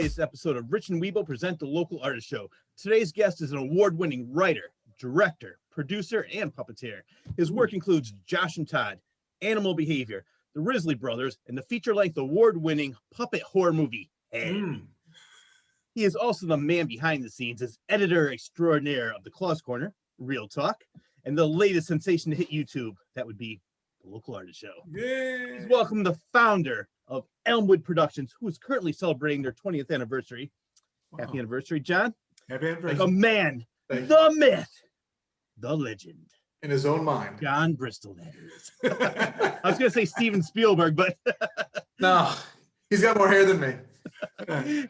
latest episode of Rich and Wibo present the Local Artist Show. Today's guest is an award-winning writer, director, producer, and puppeteer. His work includes Josh and Todd, Animal Behavior, the Risley Brothers, and the feature-length award-winning puppet horror movie, Head. He is also the man behind the scenes as editor extraordinaire of the Claus Corner, Real Talk, and the latest sensation to hit YouTube, that would be the Local Artist Show. Yay. Please welcome the founder of Elmwood Productions, who is currently celebrating their 20th anniversary. Wow. Happy anniversary, John. Happy anniversary. Like a man, the myth, the legend. In his own mind. Jon Bristol, that is. I was going to say Steven Spielberg, but... No, he's got more hair than me.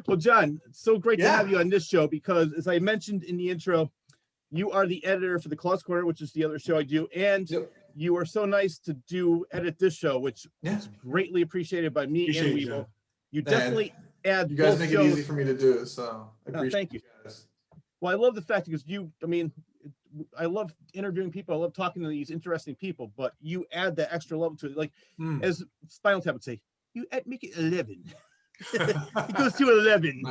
Well, John, it's so great to have you on this show because, as I mentioned in the intro, you are the editor for the Claus Corner, which is the other show I do, and you are so nice to edit this show, which is greatly appreciated by me and Wibo. You definitely add. You guys make it easy for me to do, so I appreciate thank you. Guys. Well, I love the fact because I love interviewing people. I love talking to these interesting people, but you add that extra level to it. Like as Spinal Tap would say, you make it 11. It goes to 11.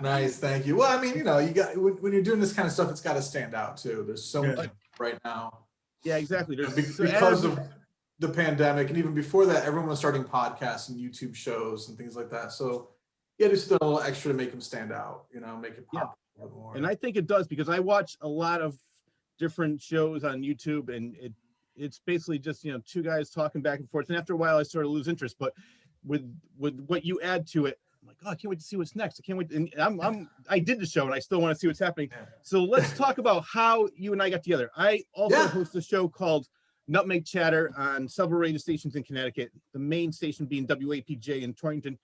Nice, thank you. Well, I mean, you know, you got when you're doing this kind of stuff, it's got to stand out too. There's so much right now. Yeah, exactly. Because of the pandemic, and even before that, everyone was starting podcasts and YouTube shows and things like that. So you had to do a little extra to make them stand out. You know, make it pop a little more. And I think it does because I watch a lot of different shows on YouTube, and it's basically just two guys talking back and forth. And after a while, I sort of lose interest. But with what you add to it, I'm like, oh, I can't wait to see what's next. I can't wait. And I did the show and I still want to see what's happening. So let's talk about how you and I got together. I also host a show called Nutmeg Chatter on several radio stations in Connecticut, the main station being WAPJ in Torrington.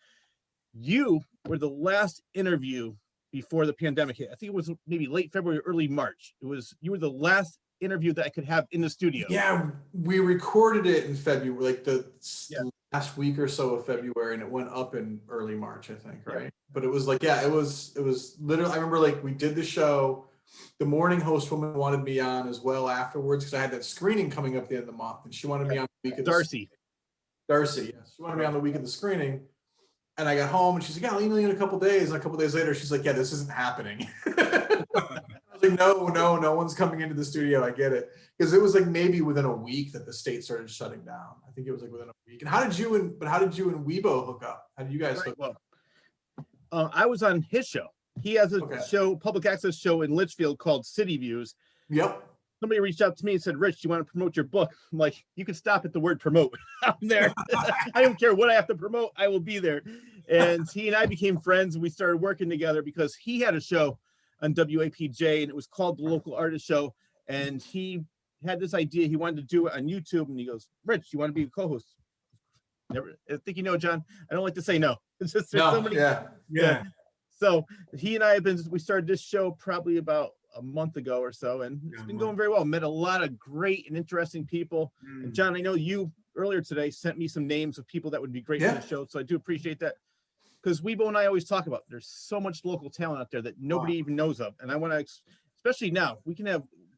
You were the last interview before the pandemic hit. I think it was maybe late February, early March. You were the last interview that I could have in the studio. Yeah, we recorded it in February, like the last week or so of February, and it went up in early March, I think, right? Yeah. But it was like, it was literally, I remember like we did the show, the morning host woman wanted me on as well afterwards because I had that screening coming up at the end of the month, and she wanted me on the week of Darcy, yes. She wanted me on the week of the screening, and I got home and she's like, yeah, I'll email you in a couple days, and a couple days later she's like, yeah, this isn't happening. I was like, no one's coming into the studio. I get it. Because it was like maybe within a week that the state started shutting down. I think it was like within a week. And how did you and Wibo hook up? How did you guys hook up? I was on his show. He has a show, public access show in Litchfield called City Views. Yep. Somebody reached out to me and said, Rich, do you want to promote your book? I'm like, you can stop at the word promote. I'm there. I don't care what I have to promote. I will be there. And he and I became friends, and we started working together because he had a show on WAPJ, and it was called the Local Artist Show. And he had this idea. He wanted to do it on YouTube, and he goes, Rich, you want to be a co-host? Never, I think John, I don't like to say no. It's just there's so many. Yeah. So he and I we started this show probably about a month ago or so, and it's been going very well. Met a lot of great and interesting people. And John, I know you earlier today sent me some names of people that would be great for the show, so I do appreciate that. Because Wibo and I always talk about there's so much local talent out there that nobody even knows of. And I want to, especially now,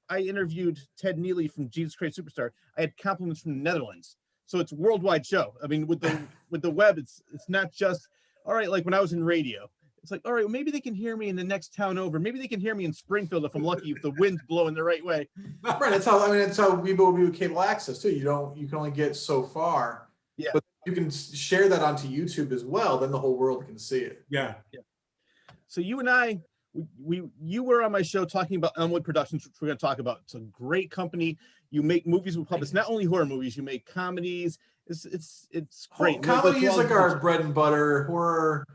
I interviewed Ted Neely from Jesus Christ Superstar. I had compliments from the Netherlands. So it's a worldwide show. I mean, with the web, it's not just, all right, like when I was in radio, it's like, all right, well, maybe they can hear me in the next town over. Maybe they can hear me in Springfield if I'm lucky, if the wind's blowing the right way. Right, that's how Wibo will be with cable access too. You can only get so far. Yeah. But you can share that onto YouTube as well, then the whole world can see it. Yeah. So you and I, you were on my show talking about Elmwood Productions, which we're going to talk about. It's a great company. You make movies with puppets, not only horror movies. You make comedies. It's great. Comedy is like our bread and butter. Horror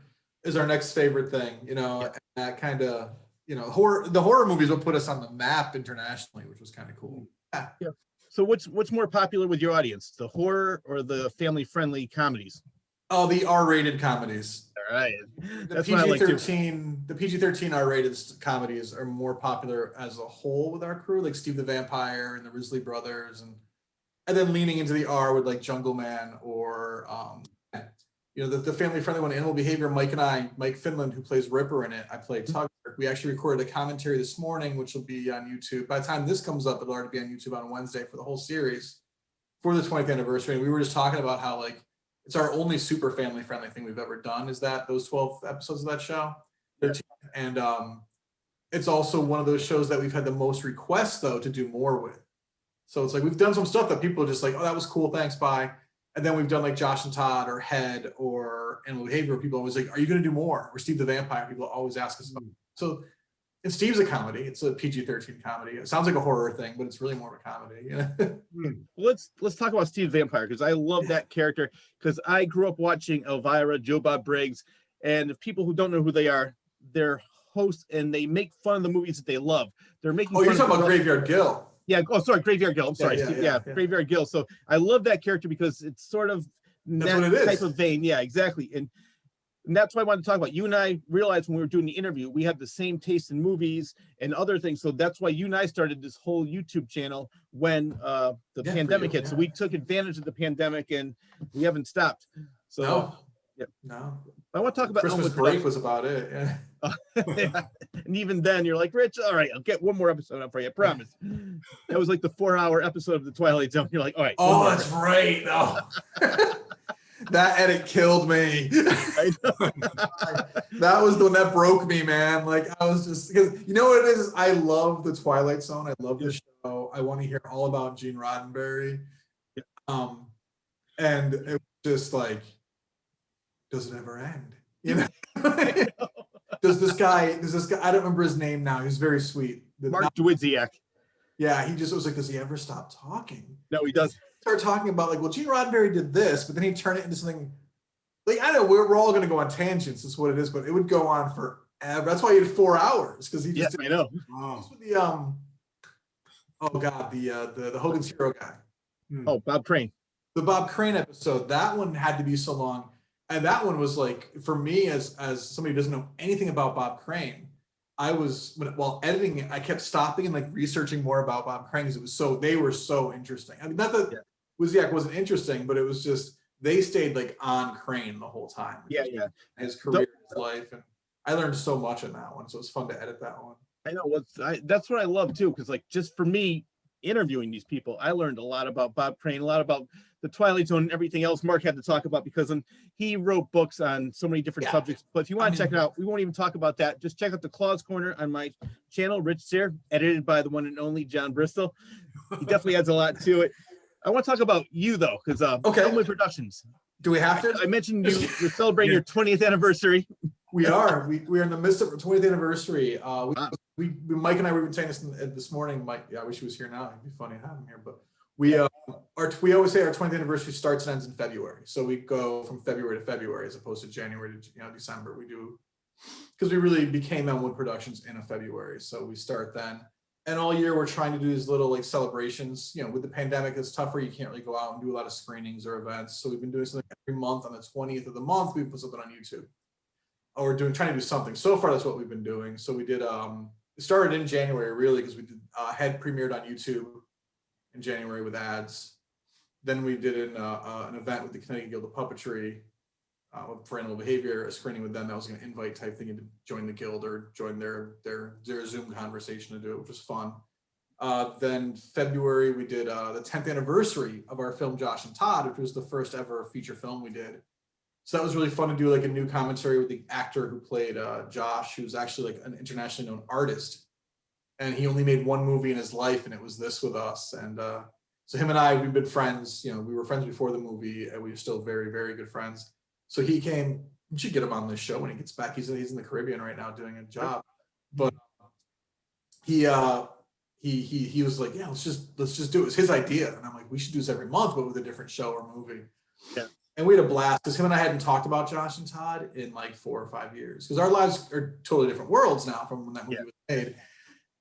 is our next favorite thing. And that kind of the horror movies will put us on the map internationally, which was kind of cool. Yeah. So what's more popular with your audience, the horror or the family-friendly comedies? Oh, the R-rated comedies. All right. That's PG-13, the PG-13 R-rated comedies are more popular as a whole with our crew, like Steve the Vampire and the Risley Brothers, and then leaning into the R with like Jungle Man or the family-friendly one, Animal Behavior. Mike Finland, who plays Ripper in it, I play Tugger. We actually recorded a commentary this morning, which will be on YouTube. By the time this comes up, it'll already be on YouTube on Wednesday for the whole series for the 20th anniversary. And we were just talking about how like It's our only super family friendly thing we've ever done, is that those 12 episodes of that show. 13. And it's also one of those shows that we've had the most requests though to do more with. So it's like we've done some stuff that people are just like, oh, that was cool, thanks, bye. And then we've done like Josh and Todd or Head or Animal Behavior. People always like, are you going to do more? Or Steve the Vampire. People always ask us about it. So, and Steve's a comedy. It's a PG-13 comedy. It sounds like a horror thing, but it's really more of a comedy. Let's talk about Steve the Vampire, because I love that character, because I grew up watching Elvira, Joe Bob Briggs, and if people who don't know who they are, they're hosts and they make fun of the movies that they love. They're making you're talking about Graveyard Gill. Yeah. Oh, sorry, Graveyard Gill. I'm sorry. Yeah. Graveyard Gill. So I love that character because it's sort of that type of vein. Yeah, exactly. And that's why I wanted to talk about. You and I realized when we were doing the interview, we have the same taste in movies and other things. So that's why you and I started this whole YouTube channel when the pandemic hit. So we took advantage of the pandemic and we haven't stopped. So no. I want to talk about Christmas break was about it. Yeah. Yeah. And even then you're like, Rich, all right, I'll get one more episode up for you, I promise. That was like the 4-hour episode of the Twilight Zone. You're like, all right. Oh, that's right. No. That edit killed me. I know. That was the one that broke me, man. Like I was just, because you know what it is? I love the Twilight Zone. I love the show. I want to hear all about Gene Roddenberry. And it was just like, does it ever end? You know? There's this guy, I don't remember his name now. He's very sweet. Mark Dwidziak. Yeah, he just was like, does he ever stop talking? No, he doesn't. Start talking about like, well, Gene Roddenberry did this, but then he'd turn it into something like, I know we're all going to go on tangents, is what it is, but it would go on forever. That's why he had 4 hours, because he just I know. The the Hogan's Hero guy. Oh, Bob Crane. The Bob Crane episode, that one had to be so long. And that one was like, for me, as somebody who doesn't know anything about Bob Crane, while editing it, I kept stopping and like researching more about Bob Crane, because they were so interesting. I mean, not that Wozniak wasn't interesting, but it was just, they stayed like on Crane the whole time. His career, his life. And I learned so much in that one. So it's fun to edit that one. I know. That's what I love too, because like just for me, interviewing these people, I learned a lot about Bob Crane, a lot about the Twilight Zone and everything else Mark had to talk about, because he wrote books on so many different subjects. But if you want to check it out, we won't even talk about that. Just check out the Claws Corner on my channel, Rich Sear, edited by the one and only Jon Bristol. He definitely adds a lot to it. I want to talk about you though, because Elmwood Productions. Do we have to? I mentioned you're celebrating your 20th anniversary. We are. We are in the midst of our 20th anniversary. Mike and I were saying this morning. Mike, I wish he was here now. It'd be funny to have him here. But we always say our 20th anniversary starts and ends in February. So we go from February to February as opposed to January to December. We do, because we really became Elmwood Productions in a February. So we start then. And all year we're trying to do these little like celebrations. You know, with the pandemic, it's tougher. You can't really go out and do a lot of screenings or events. So we've been doing something every month. On the 20th of the month, we put something on YouTube. Or trying to do something. So far, that's what we've been doing. So we did, it started in January, really, because we did, Head premiered on YouTube in January with ads. Then we did an event with the Connecticut Guild of Puppetry for Animal Behavior, a screening with them. That was an invite type thing to join the guild or join their Zoom conversation to do it, which was fun. Then February, we did the 10th anniversary of our film Josh and Todd, which was the first ever feature film we did. So that was really fun to do, like a new commentary with the actor who played Josh, who's actually like an internationally known artist. And he only made one movie in his life, and it was this with us. And so him and I, we've been friends. You know, we were friends before the movie, and we were still very, very good friends. So he came. We should get him on this show when he gets back. He's in the Caribbean right now doing a job. But he was like, yeah, let's just do it. It was his idea, and I'm like, we should do this every month, but with a different show or movie. Yeah. And we had a blast, because him and I hadn't talked about Josh and Todd in like 4 or 5 years, because our lives are totally different worlds now from when that movie was made.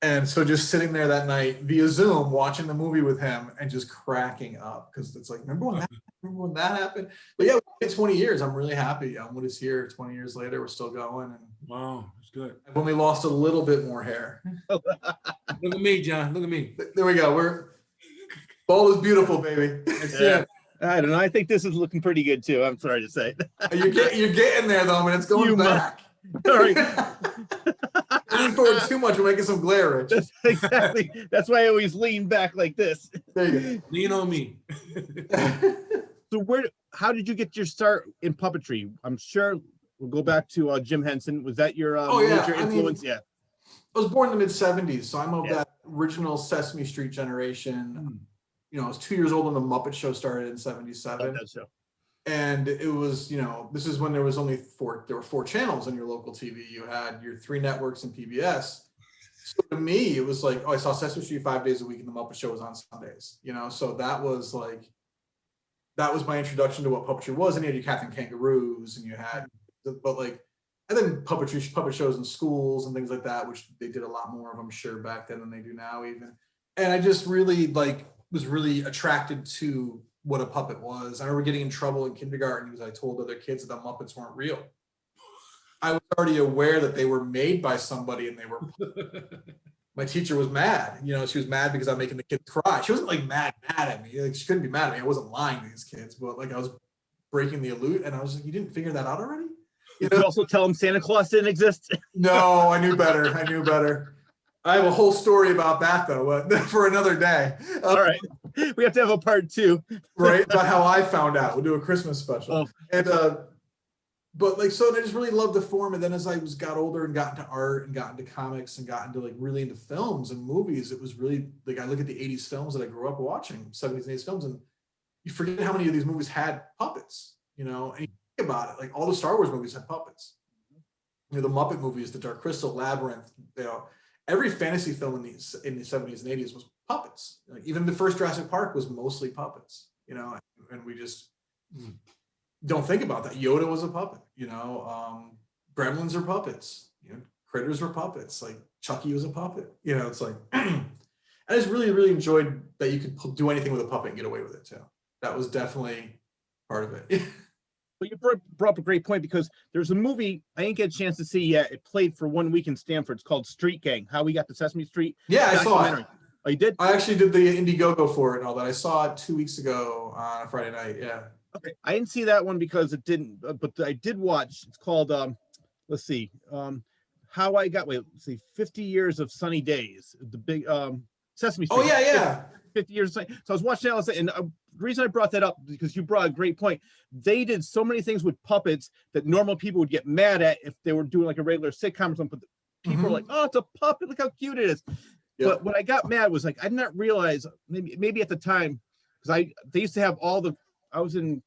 And so just sitting there that night via Zoom, watching the movie with him and just cracking up, because it's like, remember when that happened? But yeah, it's 20 years. I'm really happy. Elmwood is here 20 years later. We're still going. And wow, that's good. I've only lost a little bit more hair. Look at me, John. Look at me. There we go. Ball is beautiful, baby. Yeah. I don't know. I think this is looking pretty good too. I'm sorry to say. You're getting there though, man. It's going back. All right. Lean forward too much, we're making some glare, Rich. Exactly. That's why I always lean back like this. There you go. Lean on me. So how did you get your start in puppetry? I'm sure we'll go back to Jim Henson. Was that your major influence? Yeah. I was born in the mid-'70s, so I'm of that original Sesame Street generation. You know, I was 2 years old when the Muppet Show started in '77. That show. And it was, you know, this is when there was only there were 4 channels on your local TV. You had your 3 networks and PBS. So to me, it was like, oh, I saw Sesame Street 5 days a week and the Muppet Show was on Sundays, you know? So that was my introduction to what puppetry was. And you had your Captain Kangaroos and you had, and then puppet shows in schools and things like that, which they did a lot more of, I'm sure, back then than they do now even. And I just really was really attracted to what a puppet was. I remember getting in trouble in kindergarten because I told other kids that the Muppets weren't real. I was already aware that they were made by somebody and they were. My teacher was mad. You know, she was mad because I'm making the kids cry. She wasn't like mad at me. Like, she couldn't be mad at me. I wasn't lying to these kids, but like I was breaking the illusion. And I was like, you didn't figure that out already? You know? Also tell them Santa Claus didn't exist. No, I knew better. I have a whole story about that though, for another day. All right, we have to have a part 2, right? About how I found out. We'll do a Christmas special. Oh. And but like, so I just really loved the form. And then as I got older and got into art and got into comics and got into like really into films and movies, it was really like I look at the 80s films that I grew up watching, 70s and 80s films, and you forget how many of these movies had puppets, you know, and you think about it, like all the Star Wars movies had puppets. You know, the Muppet movies, the Dark Crystal, Labyrinth, you know, every fantasy film in the 70s and 80s was puppets. Like even the first Jurassic Park was mostly puppets, you know, and we just don't think about that. Yoda was a puppet, you know, Gremlins are puppets, you know, Critters were puppets, like Chucky was a puppet, you know, it's like, I just really, really enjoyed that you could do anything with a puppet and get away with it too. That was definitely part of it. Well, you brought up a great point because there's a movie I didn't get a chance to see yet. It played for 1 week in Stanford. It's called Street Gang, How We Got to Sesame Street. Yeah, I saw it. Oh, you did? I actually did the Indiegogo for it and all that. I saw it 2 weeks ago on a Friday night. Yeah. Okay, I didn't see that one because it didn't, but I did watch. It's called let's see, How I Got. Wait, let's see, 50 Years of Sunny Days. The big Sesame Street. Oh yeah. 50 years. So I was watching that, and the reason I brought that up is because you brought a great point. They did so many things with puppets that normal people would get mad at if they were doing like a regular sitcom or something. But people were like, "Oh, it's a puppet! Look how cute it is." Yep. But what I got mad was like I did not realize maybe at the time because they used to have all the. I was in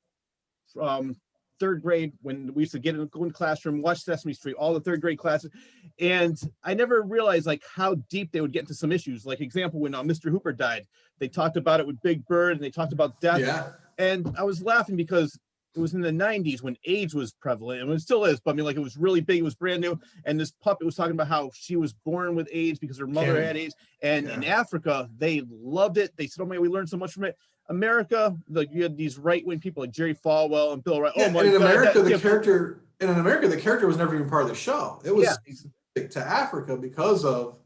3rd grade when we used to go in the classroom, watch Sesame Street, all the 3rd grade classes, and I never realized like how deep they would get into some issues. Like example, when Mr. Hooper died, they talked about it with Big Bird, and they talked about death. Yeah. And I was laughing because it was in the 90s when AIDS was prevalent, and it still is. But I mean, like it was really big, it was brand new, and this puppet was talking about how she was born with AIDS because her mother had AIDS, and in Africa they loved it. They said, "Oh man, we learned so much from it." America, like you had these right-wing people like Jerry Falwell and Bill Wright. Yeah, oh my God! In America, the character was never even part of the show. It was specific to Africa because of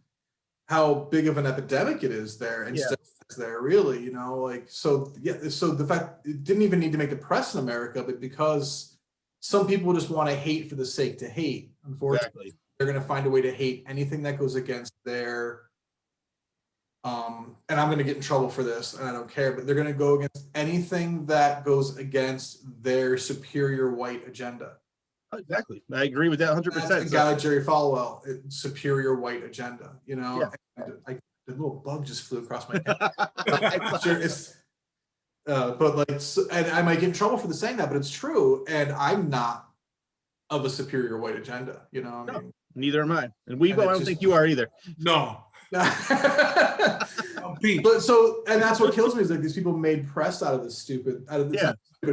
how big of an epidemic it is there, and still is there, really. You know, like so. Yeah, so the fact it didn't even need to make the press in America, but because some people just want to hate for the sake to hate. Unfortunately, they're going to find a way to hate anything that goes against their. And I'm going to get in trouble for this, and I don't care, but they're going to go against anything that goes against their superior white agenda. Exactly. I agree with that 100%. That's the guy like Jerry Falwell, superior white agenda, you know? Yeah. The little bug just flew across my head. Sure, but like, and I might get in trouble for saying that, but it's true. And I'm not of a superior white agenda, you know? I mean, neither am I. And Wibo, I don't think you are either. No. But so, and that's what kills me is like these people made press out of this stupid,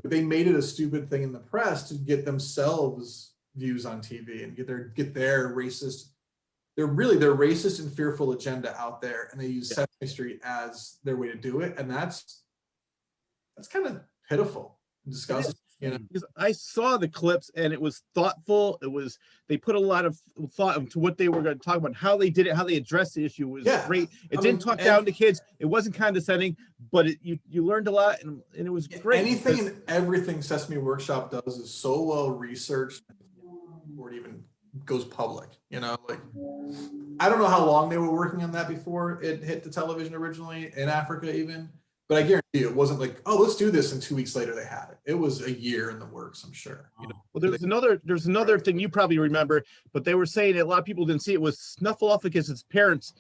they made it a stupid thing in the press to get themselves views on TV and get their racist, their racist and fearful agenda out there, and they use Sesame Street as their way to do it, and that's kind of pitiful and disgusting. You know? Because I saw the clips and it was thoughtful. They put a lot of thought into what they were going to talk about, how they did it, how they addressed the issue was great. It didn't talk down to kids. It wasn't condescending, but you learned a lot and it was great. Anything and everything Sesame Workshop does is so well researched before it even goes public. You know, like I don't know how long they were working on that before it hit the television originally in Africa even. But I guarantee you, it wasn't like, oh, let's do this, and 2 weeks later they had it. It was a year in the works, I'm sure. You know? Well, there's another thing you probably remember, but they were saying that a lot of people didn't see it was Snuffleupagus' parents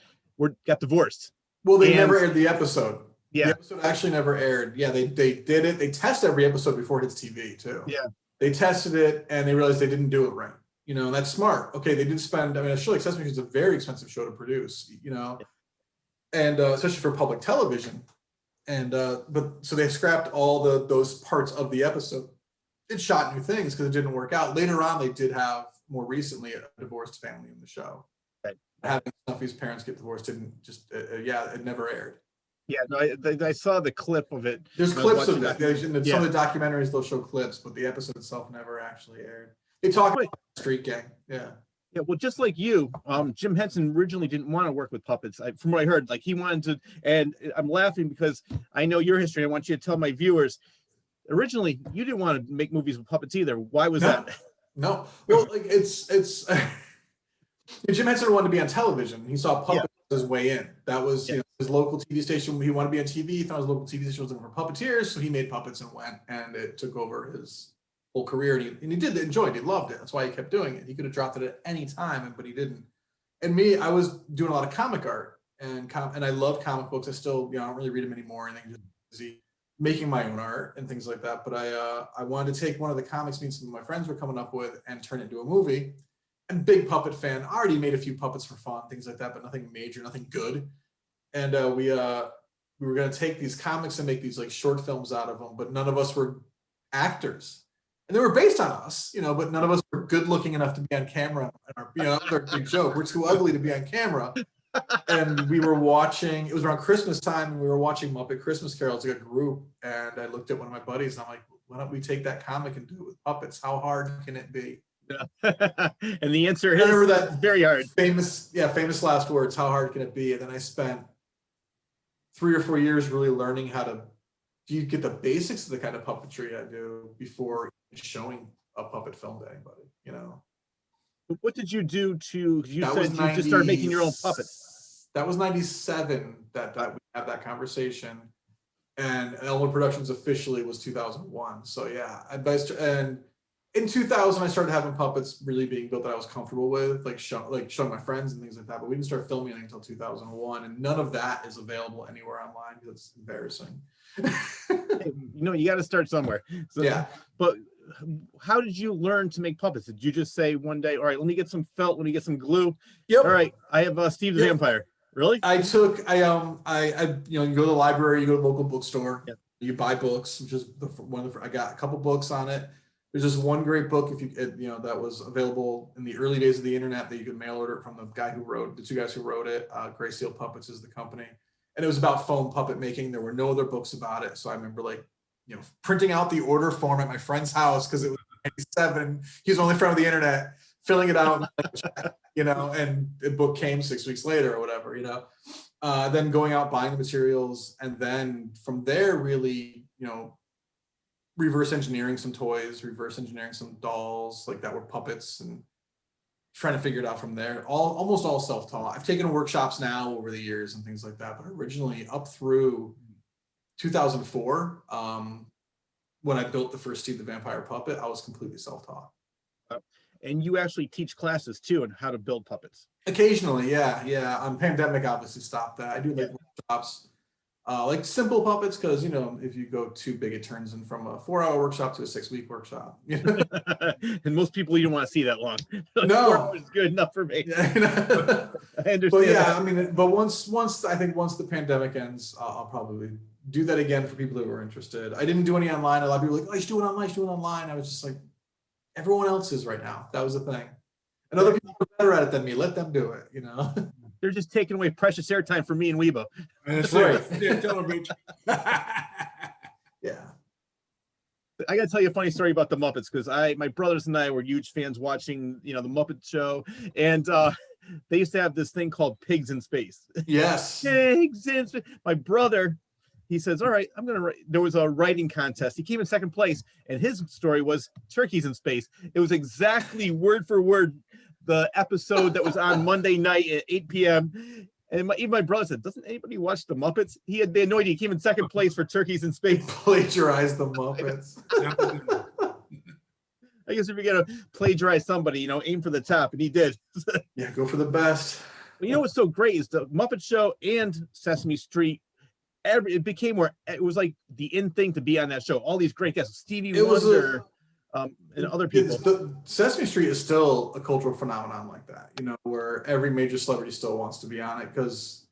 got divorced. Well, they never aired the episode. Yeah, the episode actually never aired. Yeah, they did it. They test every episode before it hits TV too. Yeah, they tested it and they realized they didn't do it right. You know, and that's smart. Okay, they did spend. I mean, a show like Sesame Street is a very expensive show to produce. You know, and especially for public television. And but so they scrapped all those parts of the episode. It shot new things because it didn't work out. Later on, they did have more recently a divorced family in the show. Right. Having Snuffy's parents get divorced didn't just it never aired. Yeah, no, I saw the clip of it. There's clips of that. Some of the documentaries they'll show clips, but the episode itself never actually aired. They talk about Street Gang. Yeah. Yeah, well, just like you, Jim Henson originally didn't want to work with puppets. From what I heard, like he wanted to, and I'm laughing because I know your history. I want you to tell my viewers. Originally, you didn't want to make movies with puppets either. Why was that? No. Well, like it's Jim Henson wanted to be on television. He saw puppets his way in. That was you know, his local TV station. He wanted to be on TV. He thought his local TV station was looking for puppeteers, so he made puppets and went, and it took over his whole career, and he did enjoy it. He loved it. That's why he kept doing it. He could have dropped it at any time, but he didn't. And me, I was doing a lot of comic art, and I love comic books. I still, I don't really read them anymore. And I'm just busy making my own art and things like that. But I wanted to take one of the comics me and some of my friends were coming up with and turn it into a movie. And big puppet fan. I already made a few puppets for fun, things like that, but nothing major, nothing good. And we were going to take these comics and make these like short films out of them, but none of us were actors. And they were based on us, but none of us were good looking enough to be on camera. That's our big joke. We're too ugly to be on camera. And we were watching, it was around Christmas time, and we were watching Muppet Christmas Carols, like a group. And I looked at one of my buddies and I'm like, why don't we take that comic and do it with puppets? How hard can it be? And the answer is that very hard. Famous last words, how hard can it be? And then I spent 3 or 4 years really learning how to get the basics of the kind of puppetry I do before showing a puppet film to anybody, What did you do you said you just started making your own puppets? That was 97 that we had that conversation. And Elmwood Productions officially was 2001. So yeah, and in 2000, I started having puppets really being built that I was comfortable with, like showing my friends and things like that. But we didn't start filming it until 2001, and none of that is available anywhere online because it's embarrassing. You got to start somewhere. So, yeah. But how did you learn to make puppets? Did you just say one day, all right, let me get some felt, let me get some glue? Yep. All right, I have Steve the Vampire. Really? I you go to the library, you go to the local bookstore, you buy books, which is I got a couple books on it. There's just one great book that was available in the early days of the internet that you could mail order from the two guys who wrote it. Gray Seal Puppets is the company. And it was about foam puppet making. There were no other books about it. So I remember printing out the order form at my friend's house because it was 97. He was the only friend of the internet, filling it out, and the book came 6 weeks later or whatever, then going out, buying the materials. And then from there, really, reverse engineering some toys, reverse engineering some dolls that were puppets, and trying to figure it out from there. Almost all self-taught. I've taken workshops now over the years and things like that, but originally up through 2004, when I built the first Steve the Vampire puppet, I was completely self-taught. And you actually teach classes too on how to build puppets? Occasionally, yeah. Pandemic obviously stopped that. I do workshops. Simple puppets, because if you go too big, it turns in from a 4-hour workshop to a 6-week workshop. And most people, you don't want to see that long. No, 4 hours is good enough for me. I understand. But yeah, but once the pandemic ends, I'll probably do that again for people who are interested. I didn't do any online. A lot of people were like, oh, you should do it online. You should do it online. I was just like, everyone else is right now. That was the thing. And other people are better at it than me. Let them do it. They're just taking away precious airtime from me and Wibo. That's right. Yeah. I got to tell you a funny story about the Muppets, because my brothers and I were huge fans watching, the Muppet Show, and they used to have this thing called Pigs in Space. Yes. Pigs in Space. My brother, he says, all right, I'm going to write. There was a writing contest. He came in second place, and his story was Turkeys in Space. It was exactly word for word the episode that was on Monday night at 8 p.m. And even my brother said, "Doesn't anybody watch the Muppets?" They had no idea. He came in second place for Turkeys in Space. Plagiarized the Muppets. I guess if you're gonna plagiarize somebody, aim for the top, and he did. Yeah, go for the best. But what's so great is the Muppet Show and Sesame Street. It became where it was like the in thing to be on that show. All these great guests, Stevie Wonder, and other people. Sesame Street is still a cultural phenomenon like that, where every major celebrity still wants to be on it because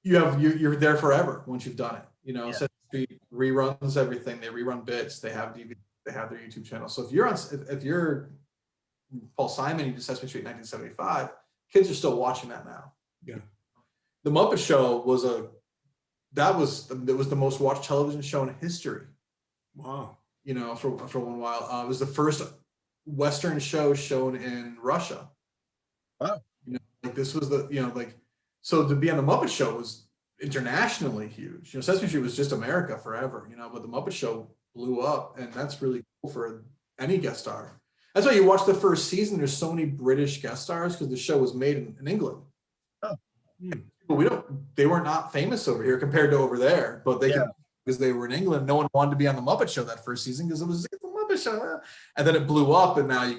you're there forever once you've done it. Sesame Street reruns everything. They rerun bits. They have DVD. They have their YouTube channel. So if you're Paul Simon, you did Sesame Street in 1975, kids are still watching that now. Yeah. The Muppet Show was the most watched television show in history. Wow. For one while. It was the first Western show shown in Russia. Wow. This was so to be on the Muppet Show was internationally huge. Sesame Street was just America forever, but the Muppet Show blew up, and that's really cool for any guest star. That's why you watch the first season, there's so many British guest stars because the show was made in England. Oh. But they were not famous over here compared to over there, but because they were in England, no one wanted to be on the Muppet Show that first season because it was the Muppet Show. And then it blew up, and now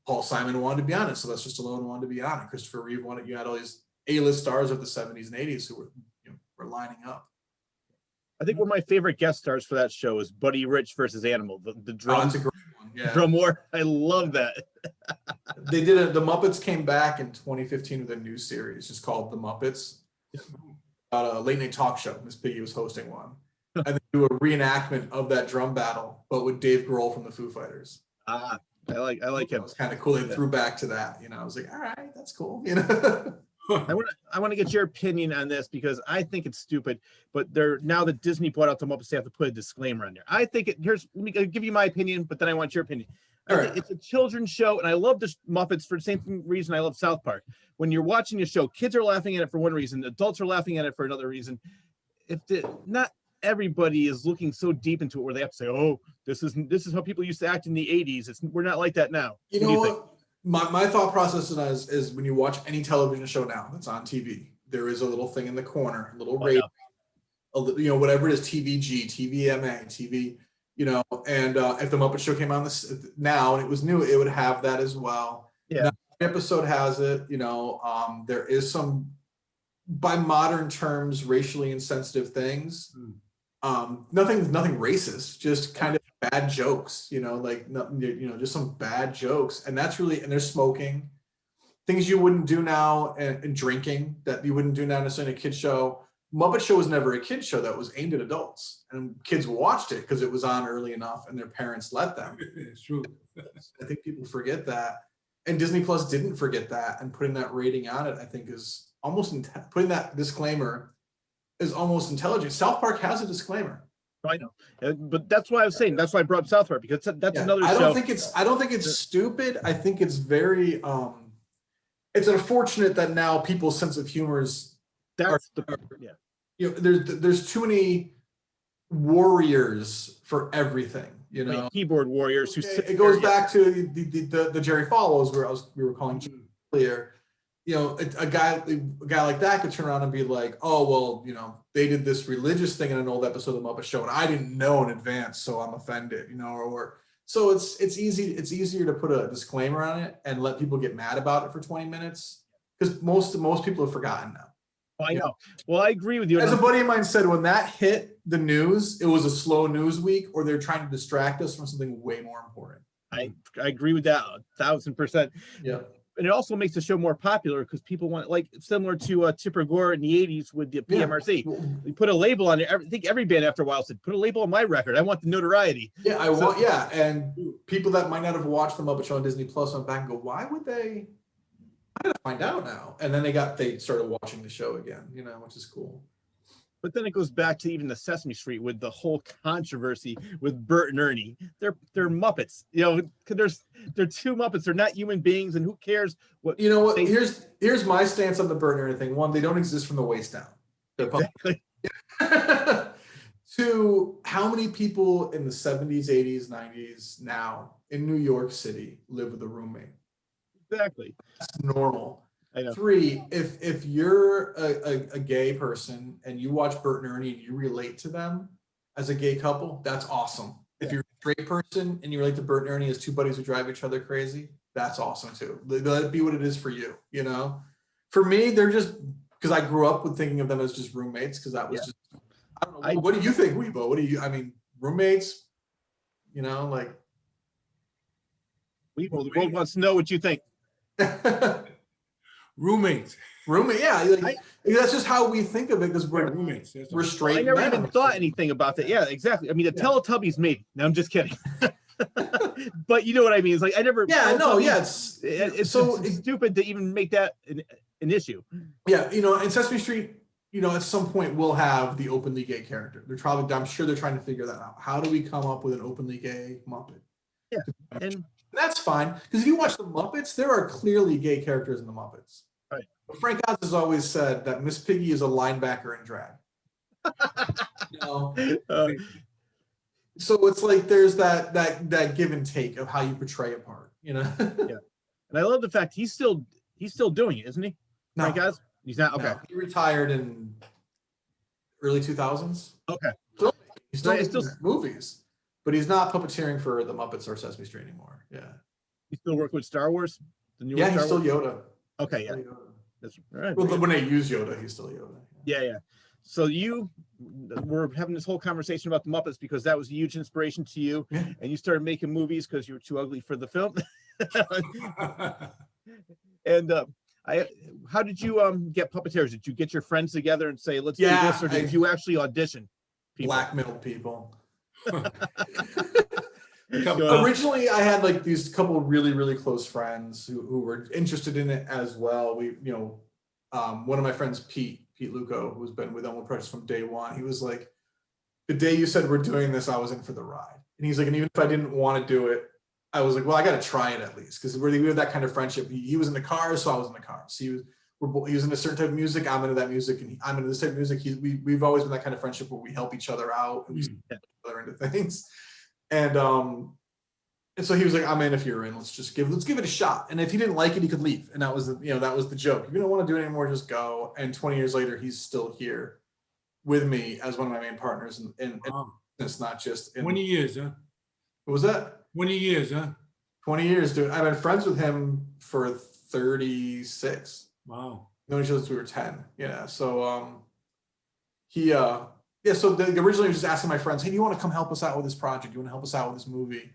Paul Simon wanted to be on it, Sylvester Stallone wanted to be on it, Christopher Reeve wanted. You had all these A-list stars of the 70s and 80s who were lining up. I think one of my favorite guest stars for that show is Buddy Rich versus Animal, the drum. Oh, that's a great one. Yeah. Drum war. I love that. They did it. The Muppets came back in 2015 with a new series just called The Muppets. About a late night talk show. Miss Piggy was hosting one. And they do a reenactment of that drum battle, but with Dave Grohl from the Foo Fighters. I like him. It was kind of cool. They threw back to that. I was like, all right, that's cool. I want to get your opinion on this because I think it's stupid, but now that Disney bought out the Muppets, they have to put a disclaimer on there. I think let me give you my opinion, but then I want your opinion. It's a children's show, and I love the Muppets for the same reason I love South Park. When you're watching a show, kids are laughing at it for one reason, adults are laughing at it for another reason. Not everybody is looking so deep into it where they have to say, "Oh, this is how people used to act in the '80s." We're not like that now. You know what? My thought process is when you watch any television show now that's on TV, there is a little thing in the corner, a little rating, whatever it is, TVG, TVMA, TV, and if the Muppet Show came on this now and it was new, it would have that as well. Yeah. Now, the episode has it, there is some, by modern terms, racially insensitive things. Nothing racist, just kind of bad jokes, just some bad jokes. And that's really, and there's smoking, things you wouldn't do now, and drinking that you wouldn't do now necessarily in a kid's show. Muppet Show was never a kid's show that was aimed at adults, and kids watched it because it was on early enough and their parents let them. It's true. I think people forget that. And Disney Plus didn't forget that, and putting that rating on it, I think, is almost, putting that disclaimer is almost intelligent. South Park has a disclaimer. I know, but that's why I was saying. That's why I brought up South Park, because that's another show. I don't think it's stupid. I think it's very. It's unfortunate that now people's sense of humor is. There's too many warriors for everything. Keyboard warriors who. It goes back to the Jerry Falwells where we were calling earlier. A guy like that could turn around and be like, oh, well, they did this religious thing in an old episode of the Muppet Show, and I didn't know in advance, so I'm offended, so it's easier to put a disclaimer on it and let people get mad about it for 20 minutes because most people have forgotten now. I know. Well, I agree with you. As a buddy of mine said, when that hit the news, it was a slow news week, or they're trying to distract us from something way more important. I agree with that 1,000%. Yeah. And it also makes the show more popular because people want, like, similar to Tipper Gore in the 80s with the PMRC. Yeah. You put a label on it. I think every band after a while said, put a label on my record. I want the notoriety. Yeah, and people that might not have watched the Muppet Show on Disney Plus went back and go, why would they? I gotta find out now. And then they started watching the show again, which is cool. But then it goes back to even the Sesame Street with the whole controversy with Bert and Ernie. They're Muppets, because they're two Muppets. They're not human beings, and who cares what? Here's my stance on the Bert and Ernie thing. One, they don't exist from the waist down. Exactly. Two, how many people in the 70s, 80s, 90s now in New York City live with a roommate? Exactly. That's normal. I know. 3, if you're a gay person and you watch Bert and Ernie and you relate to them as a gay couple, that's awesome. If you're a straight person and you relate to Bert and Ernie as two buddies who drive each other crazy, that's awesome too. Let it be what it is for you, you know? For me, they're just, because I grew up with thinking of them as just roommates, because that was just, I don't know. What do you think, Wibo? What do you, I mean, roommates, you know, like. Wibo, the world wants to know what you think. Roommates. Roommate, yeah. Like, that's just how we think of it, because we're roommates. We're straight. I never even thought anything about that. Yeah, exactly. I mean, the Teletubbies maybe. No, I'm just kidding. But you know what I mean? It's like I never. Yeah, no, yeah. It's so stupid to even make that an issue. Yeah, you know, in Sesame Street, you know, at some point we'll have the openly gay character. They're probably, I'm sure they're trying to figure that out. How do we come up with an openly gay Muppet? Yeah, and that's fine, because if you watch the Muppets, there are clearly gay characters in the Muppets. Right. But Frank Oz has always said that Miss Piggy is a linebacker in drag. You know? So it's like there's that give and take of how you portray a part, you know. Yeah, and I love the fact he's still doing it, isn't he? No, Frank Oz? He's not. Okay, no, he retired in early 2000s. Okay, he's still movies, but he's not puppeteering for the Muppets or Sesame Street anymore. Yeah, he's still working with Star Wars. The new he's still Yoda. Okay, yeah, that's all right. Well, when they use Yoda, he's still Yoda. Yeah. So we're having this whole conversation about the Muppets because that was a huge inspiration to you, and you started making movies because you were too ugly for the film. And how did you get puppeteers? Did you get your friends together and say, let's do this, or did you actually audition people? Blackmailed people. Originally, I had like these couple of really, really close friends who were interested in it as well. We, you know, one of my friends, Pete Luco, who's been with Elmwood Productions from day one, he was like, the day you said we're doing this, I was in for the ride. And he's like, and even if I didn't want to do it, I was like, well, I got to try it at least, because we have that kind of friendship. He was in the car, so I was in the car. So he was into a certain type of music, I'm into that music, and I'm into this type of music. We've always been that kind of friendship where we help each other out and we get each other into things. And so he was like, I'm in if you're in. Let's give it a shot. And if he didn't like it, he could leave. And that was the joke. If you don't want to do it anymore, just go. And 20 years later, he's still here with me as one of my main partners. And it's not just 20 years, huh? What was that? 20 years, huh? 20 years, dude. I've been friends with him for 36. Wow. Known each other since we were 10. Yeah. So so originally I was just asking my friends, hey, do you want to come help us out with this project? Do you want to help us out with this movie?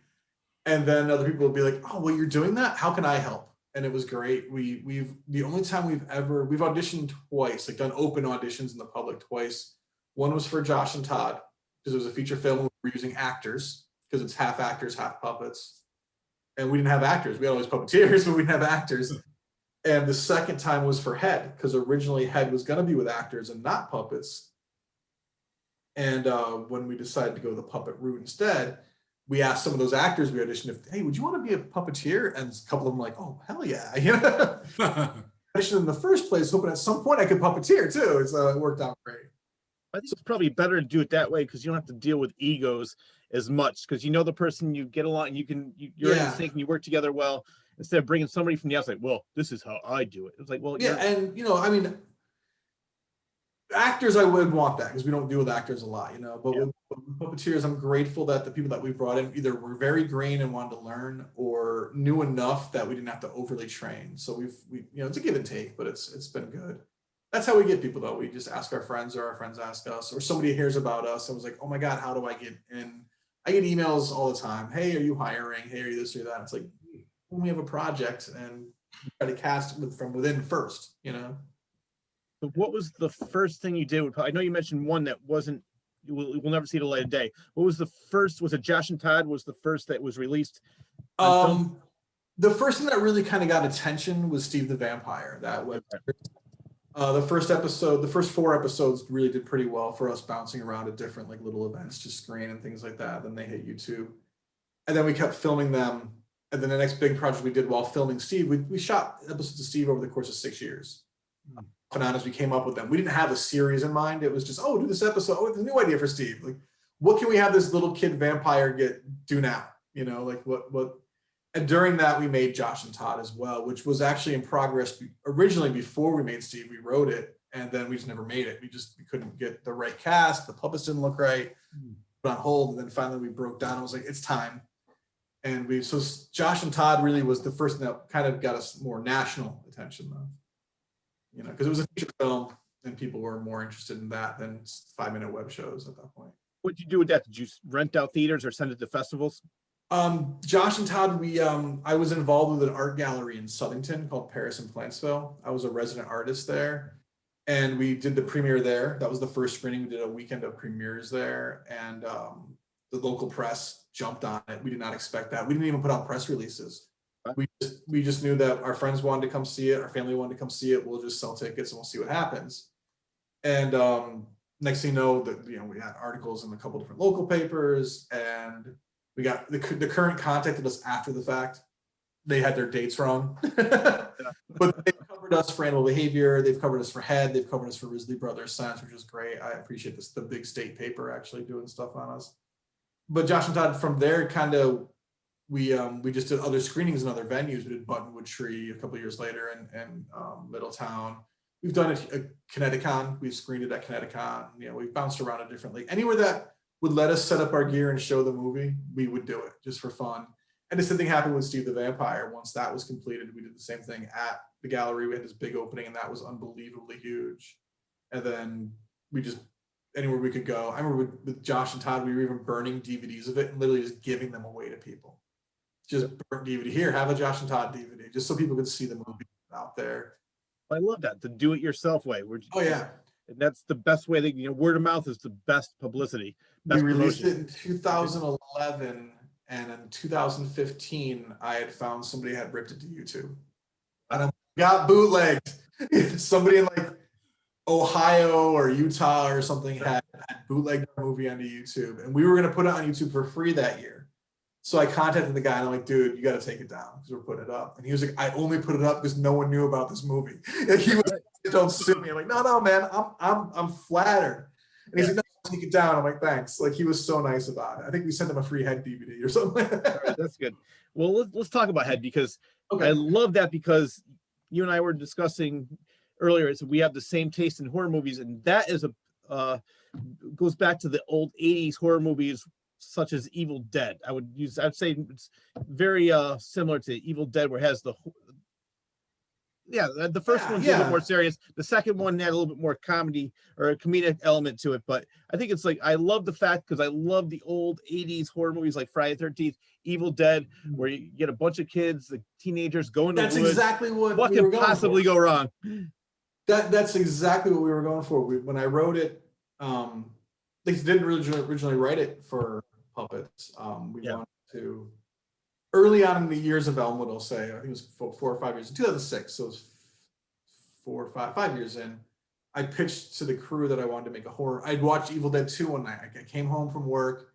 And then other people would be like, oh, well, you're doing that? How can I help? And it was great. The only time we've auditioned twice, like done open auditions in the public twice. One was for Josh and Todd, because it was a feature film. We were using actors, because it's half actors, half puppets. And we didn't have actors. We had always puppeteers, but we didn't have actors. And the second time was for Head, because originally Head was going to be with actors and not puppets. And when we decided to go the puppet route instead, we asked some of those actors we auditioned, hey, would you want to be a puppeteer? And a couple of them like, oh, hell yeah. You know? Auditioned in the first place, hoping at some point I could puppeteer too. So it worked out great. I think it's probably better to do it that way, because you don't have to deal with egos as much, because you know the person, you get along, and you're in sync and you work together well, instead of bringing somebody from the outside. Well, this is how I do it. It's like, well, yeah, and you know, I mean, actors, I would want that, because we don't deal with actors a lot, you know. But with puppeteers, I'm grateful that the people that we brought in either were very green and wanted to learn, or knew enough that we didn't have to overly train. So we you know, it's a give and take, but it's been good. That's how we get people, though. We just ask our friends, or our friends ask us, or somebody hears about us and was like, oh my God, how do I get in? I get emails all the time. Hey, are you hiring? Hey, are you this or that? It's like, when we have a project, and try to cast from within first, you know. So what was the first thing you did? I know you mentioned one that wasn't, we'll never see the light of day. What was the first? Was it Josh and Todd was the first that was released? The first thing that really kind of got attention was Steve the Vampire. That was the first episode. The first 4 episodes really did pretty well for us, bouncing around at different like little events to screen and things like that. Then they hit YouTube, and then we kept filming them. And then the next big project we did while filming Steve, we shot episodes of Steve over the course of 6 years. And as we came up with them, we didn't have a series in mind. It was just, oh, do this episode. Oh, it's a new idea for Steve. Like, what can we have this little kid vampire do now? You know, like what? And during that, we made Josh and Todd as well, which was actually in progress originally before we made Steve. We wrote it, and then we just never made it. We couldn't get the right cast. The puppets didn't look right. Put on hold, and then finally we broke down. I was like, it's time. And so Josh and Todd really was the first thing that kind of got us more national attention, though. You know, because it was a feature film, and people were more interested in that than 5-minute web shows at that point. What'd you do with that? Did you rent out theaters or send it to festivals? Josh and Todd, I was involved with an art gallery in Southington called Paris and Plantsville. I was a resident artist there, and we did the premiere there. That was the first screening. We did a weekend of premieres there, and the local press jumped on it. We did not expect that. We didn't even put out press releases. We just knew that our friends wanted to come see it. Our family wanted to come see it. We'll just sell tickets and we'll see what happens. And next thing you know, we had articles in a couple different local papers, and we got the current contacted us after the fact. They had their dates wrong, but they've covered us for Animal Behavior. They've covered us for Head. They've covered us for Risley Brothers Science, which is great. I appreciate this. The big state paper actually doing stuff on us. But Josh and Todd, from there, kind of, we just did other screenings in other venues. We did Buttonwood Tree a couple of years later, and Middletown. We've done it at Connecticut. We've screened it at Connecticut. You know, we've bounced around it differently. Anywhere that would let us set up our gear and show the movie, we would do it just for fun. And the same thing happened with Steve the Vampire. Once that was completed, we did the same thing at the gallery. We had this big opening, and that was unbelievably huge. And then we just, anywhere we could go. I remember with Josh and Todd, we were even burning DVDs of it and literally just giving them away to people. Just burn DVD. Here, have a Josh and Todd DVD, just so people could see the movie out there. I love that, the do-it-yourself way. Oh yeah. And that's the best way that, word of mouth is the best publicity. Best we released promotion. it in 2011, and in 2015, I had found somebody had ripped it to YouTube. And I got bootlegged. Somebody in like Ohio or Utah or something had bootlegged our movie onto YouTube, and we were going to put it on YouTube for free that year. So I contacted the guy, and I'm like, dude, you got to take it down because we're putting it up. And he was like, I only put it up because no one knew about this movie. And he was like, don't sue me. I'm like, no, man, I'm flattered. And he's like, no, take it down. I'm like, thanks. Like, he was so nice about it. I think we sent him a free Head DVD or something. All right, that's good. Well, let's talk about Head, because Okay. I love that, because you and I were discussing earlier, so we have the same taste in horror movies, and that is goes back to the old 80s horror movies such as Evil Dead. I'd say it's very similar to Evil Dead, where it has the first one's a little bit more serious. The second one had a little bit more comedy or a comedic element to it. But I think it's like, I love the fact, because I love the old 80s horror movies like Friday the 13th, Evil Dead, where you get a bunch of kids, the teenagers going to the woods. That's exactly what we could were possibly go wrong. That's exactly what we were going for. When I wrote it, they didn't originally write it for puppets. We wanted to, early on in the years of Elmwood, I'll say, I think it was 4 or 5 years, in 2006, so it was 4 or 5 years in, I pitched to the crew that I wanted to make a horror. I'd watched Evil Dead 2 one night. I came home from work,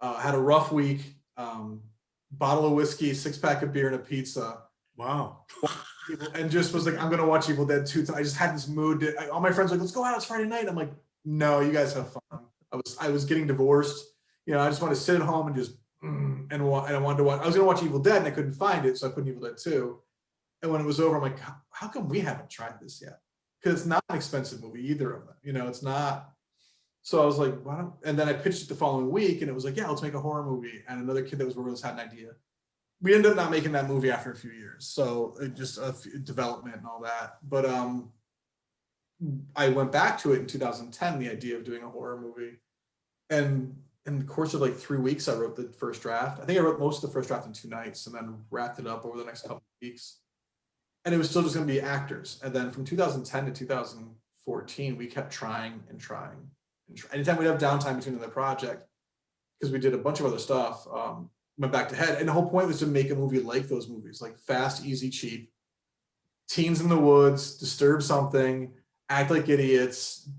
had a rough week, bottle of whiskey, 6-pack of beer, and a pizza. Wow. And just was like, I'm gonna watch Evil Dead 2. I just had this mood. All my friends were like, let's go out, it's Friday night. I'm like, no, you guys have fun. I was getting divorced. I just wanted to sit at home and just and I wanted to watch. I was gonna watch Evil Dead and I couldn't find it, so I put in Evil Dead 2. And when it was over, I'm like, how come we haven't tried this yet? Because it's not an expensive movie, either of them. It's not. So I was like, why don't? And then I pitched it the following week, and it was like, yeah, let's make a horror movie. And another kid that was working with us had an idea. We ended up not making that movie after a few years, so it just development and all that. But I went back to it in 2010, the idea of doing a horror movie, and in the course of like 3 weeks, I wrote the first draft. I think I wrote most of the first draft in 2 nights, and then wrapped it up over the next couple of weeks. And it was still just going to be actors. And then from 2010 to 2014, we kept trying and trying. Anytime we'd have downtime between the project, because we did a bunch of other stuff, went back to Head. And the whole point was to make a movie like those movies, like fast, easy, cheap, teens in the woods, disturb something, act like idiots,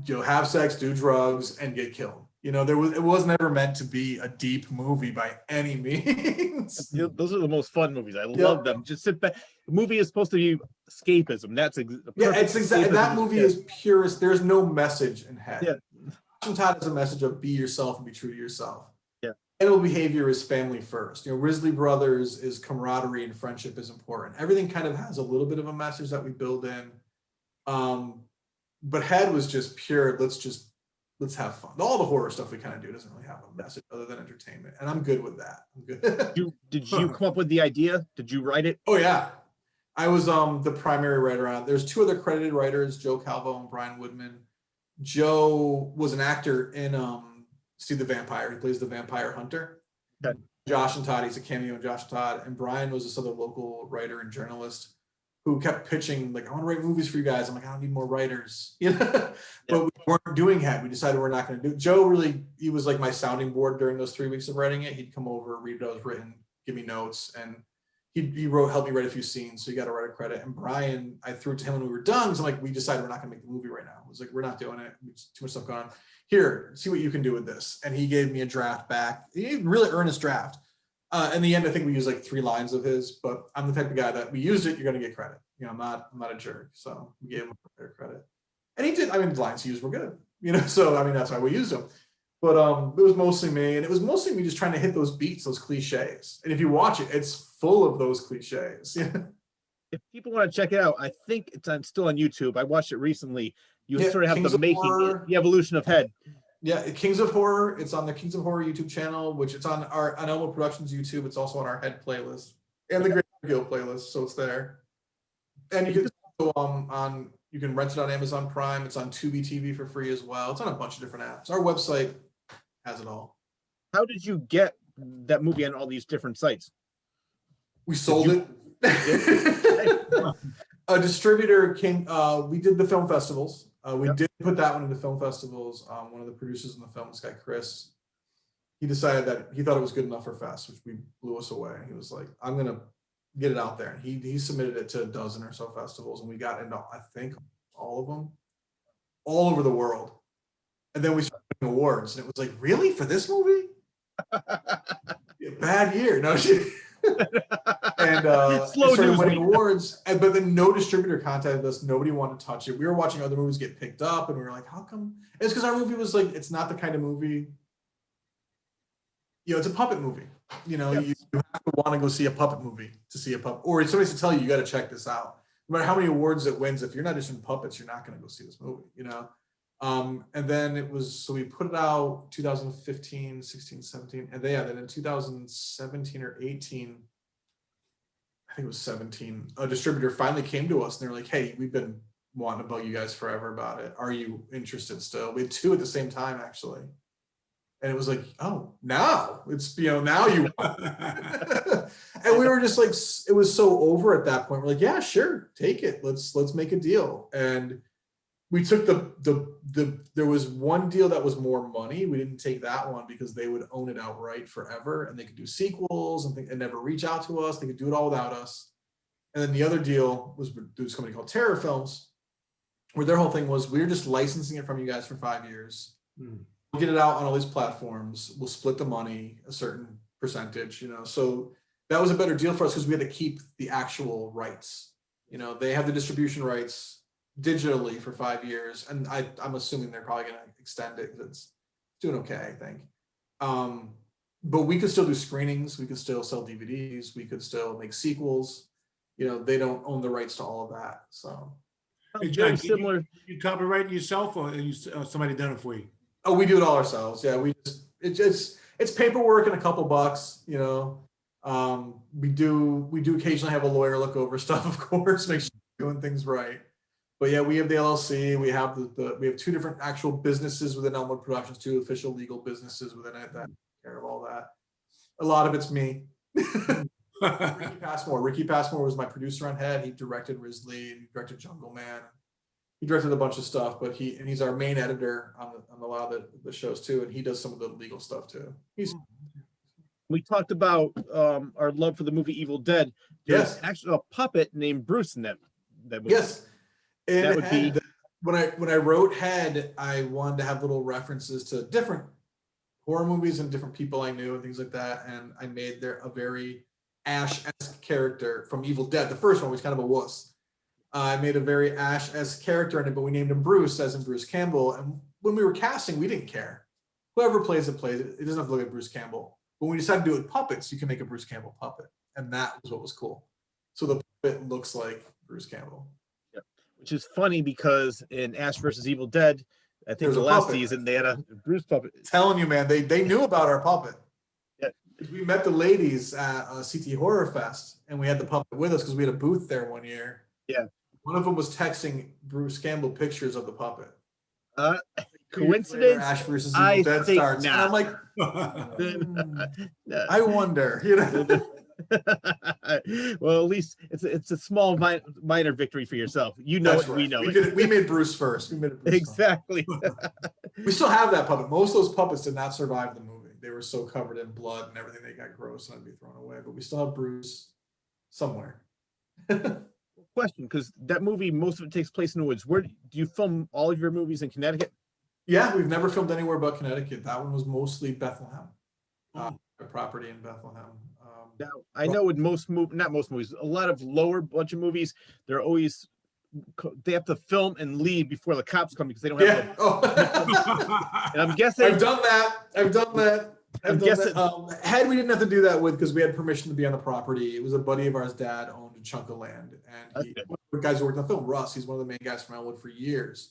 have sex, do drugs, and get killed. It was never meant to be a deep movie by any means. Those are the most fun movies. I love them. Just sit back. The movie is supposed to be escapism. That's it's exactly that movie is purest. There's no message in Head. Yeah. Todd has a message of be yourself and be true to yourself. Yeah. animal behavior is family first. You know, Risley Brothers is camaraderie and friendship is important. Everything kind of has a little bit of a message that we build in. But Head was just pure, let's have fun. All the horror stuff we kind of do doesn't really have a message other than entertainment. And I'm good with that. I'm good. Did you come up with the idea? Did you write it? Oh yeah. I was the primary writer on it. There's two other credited writers, Joe Calvo and Brian Woodman. Joe was an actor in Steve the Vampire. He plays the vampire hunter. Okay. Josh and Todd, he's a cameo in Josh and Todd. And Brian was this other local writer and journalist who kept pitching, like, I want to write movies for you guys. I'm like, I don't need more writers. You know? But we weren't doing Head. We decided we're not going to do it. Joe really, he was like my sounding board during those 3 weeks of writing it. He'd come over, read what I was written, give me notes, and he helped me write a few scenes, so he got a writer credit. And Brian, I threw it to him when we were done, because I'm like, we decided we're not going to make the movie right now. I was like, we're not doing it. It's too much stuff going on. Here, see what you can do with this. And he gave me a draft back. He really earned his draft. In the end, I think we used like 3 lines of his, but I'm the type of guy that we used it, you're going to get credit. You know, I'm not a jerk, so we gave him a credit. And he did. I mean, the lines he used were good. You know, so I mean, that's why we used them. But it was mostly me, and it was mostly me just trying to hit those beats, those cliches. And if you watch it, it's full of those cliches. If people want to check it out, I think it's still on YouTube. I watched it recently. You sort of have Kings the of making, Horror. the evolution of Head. Yeah, Kings of Horror. It's on the Kings of Horror YouTube channel, which it's on Elmwood Productions YouTube. It's also on our Head playlist and the Great Guild playlist, so it's there. And you can also you can rent it on Amazon Prime. It's on Tubi TV for free as well. It's on a bunch of different apps. Our website has it all. How did you get that movie on all these different sites? We sold it. A distributor came. We did the film festivals. We did put that one into film festivals. One of the producers in the film, this guy Chris, he decided that he thought it was good enough for Fest, which blew us away. He was like, "I'm gonna get it out there." And he submitted it to a dozen or so festivals, and we got into, I think, all of them, all over the world. And then we started winning awards, and it was like, really, for this movie? Bad year, no shit. And started winning awards, but then no distributor contacted us. Nobody wanted to touch it. We were watching other movies get picked up, and we were like, how come? It's because our movie was like, it's not the kind of movie, you know, it's a puppet movie. You know, you have to want to go see a puppet movie to see a puppet, or somebody to tell you, you got to check this out. No matter how many awards it wins, if you're not interested in puppets, you're not going to go see this movie, you know? And then it was, so we put it out 2015, 16, 17, and then in 2017 or 18, I think it was 17, a distributor finally came to us and they're like, hey, we've been wanting to bug you guys forever about it. Are you interested still? We had 2 at the same time, actually. And it was like, oh, now it's, you know, now you want. And we were just like, it was so over at that point. We're like, yeah, sure, take it. Let's make a deal. And we took there was one deal that was more money. We didn't take that one because they would own it outright forever, and they could do sequels and never reach out to us. They could do it all without us. And then the other deal was with this company called Terror Films, where their whole thing was, we're just licensing it from you guys for 5 years. We'll get it out on all these platforms. We'll split the money, a certain percentage, you know. So that was a better deal for us because we had to keep the actual rights. You know, they have the distribution rights digitally for 5 years, and I'm assuming they're probably going to extend it because it's doing okay, I think. But we could still do screenings. We could still sell DVDs. We could still make sequels. You know, they don't own the rights to all of that. So Hey, John, similar. You copyright yourself, or somebody done it for you? Oh, we do it all ourselves. Yeah, it's paperwork and a couple bucks. You know, we do occasionally have a lawyer look over stuff, of course, make sure we're doing things right. But yeah, we have the LLC. We have we have 2 different actual businesses within Elmwood Productions, 2 official legal businesses within it that take care of all that. A lot of it's me. Ricky Passmore was my producer on Head. He directed Risley. He directed Jungle Man. He directed a bunch of stuff, but he's our main editor on a lot of the shows too, and he does some of the legal stuff too. We talked about our love for the movie Evil Dead. There's actually a puppet named Bruce in that movie. Yes. And that would be when I wrote Head, I wanted to have little references to different horror movies and different people I knew and things like that. And I made there a very Ash-esque character from Evil Dead, the first one, which was kind of a wuss. I made a very Ash-esque character in it, but we named him Bruce, as in Bruce Campbell. And when we were casting, we didn't care. Whoever plays it, plays it. It doesn't have to look like Bruce Campbell. But when you decide to do it with puppets, you can make a Bruce Campbell puppet. And that was what was cool. So the puppet looks like Bruce Campbell. Yeah. Which is funny because in Ash versus Evil Dead, I think There's the a last puppet. season they had a Bruce puppet. Telling you, man, they knew about our puppet. Yeah. We met the ladies at CT Horror Fest, and we had the puppet with us because we had a booth there one year. Yeah. One of them was texting Bruce Campbell pictures of the puppet. Coincidence? Later, Ash versus Evil Dead starts, and I'm like, I wonder, you know. Well, at least it's a small minor victory for yourself. You know That's it, right. we know we it. Did it. We made Bruce first. We made it Bruce Exactly. We still have that puppet. Most of those puppets did not survive the movie. They were so covered in blood and everything, they got gross and had to be thrown away. But we still have Bruce somewhere. Question, because that movie, most of it takes place in the woods. Where do you film all of your movies in Connecticut? Yeah, we've never filmed anywhere but Connecticut. That one was mostly Bethlehem, a property in Bethlehem. Now, I know with not most movies, a lot of lower budget movies, they have to film and leave before the cops come because they don't have. Yeah. And I'm guessing I've done that. Head, we didn't have to do that with because we had permission to be on the property. It was a buddy of ours' dad owned a chunk of land, and one of the guys who worked on the film, Russ, he's one of the main guys from Elmwood for years.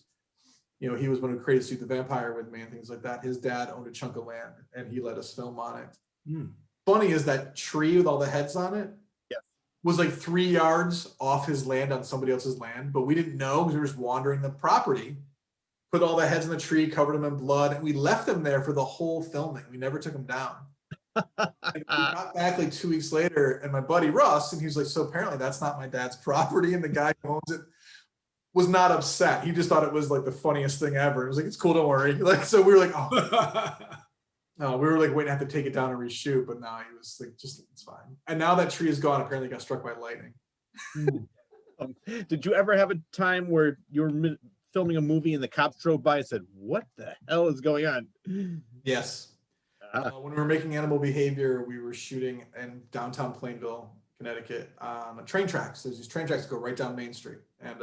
You know, he was one who created Shoot the Vampire with me and things like that. His dad owned a chunk of land, and he let us film on it. Funny is that tree with all the heads on it was like 3 yards off his land on somebody else's land, but we didn't know because we were just wandering the property. Put all the heads in the tree, covered them in blood, and we left them there for the whole filming. We never took them down. And we got back like 2 weeks later, and my buddy Russ, and he was like, so apparently that's not my dad's property, and the guy who owns it was not upset. He just thought it was like the funniest thing ever. It was like, it's cool, don't worry. Like, so we were like, oh. No, we were like waiting to have to take it down and reshoot, but no, he was like, just, it's fine. And now that tree is gone, apparently got struck by lightning. Did you ever have a time where you were filming a movie and the cops drove by and said, what the hell is going on? Yes. When we were making Animal Behavior, we were shooting in downtown Plainville, Connecticut, on train tracks. There's these train tracks that go right down Main Street. And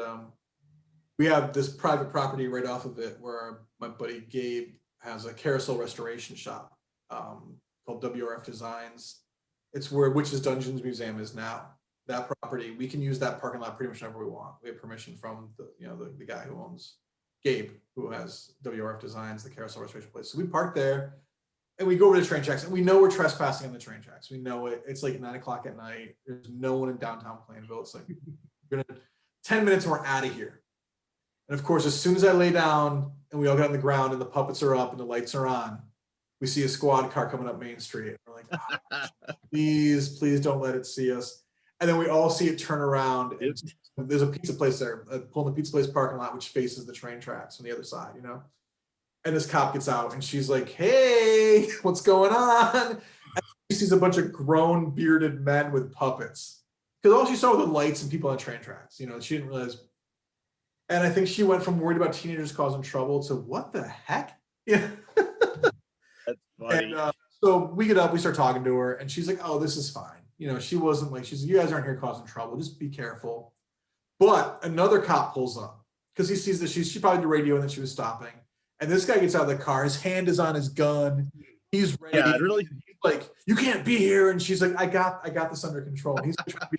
we have this private property right off of it where my buddy Gabe has a carousel restoration shop called WRF Designs. It's where Witches Dungeons Museum is now. That property, we can use that parking lot pretty much whenever we want. We have permission from the guy who owns Gabe, who has WRF Designs, the carousel restoration place. So we park there and we go over to the train tracks, and we know we're trespassing on the train tracks. We know it. It's like 9 o'clock at night. There's no one in downtown Plainville. It's like, we're gonna 10 minutes and we're out of here. And of course, as soon as I lay down and we all get on the ground and the puppets are up and the lights are on, we see a squad car coming up Main Street. We're like, oh, please don't let it see us. And then we all see it turn around. And there's a pizza place there, pulling the pizza place parking lot, which faces the train tracks on the other side, you know? And this cop gets out and she's like, hey, what's going on? And she sees a bunch of grown bearded men with puppets. Because all she saw were the lights and people on train tracks. You know, she didn't realize. And I think she went from worried about teenagers causing trouble to what the heck? Yeah. That's funny. And so we get up, we start talking to her, and she's like, oh, this is fine. You know, she wasn't like, she's like, you guys aren't here causing trouble. Just be careful. But another cop pulls up because he sees that she probably did radio and that she was stopping. And this guy gets out of the car. His hand is on his gun. He's ready. Yeah, really? He's like, you can't be here. And she's like, I got this under control. He's trying to be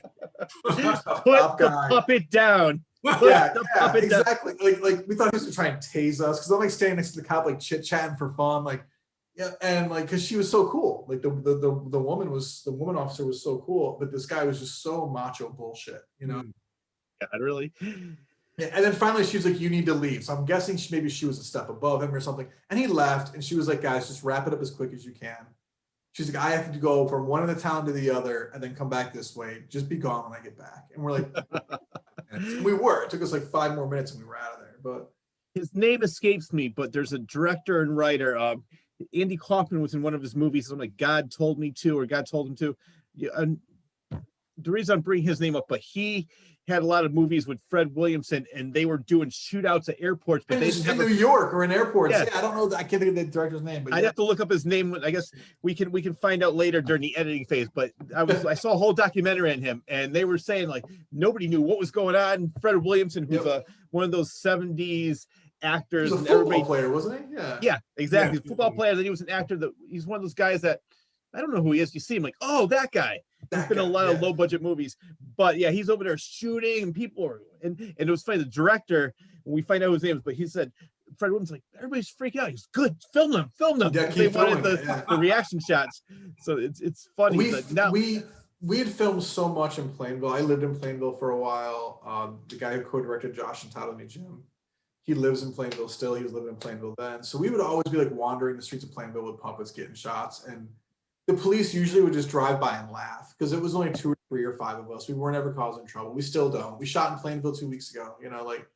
Put the puppet down. Yeah, exactly. Like we thought he was gonna try and tase us because I'm like standing next to the cop, like chit chatting for fun, like yeah, and like because she was so cool. Like the woman officer was so cool, but this guy was just so macho bullshit, you know. Yeah, really. Yeah, and then finally she was like, you need to leave. So I'm guessing maybe she was a step above him or something. And he left, and she was like, guys, just wrap it up as quick as you can. She's like, I have to go from one end of the town to the other and then come back this way. Just be gone when I get back. And we're like, we were. It took us like 5 more minutes and we were out of there. But his name escapes me, but there's a director and writer. Andy Kaufman was in one of his movies. I'm like, God told me to, or God told him to. Yeah, and the reason I'm bringing his name up, but he had a lot of movies with Fred Williamson, and they were doing shootouts at airports. But they didn't have New York or in airports. Yeah, I don't know. I can't think of the director's name. But I'd have to look up his name. I guess we can find out later during the editing phase. But I saw a whole documentary on him, and they were saying like nobody knew what was going on. Fred Williamson, who's one of those 70s actors, he was a football player, wasn't he? Yeah, exactly. Football player. Then he was an actor. He's one of those guys that I don't know who he is. You see him like, oh, that guy. He's been in a lot of low budget movies, but yeah, he's over there shooting and people are, and it was funny. The director, when we find out his name, but he said, Fred Williams like, everybody's freaking out. He's good. Film them. Yeah, They wanted the reaction shots. So it's funny. We had filmed so much in Plainville. I lived in Plainville for a while. The guy who co-directed Josh and Todd and me, Jim, he lives in Plainville still. He was living in Plainville then. So we would always be like wandering the streets of Plainville with puppets getting shots. And the police usually would just drive by and laugh because it was only 2 or 3 or 5 of us. We weren't ever causing trouble. We still don't. We shot in Plainville 2 weeks ago. You know, like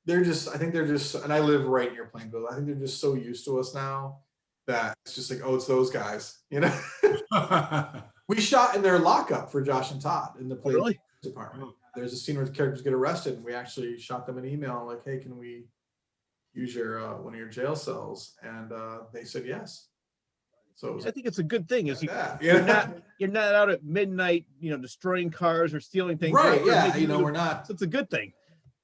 I think they're just, and I live right near Plainville. I think they're just so used to us now that it's just like, oh, it's those guys, you know? We shot in their lockup for Josh and Todd in the police department. There's a scene where the characters get arrested, and we actually shot them an email like, "Hey, can we use your one of your jail cells?" And they said yes. So I think it's a good thing. Is you're not out at midnight, you know, destroying cars or stealing things. Right? Yeah, you know, we're not. So it's a good thing.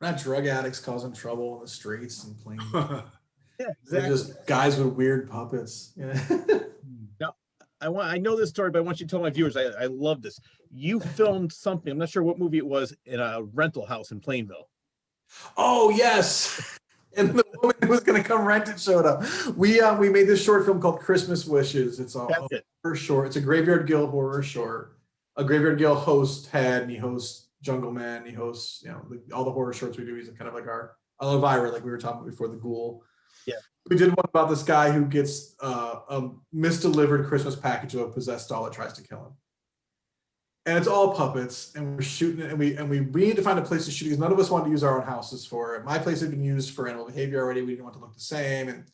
We're not drug addicts causing trouble in the streets and playing. Yeah, exactly. We're just guys with weird puppets. Yeah. Now, I know this story, but I want you to tell my viewers. I love this. You filmed something. I'm not sure what movie it was in a rental house in Plainville. Oh yes. And the woman who was going to come rent it showed up. We made this short film called Christmas Wishes. It's a horror short. It's a Graveyard Gill horror short. A Graveyard Gill host Ted, and he hosts Jungle Man. He hosts, you know, all the horror shorts we do. He's kind of like our Elvira, like we were talking about before, the ghoul. Yeah. We did one about this guy who gets a misdelivered Christmas package of a possessed doll that tries to kill him. And it's all puppets, and we're shooting it, and we need to find a place to shoot because none of us wanted to use our own houses for it. My place had been used for Animal Behavior already. We didn't want to look the same, and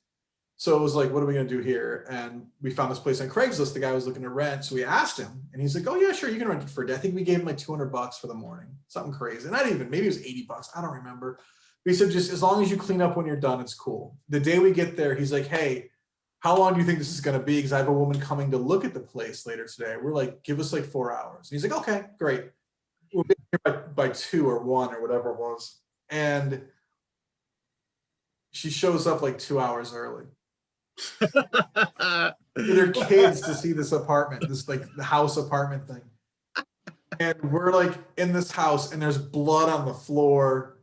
so it was like, what are we going to do here? And we found this place on Craigslist. The guy was looking to rent, so we asked him, and he's like, "Oh yeah, sure, you can rent it for a day." I think we gave him like $200 for the morning, something crazy. Not even, maybe it was $80. I don't remember. But he said, just as long as you clean up when you're done, it's cool. The day we get there, he's like, "Hey, how long do you think this is going to be? Because I have a woman coming to look at the place later today." We're like, "Give us like 4 hours." And he's like, "Okay, great. We'll be here by 2 or 1 or whatever it was." And she shows up like 2 hours early. With her kids to see this apartment, this like the house apartment thing. And we're like in this house, and there's blood on the floor.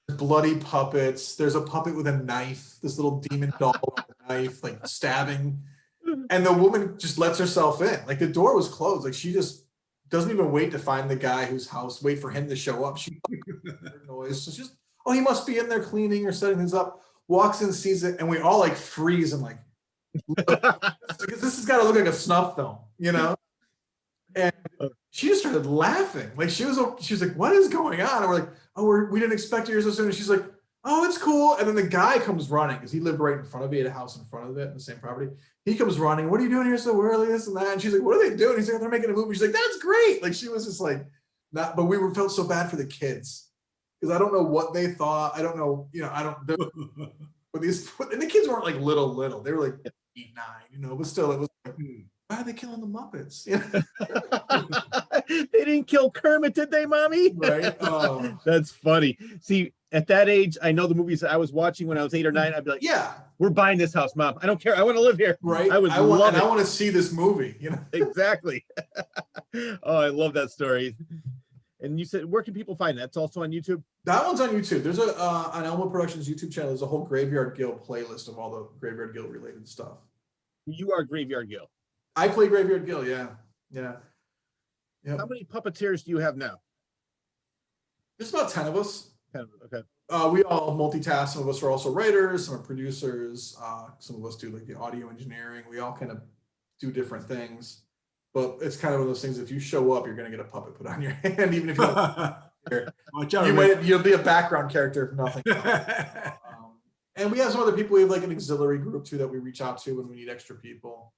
There's bloody puppets. There's a puppet with a knife, this little demon doll with a knife, like stabbing. And the woman just lets herself in. Like the door was closed. Like she just doesn't even wait to find the guy whose house, wait for him to show up. She noise. So she's just, oh, he must be in there cleaning or setting things up. Walks in, sees it, and we all like freeze and like, because this has got to look like a snuff film, you know? And she just started laughing. Like she was like, "What is going on?" And we're like, "Oh, we didn't expect you here so soon." And she's like, "Oh, it's cool." And then the guy comes running because he lived right in front of me, at a house in front of it in the same property. He comes running. "What are you doing here so early? This and that." And she's like, "What are they doing?" He's like, "They're making a movie." She's like, "That's great." Like she was just like, not. But we felt so bad for the kids because I don't know what they thought. I don't know. You know, I don't. But these, and the kids weren't like little. They were like 8, 9. You know, but still, it was like, why are they killing the Muppets? They didn't kill Kermit, did they, Mommy? Right. That's funny. See, at that age, I know the movies that I was watching when I was 8 or 9. I'd be like, "Yeah, we're buying this house, Mom. I don't care. I want to live here." Right. I want to see this movie. You know. Exactly. Oh, I love that story. And you said, where can people find that? It's also on YouTube? That one's on YouTube. There's on Elmwood Productions YouTube channel. There's a whole Graveyard Gill playlist of all the Graveyard Gill related stuff. You are Graveyard Gill. I play Graveyard Gill. Yeah. Yep. How many puppeteers do you have now? There's about 10 of us. 10, okay. We all multitask. Some of us are also writers. Some are producers. Some of us do like the audio engineering. We all kind of do different things. But it's kind of one of those things. If you show up, you're going to get a puppet put on your hand, even if you don't. You'll be a background character if nothing. And we have some other people. We have like an auxiliary group too that we reach out to when we need extra people.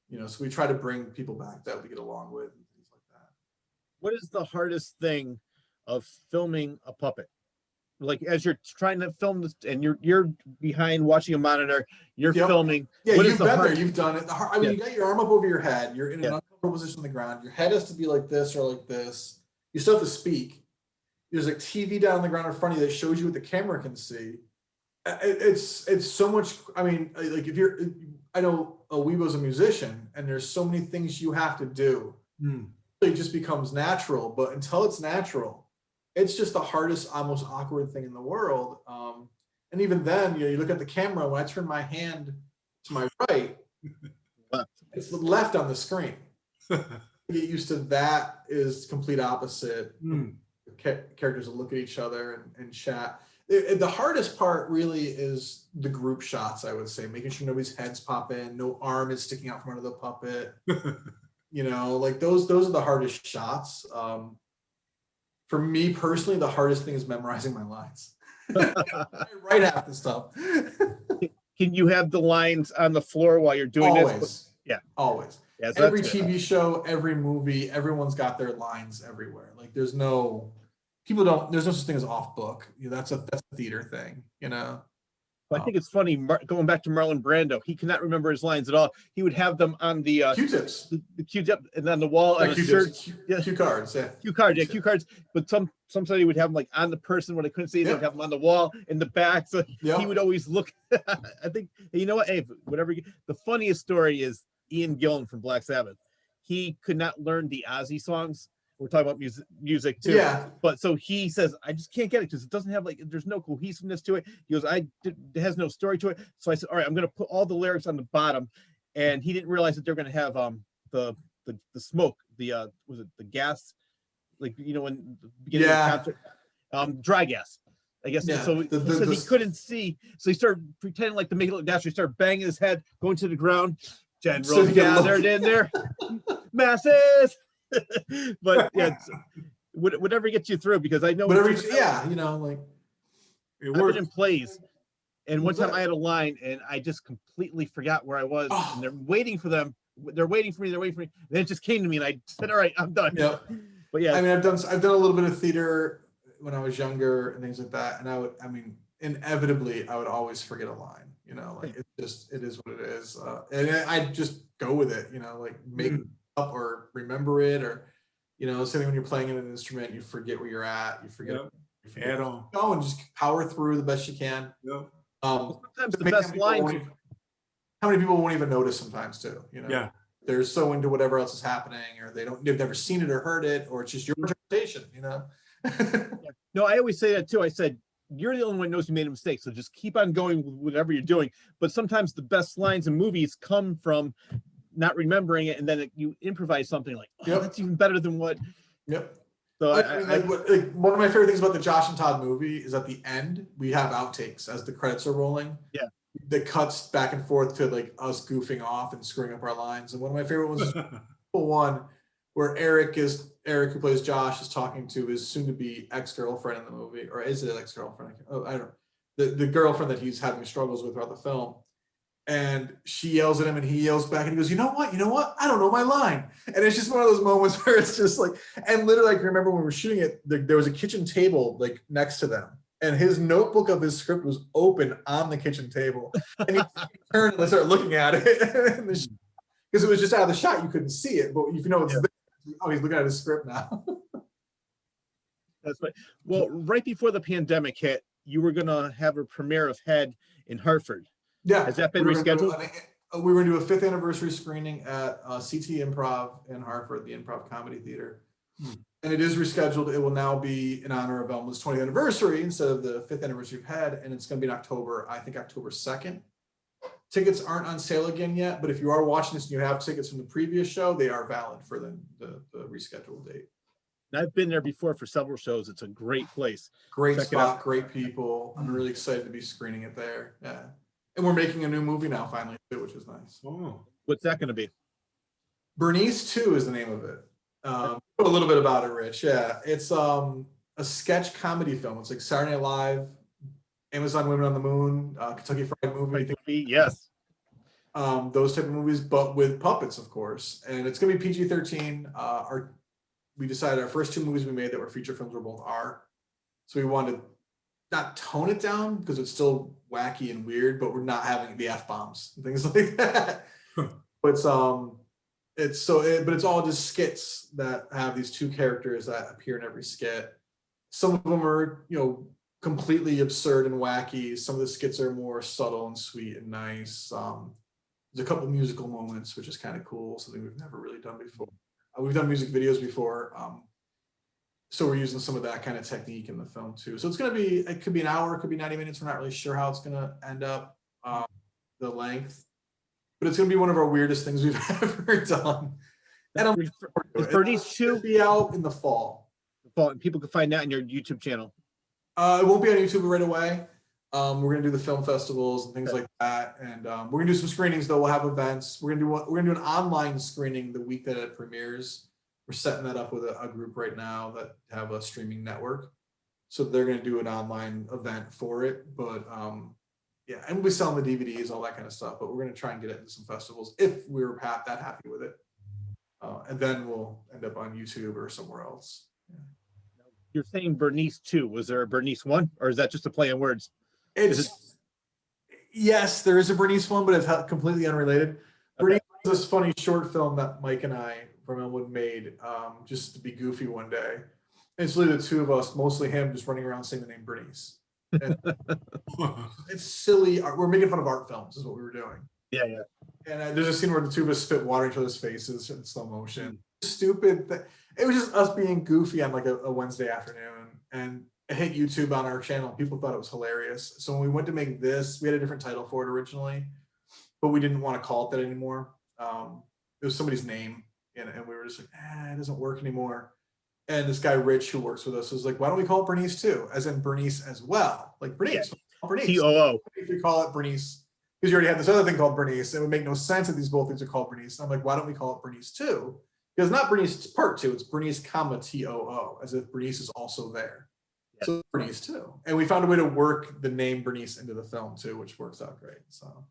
You know, so we try to bring people back that we get along with and things like that. What is the hardest thing of filming a puppet? Like as you're trying to film this and you're behind watching a monitor, you're filming. Yeah, you've been there, you've done it. I mean, you got your arm up over your head, you're in an uncomfortable position on the ground, your head has to be like this or like this. You still have to speak. There's like TV down on the ground in front of you that shows you what the camera can see. It's so much. I mean, like I know Wibo's a musician, and there's so many things you have to do. It just becomes natural, but until it's natural, it's just the hardest, almost awkward thing in the world. And even then, you look at the camera. When I turn my hand to my right, it's left on the screen. Get used to that is complete opposite. Characters will look at each other and chat. The hardest part really is the group shots, I would say, making sure nobody's heads pop in, no arm is sticking out from under the puppet. Like those are the hardest shots. For me personally, the hardest thing is memorizing my lines. I write half the stuff. Can you have the lines on the floor while you're doing this? Yeah, always. Yeah, so every TV show, every movie, everyone's got their lines everywhere. Like there's no such thing as off book. That's a theater thing, I think it's funny, going back to Marlon Brando, he cannot remember his lines at all. He would have them on the Q-tips, the Q-tip, and on the wall, like on a shirt. Cue cards, yeah. Cue cards. But somebody would have them like on the person when I couldn't see, they'd have them on the wall in the back. So he would always look. I think, you know what? Hey, whatever. The funniest story is Ian Gillan from Black Sabbath. He could not learn the Ozzy songs. We're talking about music too. Yeah. But so he says, I just can't get it because it doesn't have there's no cohesiveness to it. He goes, it has no story to it. So I said, all right, I'm going to put all the lyrics on the bottom. And he didn't realize that they're going to have the smoke, was it the gas? When the beginning of the concert, dry gas. I guess. Yeah. So he said he couldn't see. So he started pretending like to make it look natural. He started banging his head, going to the ground. Generals gathered in there. Masses. But yeah, whatever gets you through, because I know whatever. I've been in plays, and one time I had a line and I just completely forgot where I was, and they're waiting for them. They're waiting for me. And then it just came to me, and I said, "All right, I'm done." Yeah. But yeah, I mean, I've done a little bit of theater when I was younger and things like that, and inevitably, I would always forget a line. It is what it is, and I just go with it. Make up or remember it, or same when you're playing an instrument, you forget where you're at, you forget add on, go and just power through the best you can. Sometimes the best lines. How many people won't even notice sometimes too? Yeah, they're so into whatever else is happening, or they've never seen it or heard it, or it's just your interpretation. No, I always say that too. I said, you're the only one who knows you made a mistake, so just keep on going with whatever you're doing. But sometimes the best lines in movies come from not remembering it, and then you improvise something like, that's even better than what. Yep. So one of my favorite things about the Josh and Todd movie is at the end we have outtakes as the credits are rolling. Yeah. That cuts back and forth to us goofing off and screwing up our lines. And one of my favorite ones is one where Eric, who plays Josh, is talking to his soon-to-be ex-girlfriend in the movie, or is it an ex-girlfriend? I don't know. The girlfriend that he's having struggles with throughout the film. And she yells at him and he yells back and he goes, you know what? I don't know my line. And it's just one of those moments where it's just and literally I remember when we were shooting it, there was a kitchen table next to them. And his notebook of his script was open on the kitchen table. And he turned and they started looking at it. Because it was just out of the shot, you couldn't see it. But if you know it's there, he's looking at his script now. That's right. Well, right before the pandemic hit, you were going to have a premiere of Head in Hartford. Yeah. Has that been rescheduled? We were going to do a 5th anniversary screening at CT Improv in Hartford, the Improv Comedy Theater. And it is rescheduled. It will now be in honor of Elmwood's 20th anniversary instead of the 5th anniversary of Head. And it's going to be in October, I think October 2nd. Tickets aren't on sale again yet, but if you are watching this and you have tickets from the previous show, they are valid for the rescheduled date. I've been there before for several shows. It's a great place. Great spot, great people. I'm really excited to be screening it there. Yeah. And we're making a new movie now, finally, too, which is nice. Oh, what's that going to be? Bernice 2 is the name of it. A little bit about it, Rich. Yeah, it's a sketch comedy film. It's like Saturday Night Live, Amazon Women on the Moon, Kentucky Fried Movie. Yes. Those type of movies, but with puppets, of course. And it's going to be PG-13. We decided our first 2 movies we made that were feature films were both R. So we wanted to not tone it down because it's still wacky and weird, but we're not having the F-bombs and things like that. But it's all just skits that have these 2 characters that appear in every skit. Some of them are, completely absurd and wacky. Some of the skits are more subtle and sweet and nice. There's a couple musical moments, which is kind of cool, something we've never really done before. We've done music videos before, so we're using some of that kind of technique in the film too. So it could be an hour, it could be 90 minutes. We're not really sure how it's gonna end up, the length, but it's gonna be one of our weirdest things we've ever done. And is Bernice 2 be out in the fall? People can find that on your YouTube channel. It won't be on YouTube right away. We're gonna do the film festivals and things like that, and we're gonna do some screenings. Though we'll have events. We're gonna do an online screening the week that it premieres. We're setting that up with a group right now that have a streaming network, so they're gonna do an online event for it. But yeah, and we'll be selling the DVDs, all that kind of stuff. But we're gonna try and get it into some festivals if we're that happy with it, and then we'll end up on YouTube or somewhere else. Yeah. You're saying Bernice 2. Was there a Bernice 1, or is that just a play on words? Yes, there is a Bernice one, but it's completely unrelated. Okay. Bernice is this funny short film that Mike and I from Elmwood made, just to be goofy one day. And it's literally the two of us, mostly him, just running around saying the name Bernice. And it's silly. We're making fun of art films, is what we were doing. Yeah. And there's a scene where the two of us spit water in each other's faces in slow motion. Stupid. It was just us being goofy on like a Wednesday afternoon, and it hit YouTube on our channel. People thought it was hilarious. So when we went to make this, we had a different title for it originally, but we didn't want to call it that anymore. It was somebody's name, and we were just like, it doesn't work anymore. And this guy, Rich, who works with us, was like, why don't we call it Bernice too? As in Bernice as well. Like Bernice. Yeah. Bernice. TOO. If we call it Bernice, because you already have this other thing called Bernice, it would make no sense that these both things are called Bernice. And I'm like, why don't we call it Bernice too? Because not Bernice part 2, it's Bernice, TOO, as if Bernice is also there. Yeah. So Bernice too. And we found a way to work the name Bernice into the film too, which works out great. So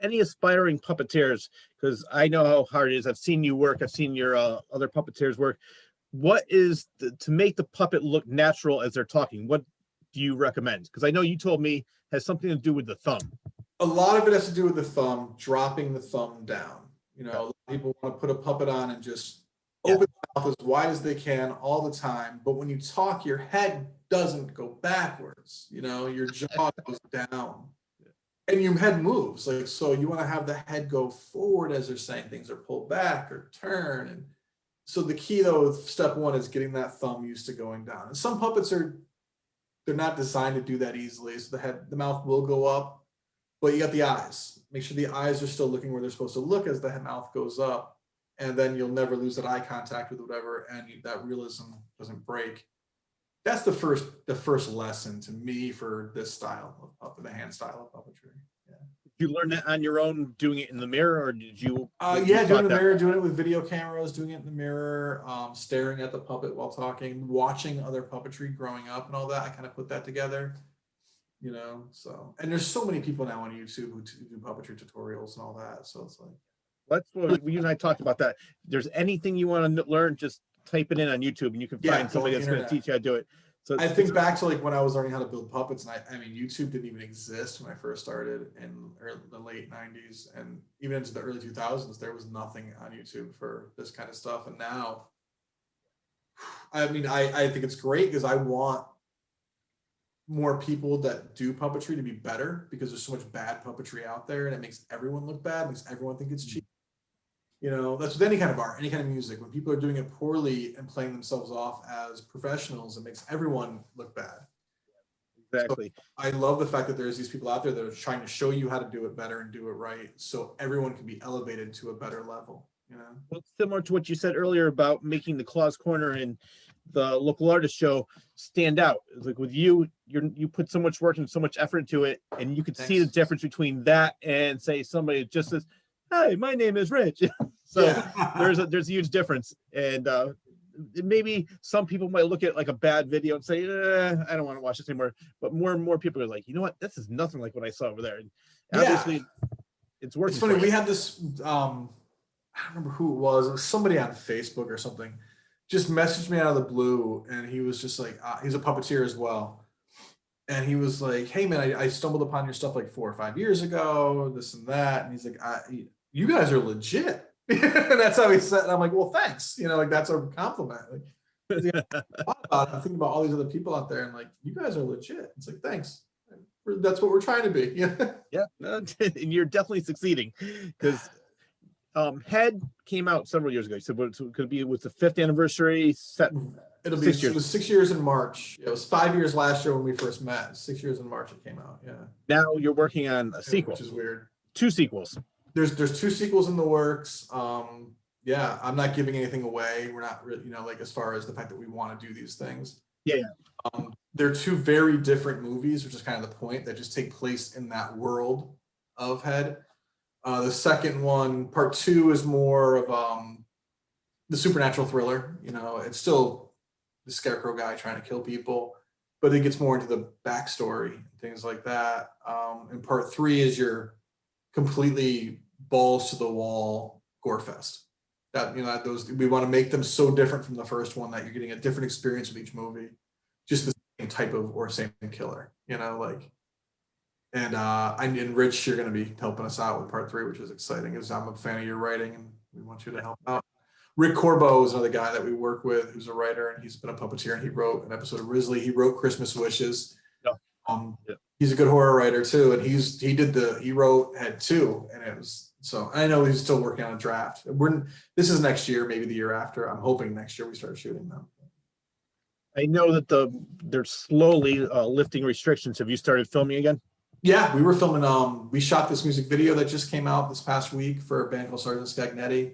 any aspiring puppeteers, because I know how hard it is. I've seen you work, I've seen your other puppeteers work. What is to make the puppet look natural as they're talking? What do you recommend? Because I know you told me has something to do with the thumb. A lot of it has to do with the thumb, dropping the thumb down. You know, a lot of people want to put a puppet on and just open the mouth as wide as they can all the time. But when you talk, your head doesn't go backwards. You know, your jaw goes down. And your head moves. Like, so you want to have the head go forward as they're saying things, or pull back or turn. And so the key though, step one is getting that thumb used to going down. And some puppets they're not designed to do that easily. So the mouth will go up, but you got the eyes. Make sure the eyes are still looking where they're supposed to look as the mouth goes up. And then you'll never lose that eye contact with whatever, and that realism doesn't break. That's the first lesson to me for this style of puppet, the hand style of puppetry. Yeah. Did you learn that on your own, doing it in the mirror, or did you? Yeah, doing it in the mirror, doing it with video cameras, doing it in the mirror, staring at the puppet while talking, watching other puppetry growing up and all that. I kind of put that together, you know. So, and there's so many people now on YouTube who do puppetry tutorials and all that. So it's like, that's what you and I talked about. That if there's anything you want to learn, just type it in on YouTube and you can find somebody that's going to teach you how to do it. So I think back to like when I was learning how to build puppets, and I mean, YouTube didn't even exist when I first started in the late 90s, and even into the early 2000s, there was nothing on YouTube for this kind of stuff. And now, I mean, I think it's great because I want more people that do puppetry to be better, because there's so much bad puppetry out there, and it makes everyone look bad, makes everyone think it's cheap. You know, that's with any kind of art, any kind of music. When people are doing it poorly and playing themselves off as professionals, it makes everyone look bad. Exactly. So I love the fact that there's these people out there that are trying to show you how to do it better and do it right, so everyone can be elevated to a better level. You know, well, similar to what you said earlier about making the Claus Corner and the local artist show stand out. It's like with you, you put so much work and so much effort into it, and you can see the difference between that and say somebody just says, "Hi, my name is Rich." So there's a huge difference, and maybe some people might look at like a bad video and say, "I don't want to watch this anymore." But more and more people are like, "You know what? This is nothing like what I saw over there." And obviously, it's working. It's funny. We had this. I don't remember who it was. It was somebody on Facebook or something. Just messaged me out of the blue, and he was just like, he's a puppeteer as well. And he was like, "Hey man, I stumbled upon your stuff like 4 or 5 years ago, this and that." And he's like, "You guys are legit." And that's how he said, and I'm like, "Well, thanks." You know, like that's a compliment. Like, I'm thinking about all these other people out there and like, you guys are legit. It's like, thanks. That's what we're trying to be. Yeah. Yeah, and you're definitely succeeding because Head came out several years ago. You said what it could be, it was the 5th anniversary set. It'll be 6 years. It was 6 years in March. It was 5 years last year when we first met. 6 years in March it came out. Yeah. Now you're working on a sequel, which is weird. 2 sequels. There's 2 sequels in the works. Yeah, I'm not giving anything away. We're not really, like as far as the fact that we want to do these things. Yeah. They're 2 very different movies, which is kind of the point, that just take place in that world of Head. The second one, part 2, is more of the supernatural thriller. It's still the scarecrow guy trying to kill people, but it gets more into the backstory and things like that. And part 3 is your completely balls to the wall gore fest. That those, we want to make them so different from the first one that you're getting a different experience with each movie, just the same type of or same killer. And Rich, you're going to be helping us out with part 3, which is exciting, because I'm a fan of your writing and we want you to help out. Rick Corbo is another guy that we work with, who's a writer, and he's been a puppeteer, and he wrote an episode of Risley. He wrote Christmas Wishes. Yeah. He's a good horror writer too, and he wrote Head 2, and it was, so I know he's still working on a draft. This is next year, maybe the year after. I'm hoping next year we start shooting them. I know that they're slowly lifting restrictions. Have you started filming again? Yeah, we were filming. We shot this music video that just came out this past week for a band called Sergeant Scagnetti.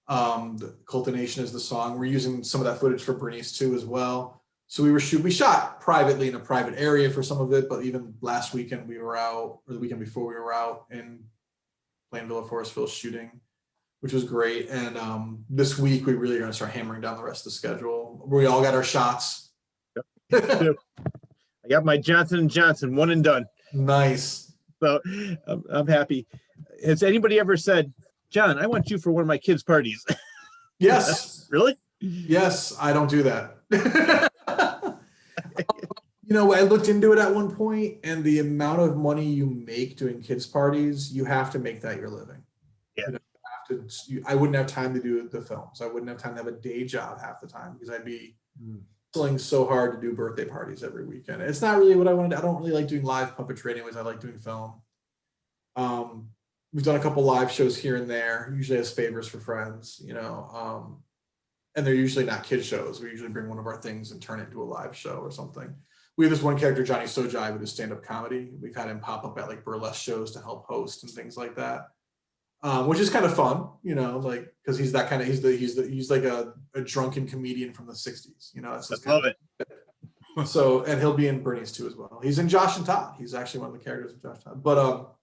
The Cultination is the song. We're using some of that footage for Bernice too as well. So we shot privately in a private area for some of it, but even last weekend we were out, or the weekend before we were out in Plainville or Forestville shooting, which was great. And this week we really are going to start hammering down the rest of the schedule. We all got our shots. Yep. I got my Johnson & Johnson, 1 and done. Nice. So I'm happy. Has anybody ever said, John, I want you for one of my kids' parties? Yes. Really? Yes, I don't do that. I looked into it at one point, and the amount of money you make doing kids' parties, you have to make that your living. Yeah. I wouldn't have time to do the films. I wouldn't have time to have a day job half the time, because I'd be hustling so hard to do birthday parties every weekend. It's not really what I wanted. I don't really like doing live puppetry anyways. I like doing film. We've done a couple live shows here and there, usually as favors for friends, and they're usually not kid shows. We usually bring one of our things and turn it into a live show or something. We have this one character, Johnny Sojai, with his stand-up comedy. We've had him pop up at like burlesque shows to help host and things like that, which is kind of fun, because he's that kind of, he's like a drunken comedian from the 60s. That's just love it. So, and he'll be in Bernice too as well. He's in Josh and Todd. He's actually one of the characters of Josh and Todd. But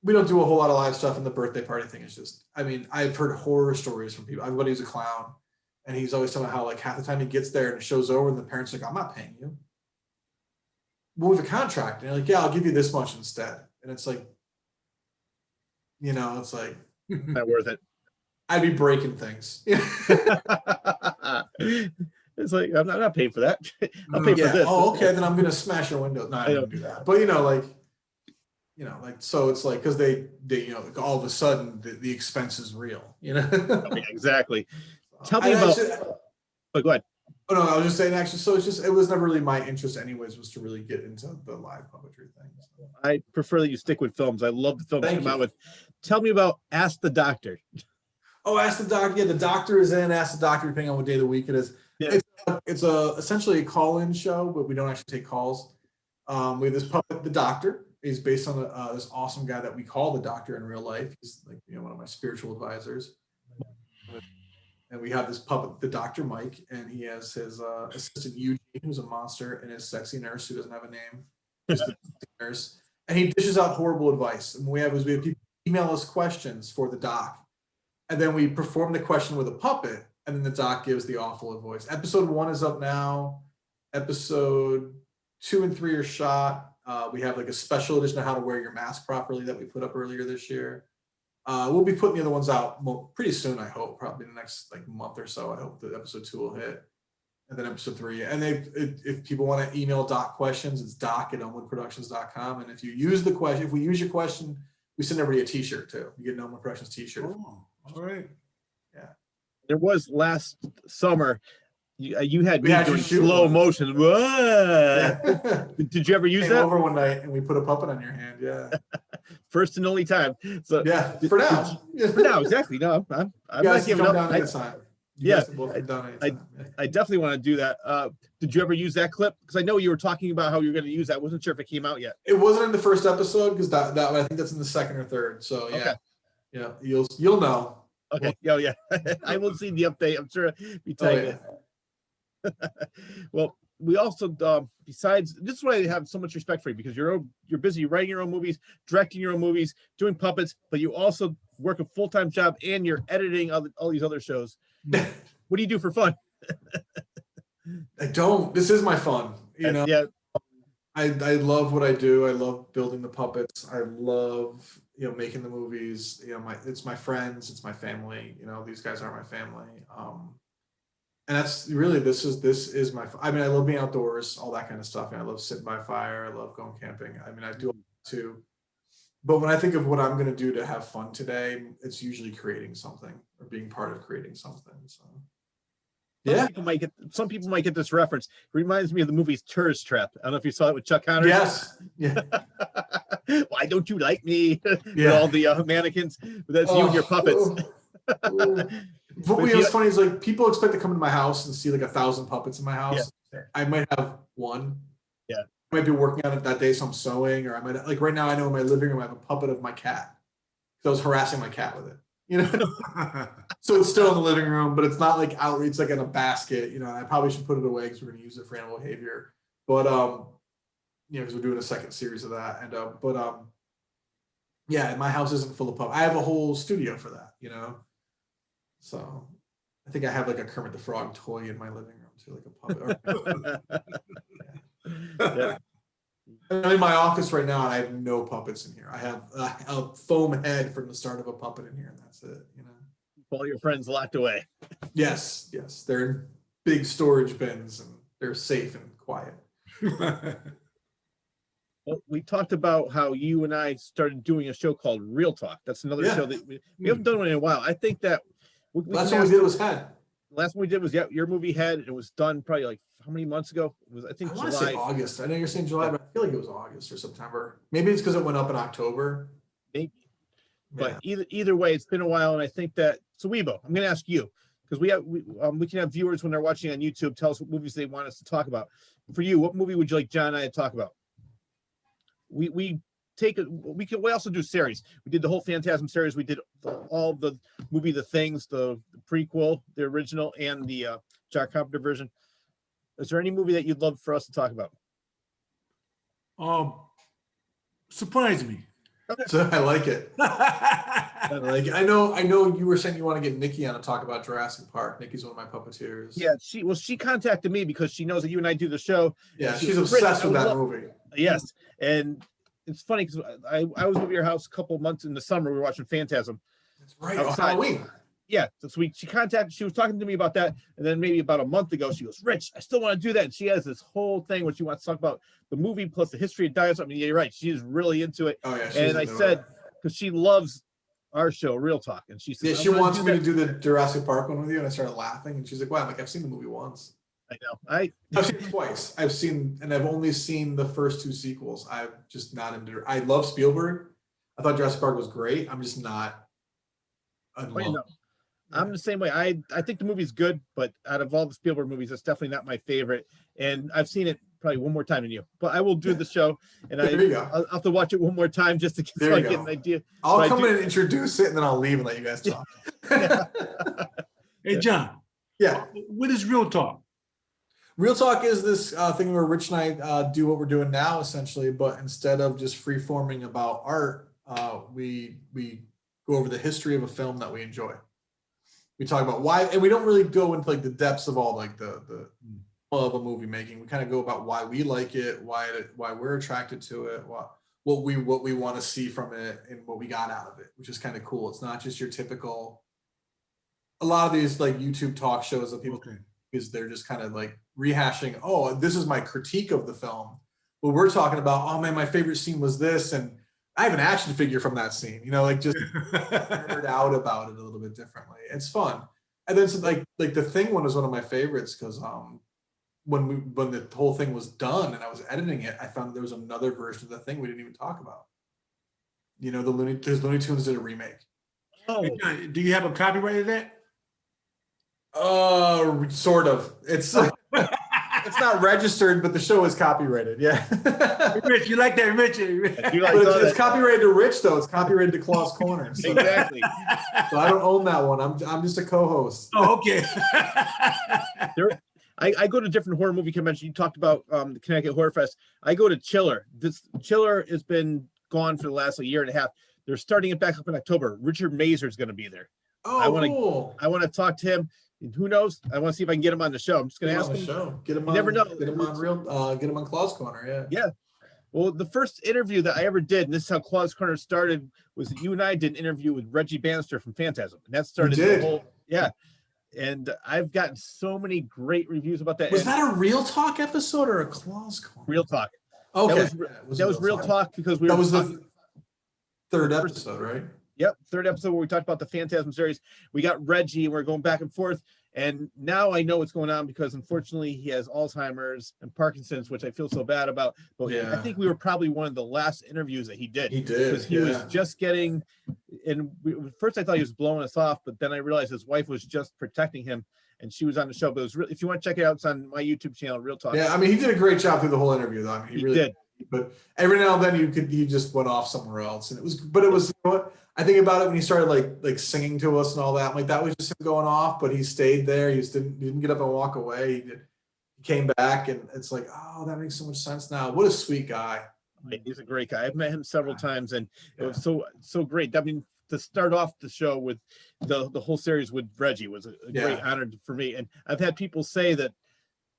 we don't do a whole lot of live stuff, and the birthday party thing is just, I've heard horror stories from people. Everybody who's a clown, and he's always telling how like half the time he gets there and the show's over and the parents are like, I'm not paying you. Well, we have a contract. And you're like, yeah, I'll give you this much instead. And it's like, it's like not worth it. I'd be breaking things. It's like, I'm not paying for that. I'll pay for this. Oh, okay, then I'm gonna smash your window. No, I don't do that. But so it's like, because they like all of a sudden the expense is real. Yeah, exactly. Tell me about. Go ahead. Oh no, I was just saying actually. So it was never really my interest, anyways, was to really get into the live puppetry thing. So. I prefer that you stick with films. I love the films you come out with. Tell me about Ask the Doctor. Oh, Ask the Doctor. Yeah, the Doctor is in. Ask the Doctor, depending on what day of the week it is. Yeah. It's essentially a call-in show, but we don't actually take calls. We have this puppet, the Doctor. He's based on this awesome guy that we call the Doctor in real life. He's like one of my spiritual advisors. And we have this puppet, the Dr. Mike, and he has his assistant Eugene, who's a monster, and his sexy nurse who doesn't have a name. Just the nurse. And he dishes out horrible advice. And what we have people email us questions for the doc. And then we perform the question with a puppet, and then the doc gives the awful voice. Episode 1 is up now. Episode 2 and 3 are shot. We have like a special edition of How to Wear Your Mask Properly that we put up earlier this year. We'll be putting the other ones out pretty soon, I hope, probably in the next month or so. I hope that episode 2 will hit, and then episode 3. And if people want to email Doc questions, it's doc@elmwoodproductions.com. And if we use your question, we send everybody a T-shirt too. You get an Elmwood Productions T-shirt. Oh, all right. Yeah. There was last summer You had We me had you doing shoot slow one. motion. Whoa. Yeah. Did you ever use Came that? over one night and we put a puppet on your hand. Yeah. First and only time. So Yeah. For now. for now, exactly. No, I'm You not guys can giving come up. down anytime. You Yeah, guys can both come down anytime. I definitely want to do that. Did you ever use that clip? Because I know you were talking about how you were going to use that. I wasn't sure if it came out yet. It wasn't in the first episode because that I think that's in the second or third. So yeah, Okay. yeah, you'll know. Okay. Yeah. I will see the update. I'm sure we Oh, tag yeah. it. Well, we also besides this is why I have so much respect for you, because you're busy writing your own movies, directing your own movies, doing puppets, but you also work a full-time job and you're editing all these other shows. What do you do for fun? I don't. This is my fun. You know. Yeah. I love what I do. I love building the puppets. I love making the movies. It's my friends. It's my family. These guys are my family. And that's really this is my. I mean, I love being outdoors, all that kind of stuff. And I love sitting by a fire. I love going camping. I mean, I do all that too. But when I think of what I'm going to do to have fun today, it's usually creating something or being part of creating something. So. Yeah, some people might get this reference. It reminds me of the movie Tourist Trap. I don't know if you saw it with Chuck Connors. Yes. Yeah. Why don't you like me? Yeah. With all the mannequins. But that's you and your puppets. But what's funny is like people expect to come into my house and see like 1,000 puppets in my house. Yeah. I might have one. Yeah. I might be working on it that day, so I'm sewing, or I might like right now. I know in my living room I have a puppet of my cat. So I was harassing my cat with it. So it's still in the living room, but it's not like out. It's like in a basket. And I probably should put it away because we're going to use it for animal behavior. But because we're doing a second series of that. And yeah, my house isn't full of puppets. I have a whole studio for that. So I think I have like a Kermit the Frog toy in my living room too, like a puppet. Yeah. I'm in my office right now, and I have no puppets in here. I have a foam head from the start of a puppet in here, and that's it. All your friends locked away. Yes, they're in big storage bins, and they're safe and quiet. Well, we talked about how you and I started doing a show called Real Talk. That's another show that we haven't done one in a while. I think that last one we did was Head. Last one we did was your movie Head. It was done probably like how many months ago? It was I think I want to July. say August. I know you're saying July, but I feel like it was August or September. Maybe it's because it went up in October. Maybe. But either way, it's been a while, and I think that so Wibo, I'm going to ask you because we can have viewers when they're watching on YouTube tell us what movies they want us to talk about. For you, what movie would you like John and I to talk about? We also do series. We did the whole Phantasm series. We did all the movie The Things, the prequel, the original, and the John Carpenter version. Is there any movie that you'd love for us to talk about? Surprise me. So I like it. I like it. I know you were saying you want to get Nikki on to talk about Jurassic Park. Nikki's one of my puppeteers. Yeah, she contacted me because she knows that you and I do the show. Yeah, she's obsessed with that movie. Yes, and it's funny because I was over your house a couple months in the summer. We were watching Phantasm. That's right. Outside. Halloween. Yeah, this week she was talking to me about that, and then maybe about a month ago she goes, Rich, I still want to do that. And she has this whole thing where she wants to talk about the movie plus the history of dinosaurs. I mean, yeah, you're right, she's really into it. Oh yeah, and I said because she loves our show, Real Talk, and she said, yeah, she wants me to do the Jurassic Park one with you, and I started laughing, and she's like, "Wow, I'm like I've seen the movie once." I know. I've seen it twice. I've only seen the first two sequels. I'm just not into. I love Spielberg. I thought Jurassic Park was great. I'm just not. I'm the same way. I think the movie's good, but out of all the Spielberg movies, it's definitely not my favorite. And I've seen it probably one more time than you. But I will do the show, and I'll have to watch it one more time just to get an idea. I'll come in and introduce it, and then I'll leave and let you guys talk. Hey, John. Yeah. What is Real Talk? Real Talk is this thing where Rich and I do what we're doing now, essentially, but instead of just free forming about art, we go over the history of a film that we enjoy. We talk about why, and we don't really go into like the depths of all like the of a movie making. We kind of go about why we like it, why we're attracted to it, what we want to see from it, and what we got out of it, which is kind of cool. It's not just your typical. A lot of these like YouTube talk shows that people because they're just kind of like rehashing. Oh, this is my critique of the film. But we're talking about, oh man, my favorite scene was this, and I have an action figure from that scene. Like just nerd out about it a little bit differently. It's fun. And then so like the Thing one was one of my favorites because when the whole thing was done and I was editing it, I found there was another version of the Thing we didn't even talk about. You know, Looney Tunes did a remake. Oh, do you have a copyright of that? Sort of. It's it's not registered, but the show is copyrighted. Yeah. Rich, you like that, Rich? But it's copyrighted to Rich though. It's copyrighted to Claw's Corner. So. Exactly. So I don't own that one. I'm just a co-host. Oh, okay. I go to different horror movie conventions. You talked about the Connecticut Horror Fest. I go to Chiller. This Chiller has been gone for the last year and a half. They're starting it back up in October. Richard Mazur is going to be there. Oh, cool. I want to talk to him. Who knows? I want to see if I can get him on the show. I'm just going to ask him. Show. Get him on. Never know. Get him on get him on Claw's Corner. Yeah. Yeah. Well, the first interview that I ever did, and this is how Claw's Corner started, was that you and I did an interview with Reggie Bannister from Phantasm, and that started the whole. Yeah. And I've gotten so many great reviews about that. Was that a Real Talk episode or a Claw's Corner? Real Talk. Okay. That was Real Talk because that was the third episode, right? Yep, third episode where we talked about the Phantasm series. We got Reggie, and we're going back and forth. And now I know what's going on because unfortunately he has Alzheimer's and Parkinson's, which I feel so bad about. But yeah. I think we were probably one of the last interviews that he did. He did. Because he was just getting, and first I thought he was blowing us off, but then I realized his wife was just protecting him. And she was on the show. But it was really, if you want to check it out, it's on my YouTube channel, Real Talk. Yeah, I mean, he did a great job through the whole interview, though. I mean, he really did. But every now and then he just went off somewhere else, and it was. But it was. You know what? I think about it when he started like singing to us and all that. I'm like, that was just him going off, but he stayed there. He didn't get up and walk away. He came back, and it's like, oh, that makes so much sense now. What a sweet guy. He's a great guy. I've met him several times, and it was so great. I mean, to start off the show with the whole series with Reggie was a great honor for me. And I've had people say that,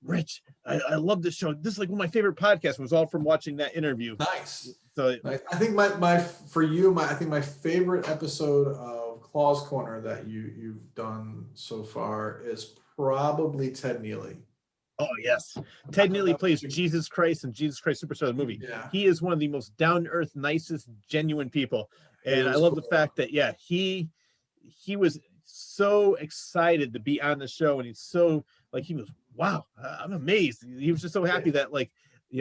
Rich, I love this show. This is like one of my favorite podcasts. It was all from watching that interview. Nice. So I think my favorite episode of Claw's Corner that you've done so far is probably Ted Neely. Oh yes, Ted Neely plays Jesus Christ and Jesus Christ Superstar the movie. Yeah. He is one of the most down-to-earth, nicest, genuine people, and I love the fact that he was so excited to be on the show, and he's so like he was. Wow, I'm amazed. He was just so happy that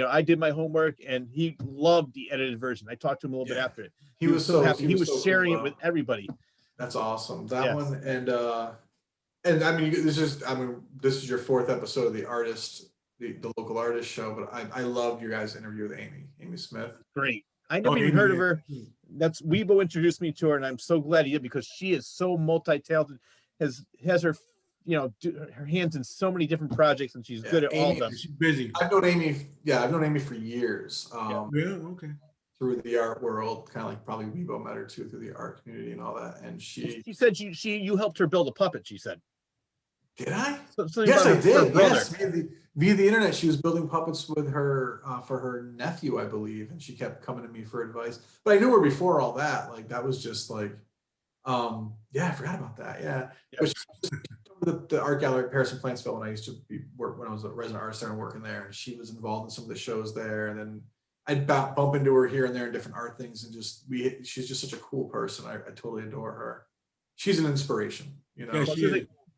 I did my homework, and he loved the edited version. I talked to him a little bit after it. He was so happy. He was sharing it with everybody. That's awesome. That one and I mean this is your fourth episode of the local artist show, but I loved your guys' interview with Amy Smith. Great. I never even heard of her. That's Wibo introduced me to her, and I'm so glad he did because she is so multi-talented. Has her her hands in so many different projects, and she's good at all of them. She's busy. I've known Amy for years. Okay. Through the art world, kind of like probably Wibo met her too through the art community and all that. And she said you helped her build a puppet. She said. Did I? Yes, I did. Yes, via the internet, she was building puppets with her for her nephew, I believe, and she kept coming to me for advice. But I knew her before all that. Like that was just like, I forgot about that. Yeah. The art gallery at Paris and Plantsville when I used to work when I was a resident artist there and working there, and she was involved in some of the shows there, and then I'd bump into her here and there in different art things, and she's just such a cool person. I totally adore her. She's an inspiration,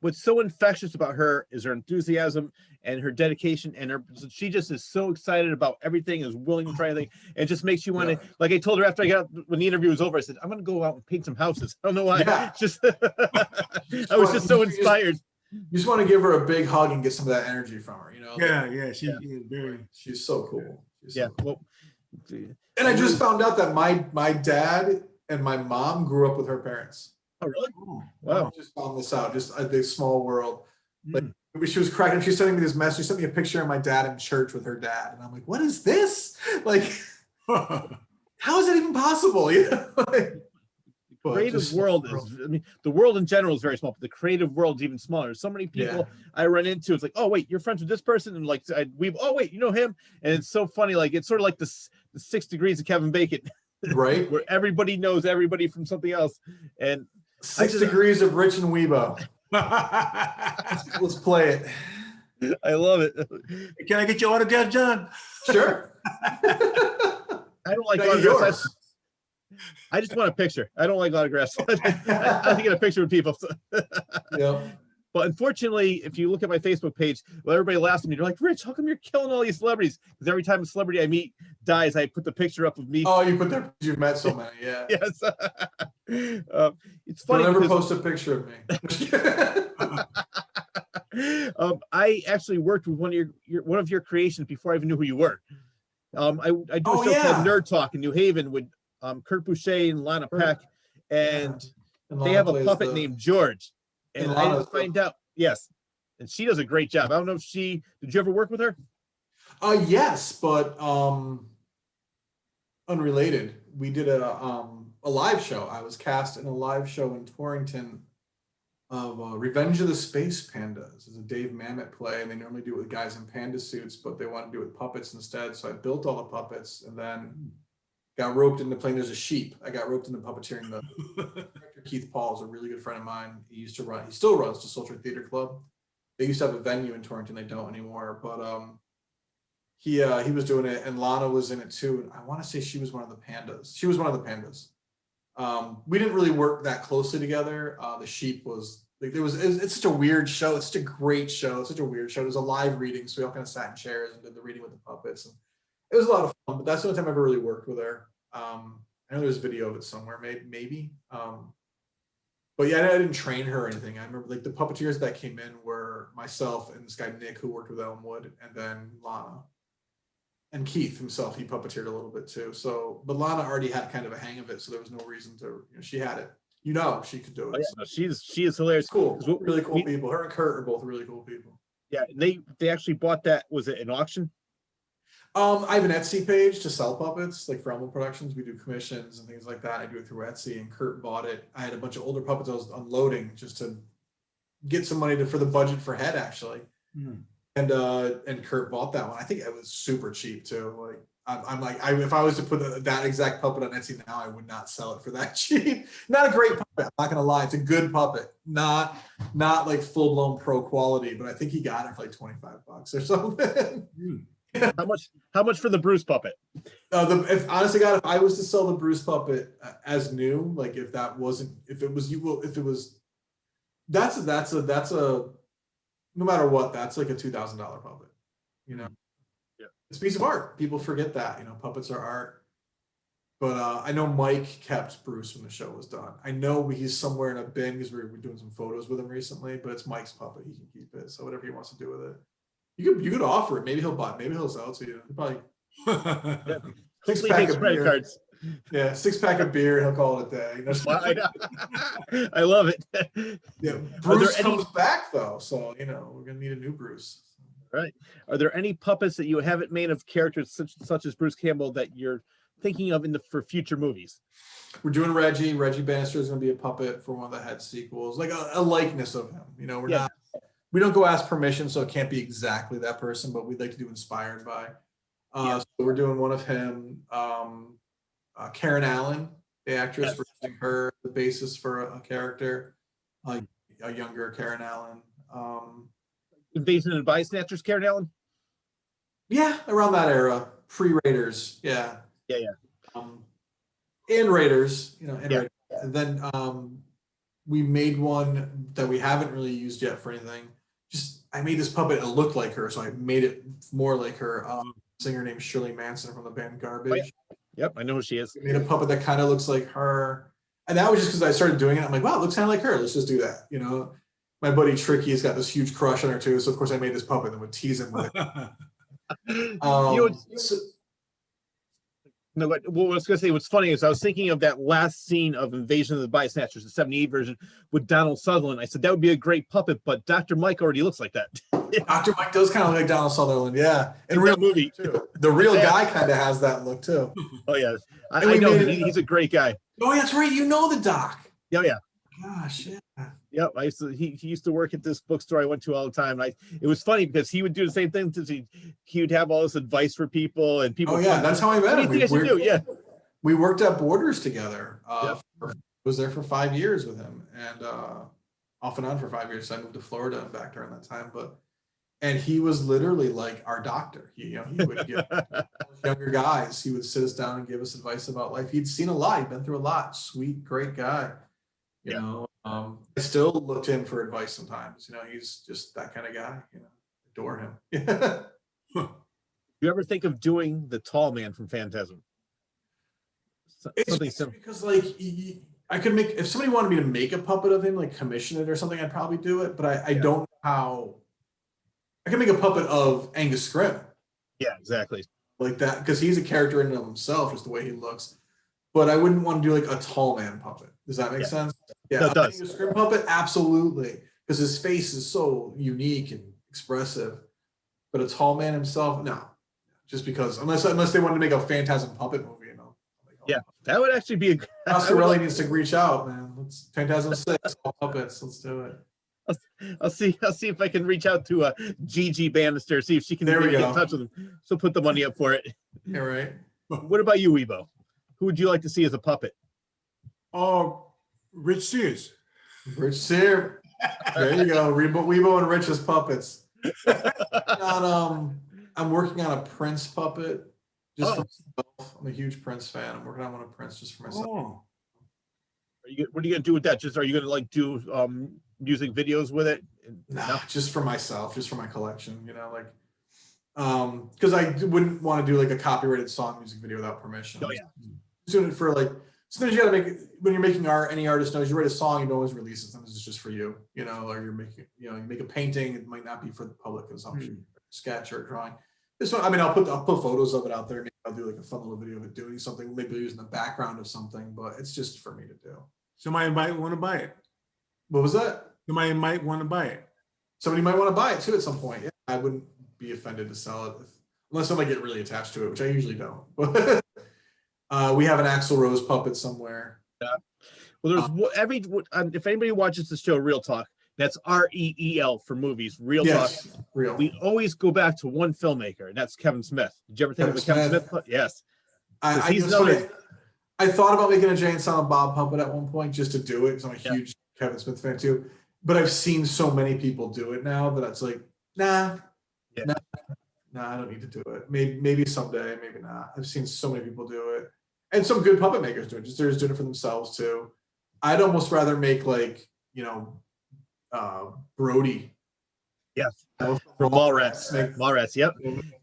What's so infectious about her is her enthusiasm and her dedication, and she just is so excited about everything, is willing to try anything, and it just makes you want to. Like I told her after when the interview was over, I said, "I'm going to go out and paint some houses." I don't know why. Yeah. Just I was just so inspired. You just want to give her a big hug and get some of that energy from her, Yeah, she's so cool. Well, and I just found out that my dad and my mom grew up with her parents. Oh, really? Wow. I just found this out, just a small world. Like she was cracking. She's sending me this message. She sent me a picture of my dad in church with her dad. And I'm like, what is this? Like, how is that even possible? The creative world is, the world in general is very small, but the creative world is even smaller. So many people I run into, it's like, oh, wait, you're friends with this person? And like, oh, wait, you know him? And it's so funny. Like, it's sort of like the 6 degrees of Kevin Bacon. Right. Where everybody knows everybody from something else. And 6 degrees of Rich and Wibo. Let's play it. I love it. Can I get your autograph, John? Sure. I don't like autographs. I just want a picture. I don't like autographs. I like to get a picture with people. Yeah. But unfortunately, if you look at my Facebook page, well, everybody laughs at me. They're like, Rich, how come you're killing all these celebrities? Because every time a celebrity I meet dies, I put the picture up of me. Oh, you put there. You've met so many, yeah. Yes. It's funny. Don't ever post a picture of me. I actually worked with one of your creations before I even knew who you were. I do a show called Nerd Talk in New Haven with Kurt Boucher and Lana Peck, and they have a puppet named George. And I didn't find out. Yes, and she does a great job. I don't know if did you ever work with her? Yes, but unrelated. We did a live show. I was cast in a live show in Torrington of Revenge of the Space Pandas. It's a Dave Mamet play, and they normally do it with guys in panda suits, but they want to do it with puppets instead. So I built all the puppets, and then got roped into playing. There's a sheep. I got roped into puppeteering. The director Keith Paul is a really good friend of mine. He still runs the Sultry Theater Club. They used to have a venue in Torrington. They don't anymore. But he was doing it, and Lana was in it too. And I want to say she was one of the pandas. She was one of the pandas. We didn't really work that closely together. The sheep was like it's such a weird show. It's such a great show. It's such a weird show. It was a live reading, so we all kind of sat in chairs and did the reading with the puppets. And it was a lot of fun, but that's the only time I ever really worked with her. I know there's video of it somewhere, maybe. But yeah, I didn't train her or anything. I remember like the puppeteers that came in were myself and this guy Nick, who worked with Elmwood, and then Lana. And Keith himself, he puppeteered a little bit too. So, but Lana already had kind of a hang of it, so there was no reason to. She had it. She could do it. Oh, yeah, no, she is hilarious. Cool, really cool people. Her and Kurt are both really cool people. Yeah, they actually bought that. Was it an auction? I have an Etsy page to sell puppets, like for Elmwood Productions. We do commissions and things like that. I do it through Etsy, and Kurt bought it. I had a bunch of older puppets I was unloading just to get some money for the budget for Head, actually. Mm. And Kurt bought that one. I think it was super cheap too. Like if I was to put that exact puppet on Etsy now, I would not sell it for that cheap. Not a great puppet, I'm not gonna lie. It's a good puppet, not like full blown pro quality, but I think he got it for like $25 or something. Mm. How much for the Bruce puppet? If I was to sell the Bruce puppet as new, like that's a no matter what, that's like a $2,000 puppet. You know, yeah, it's a piece of art. People forget that, puppets are art. But I know Mike kept Bruce when the show was done. I know he's somewhere in a bin because we're doing some photos with him recently, but it's Mike's puppet. He can keep it. So whatever he wants to do with it. You could offer it. Maybe he'll buy it. Maybe he'll sell it to you. He'll probably six-pack of credit cards. Yeah, 6-pack of beer, and he'll call it a day. I love it. Yeah, Bruce comes back though, so we're gonna need a new Bruce. Right. Are there any puppets that you haven't made of characters such as Bruce Campbell that you're thinking of for future movies? We're doing Reggie. Reggie Bannister is gonna be a puppet for one of the Head sequels, like a likeness of him. We don't go ask permission, so it can't be exactly that person, but we'd like to do inspired by. So we're doing one of him. Karen Allen, the actress, for her, the basis for a character, a younger Karen Allen. Invasion of the Body Snatchers, Karen Allen? Yeah, around that era, pre-Raiders, yeah. And Raiders, Raiders. And then we made one that we haven't really used yet for anything. I made this puppet, it looked like her, so I made it more like her. Singer named Shirley Manson from the band Garbage. Oh, yeah. Yep, I know who she is. I made a puppet that kind of looks like her. And that was just because I started doing it. I'm like, wow, it looks kind of like her. Let's just do that. My buddy Tricky has got this huge crush on her too. So of course I made this puppet and would tease him with it. No, but what I was going to say, what's funny is I was thinking of that last scene of Invasion of the Body Snatchers, the 78 version, with Donald Sutherland. I said, that would be a great puppet, but Dr. Mike already looks like that. Dr. Mike does kind of look like Donald Sutherland, yeah. In real movie. Too. The real guy kind of has that look, too. Oh, yeah. I know, he's a great guy. Oh, that's right. You know the doc. Oh, yeah. Gosh, yeah. Yep, he used to work at this bookstore I went to all the time. It was funny because he would do the same thing. He would have all this advice for people, and people. Oh yeah, that's how I met him. We worked at Borders together. I was there for 5 years with him, and off and on for 5 years. So I moved to Florida and back during that time. And he was literally like our doctor. He would give younger guys. He would sit us down and give us advice about life. He'd seen a lot. He'd been through a lot. Sweet, great guy. You know. I still look to him for advice sometimes. He's just that kind of guy. Adore him. You ever think of doing the tall man from Phantasm? Something simple. Because I could make, if somebody wanted me to make a puppet of him, like commission it or something, I'd probably do it. But I don't know how. I can make a puppet of Angus Scrimm. Yeah, exactly. Like that, because he's a character in himself, just the way he looks. But I wouldn't want to do like a tall man puppet. Does that make sense? Yeah, no, it does. Angus Scrimm puppet, absolutely, because his face is so unique and expressive. But a tall man himself, no. Just because, unless they wanted to make a Phantasm puppet movie, Yeah, that would actually be a. Oscar really needs to reach out, man. Let's Phantasm 6, all puppets. Let's do it. I'll see if I can reach out to Gigi Bannister, see if she can get in touch with him. So put the money up for it. Yeah, right. What about you, Wibo? Who would you like to see as a puppet? Oh, Rich Sears. Rich Sears. There you go. Wibo and Rich as puppets. I'm working on a Prince puppet just for myself. I'm a huge Prince fan. I'm working on one of Prince just for myself. Oh. What are you gonna do with that? Are you gonna do music videos with it? No, just for myself, just for my collection. Because I wouldn't want to do like a copyrighted song music video without permission. Oh yeah. Just doing it for sometimes you gotta make it, when you're making art, any artist knows you write a song, you don't always release it. Sometimes it's just for you, or you're making, you make a painting, it might not be for the public consumption, sketch or drawing. This one, I'll put photos of it out there. Maybe I'll do like a fun little video of it doing something, maybe using the background of something, but it's just for me to do. Somebody might want to buy it. What was that? Somebody might want to buy it. Somebody might want to buy it too at some point. Yeah, I wouldn't be offended to sell it unless somebody get really attached to it, which I usually don't. We have an Axl Rose puppet somewhere. Yeah. Well, there's if anybody watches the show Real Talk, that's REEL for movies. Real Talk. Real. We always go back to one filmmaker, and that's Kevin Smith. Did you ever think of a Kevin Smith? Yes. I thought about making a Jay and Silent Bob puppet at one point just to do it because I'm a huge Kevin Smith fan too. But I've seen so many people do it now that it's like, nah, I don't need to do it. Maybe someday, maybe not. I've seen so many people do it, and some good puppet makers do it. They're just doing it for themselves too. I'd almost rather make Brody. Yes. From Mallrats. Mallrats, yep.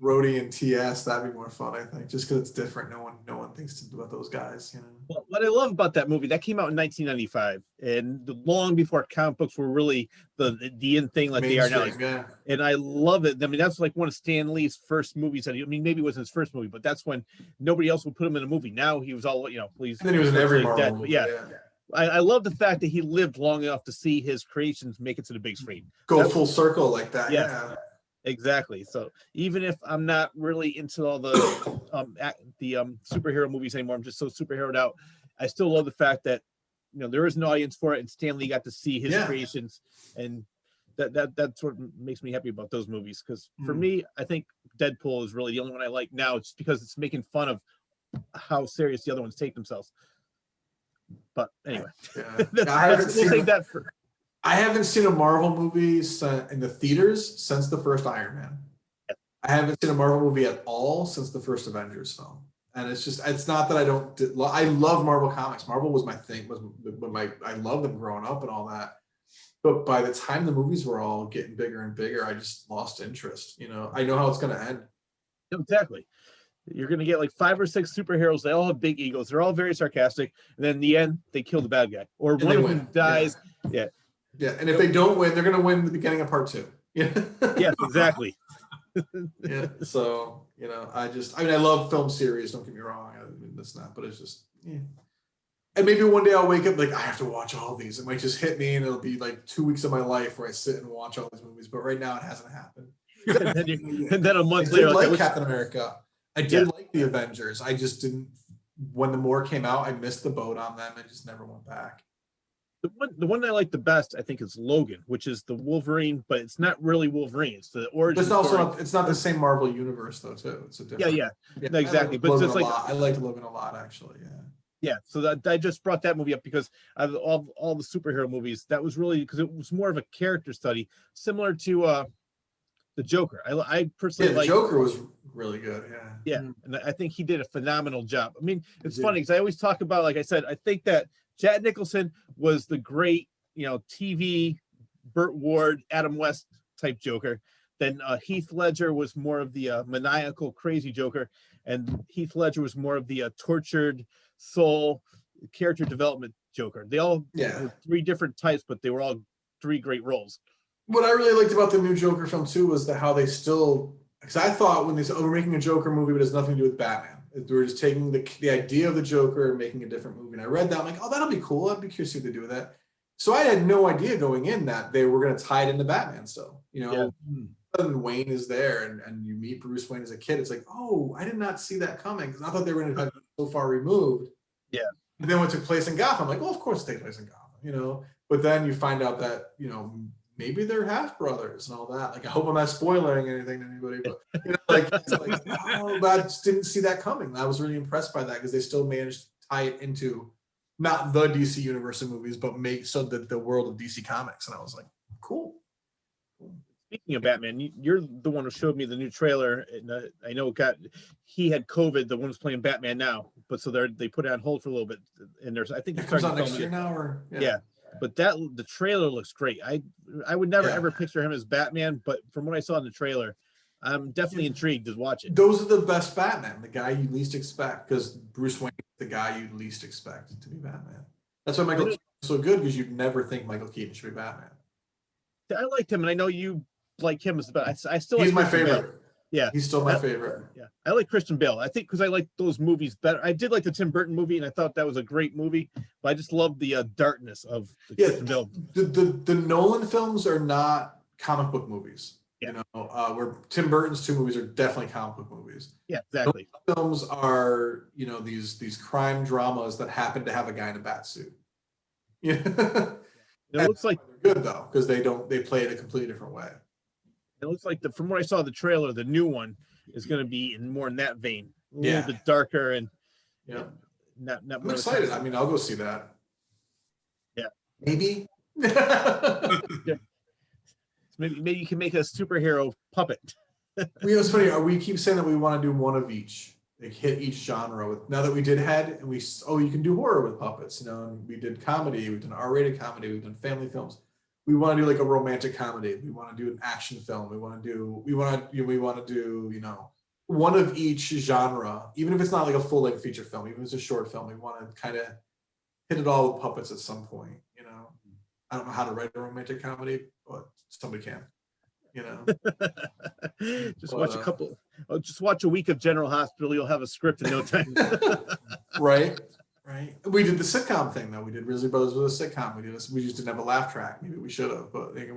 Brody and TS, that'd be more fun, I think, just because it's different. No one thinks about those guys, Well, what I love about that movie, that came out in 1995, and long before comic books were really the in thing like they are now. And I love it. I mean, that's like one of Stan Lee's first movies. Maybe it wasn't his first movie, but that's when nobody else would put him in a movie. Now he was all, please. And then he was in every Marvel movie. Yeah. I love the fact that he lived long enough to see his creations make it to the big screen. Go full circle like that. Yeah. Exactly. So even if I'm not really into all the superhero movies anymore, I'm just so superheroed out. I still love the fact that there is an audience for it, and Stan Lee got to see his creations, and that's what makes me happy about those movies. Because for me, I think Deadpool is really the only one I like now. It's because it's making fun of how serious the other ones take themselves. But anyway, I haven't seen a Marvel movie in the theaters since the first Iron Man. Yep. I haven't seen a Marvel movie at all since the first Avengers film. And it's not that I love Marvel comics. Marvel was my thing. I loved them growing up and all that. But by the time the movies were all getting bigger and bigger, I just lost interest. I know how it's going to end. Exactly. You're going to get like 5 or 6 superheroes. They all have big egos. They're all very sarcastic. And then in the end, they kill the bad guy. Or one of them dies. Yeah. And if they don't win, they're going to win in the beginning of part 2. Yeah. Yes, exactly. Yeah. So, I love film series. Don't get me wrong. That's not, but it's just, And maybe one day I'll wake up like, I have to watch all these. It might just hit me and it'll be like 2 weeks of my life where I sit and watch all these movies. But right now it hasn't happened. and then a month later, like Captain America. I did like the Avengers. I just didn't. When the more came out, I missed the boat on them. I just never went back. The one I like the best, I think, is Logan, which is the Wolverine, but it's not really Wolverine. It's the origin. It's also it's not the same Marvel universe though, too. It's a different. Yeah, exactly. But it's like I liked Logan a lot, actually. Yeah. So I just brought that movie up because out of all the superhero movies, that was really because it was more of a character study, similar to the Joker. I personally the Joker was really good. Yeah, and I think he did a phenomenal job. I mean, it's funny because I always talk about, like I said, I think that Jack Nicholson was the great TV, Burt Ward, Adam West type Joker. Then Heath Ledger was more of the maniacal, crazy Joker, and Heath Ledger was more of the tortured soul character development Joker. They all were 3 different types, but they were all 3 great roles. What I really liked about the new Joker film too was how they still, because I thought when they said, "Oh, we're making a Joker movie, but it has nothing to do with Batman." They were just taking the idea of the Joker and making a different movie. And I read that, I'm like, oh, that'll be cool. I'd be curious to see what they do with that. So I had no idea going in that they were going to tie it into Batman still. And Wayne is there, and you meet Bruce Wayne as a kid. It's like, oh, I did not see that coming, because I thought they were going to be so far removed. Yeah. And then when it took place in Gotham, I'm like, well, of course it takes place in Gotham, But then you find out that, maybe they're half brothers and all that. Like, I hope I'm not spoiling anything to anybody, but oh, but I just didn't see that coming. I was really impressed by that, because they still managed to tie it into not the DC universe of movies, but make so that the world of DC Comics. And I was like, cool. Speaking of Batman, you're the one who showed me the new trailer, and I know he had COVID. The one who's playing Batman now, but so they put it on hold for a little bit. And I think it comes out next year now, or yeah. But the trailer looks great. I would never ever picture him as Batman, but from what I saw in the trailer, I'm definitely intrigued to watch it. Those are the best Batman, the guy you least expect, because Bruce Wayne is the guy you least expect to be Batman. That's why Michael Keaton is so good, because you'd never think Michael Keaton should be Batman. I liked him, and I know you like him as the best. I still he's like my favorite. Bale. Yeah, he's still my favorite. Yeah, I like Christian Bale. I think because I like those movies better. I did like the Tim Burton movie, and I thought that was a great movie. But I just love the darkness of Christian Bale. The Nolan films are not comic book movies. Where Tim Burton's 2 movies are definitely comic book movies. Yeah, exactly. Nolan films are these crime dramas that happen to have a guy in a bat suit. Yeah, it looks like they're good though, because they play it a completely different way. It looks like from what I saw the trailer, the new one is going to be more in that vein, a little bit darker and not. I'm excited. I mean, I'll go see that. Yeah, maybe. Maybe you can make a superhero puppet. It's funny. We keep saying that we want to do one of each, like hit each genre. Now that we did Head, and you can do horror with puppets. And we did comedy. We've done R-rated comedy. We've done family films. We want to do like a romantic comedy. We want to do an action film. We want to do one of each genre, even if it's not like a full-length feature film, even if it's a short film. We want to kind of hit it all with puppets at some point. I don't know how to write a romantic comedy, but somebody can. Just watch a week of General Hospital. You'll have a script in no time. Right. We did the sitcom thing though. We did Risley Brothers with a sitcom. We just didn't have a laugh track. Maybe we should have, but I think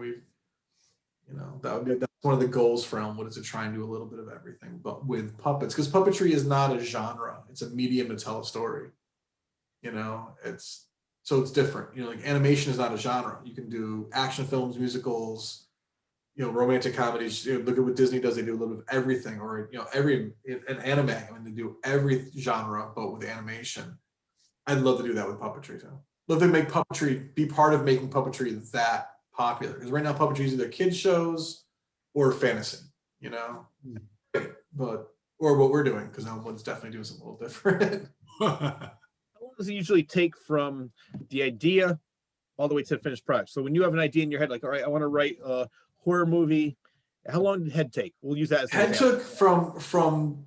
that's one of the goals for Elmwood, is to try and do a little bit of everything, but with puppets, because puppetry is not a genre. It's a medium to tell a story. It's different. Like animation is not a genre. You can do action films, musicals, romantic comedies. Look at what Disney does. They do a little bit of everything, or an anime. They do every genre, but with animation. I'd love to do that with puppetry too. Love to make puppetry be part of making puppetry that popular. Because right now puppetry is either kids shows or fantasy, but or what we're doing, because Elmwood's definitely doing something a little different. How long does it usually take from the idea all the way to the finished product? So when you have an idea in your head, like, all right, I want to write a horror movie, how long did Head take? We'll use that as Head took from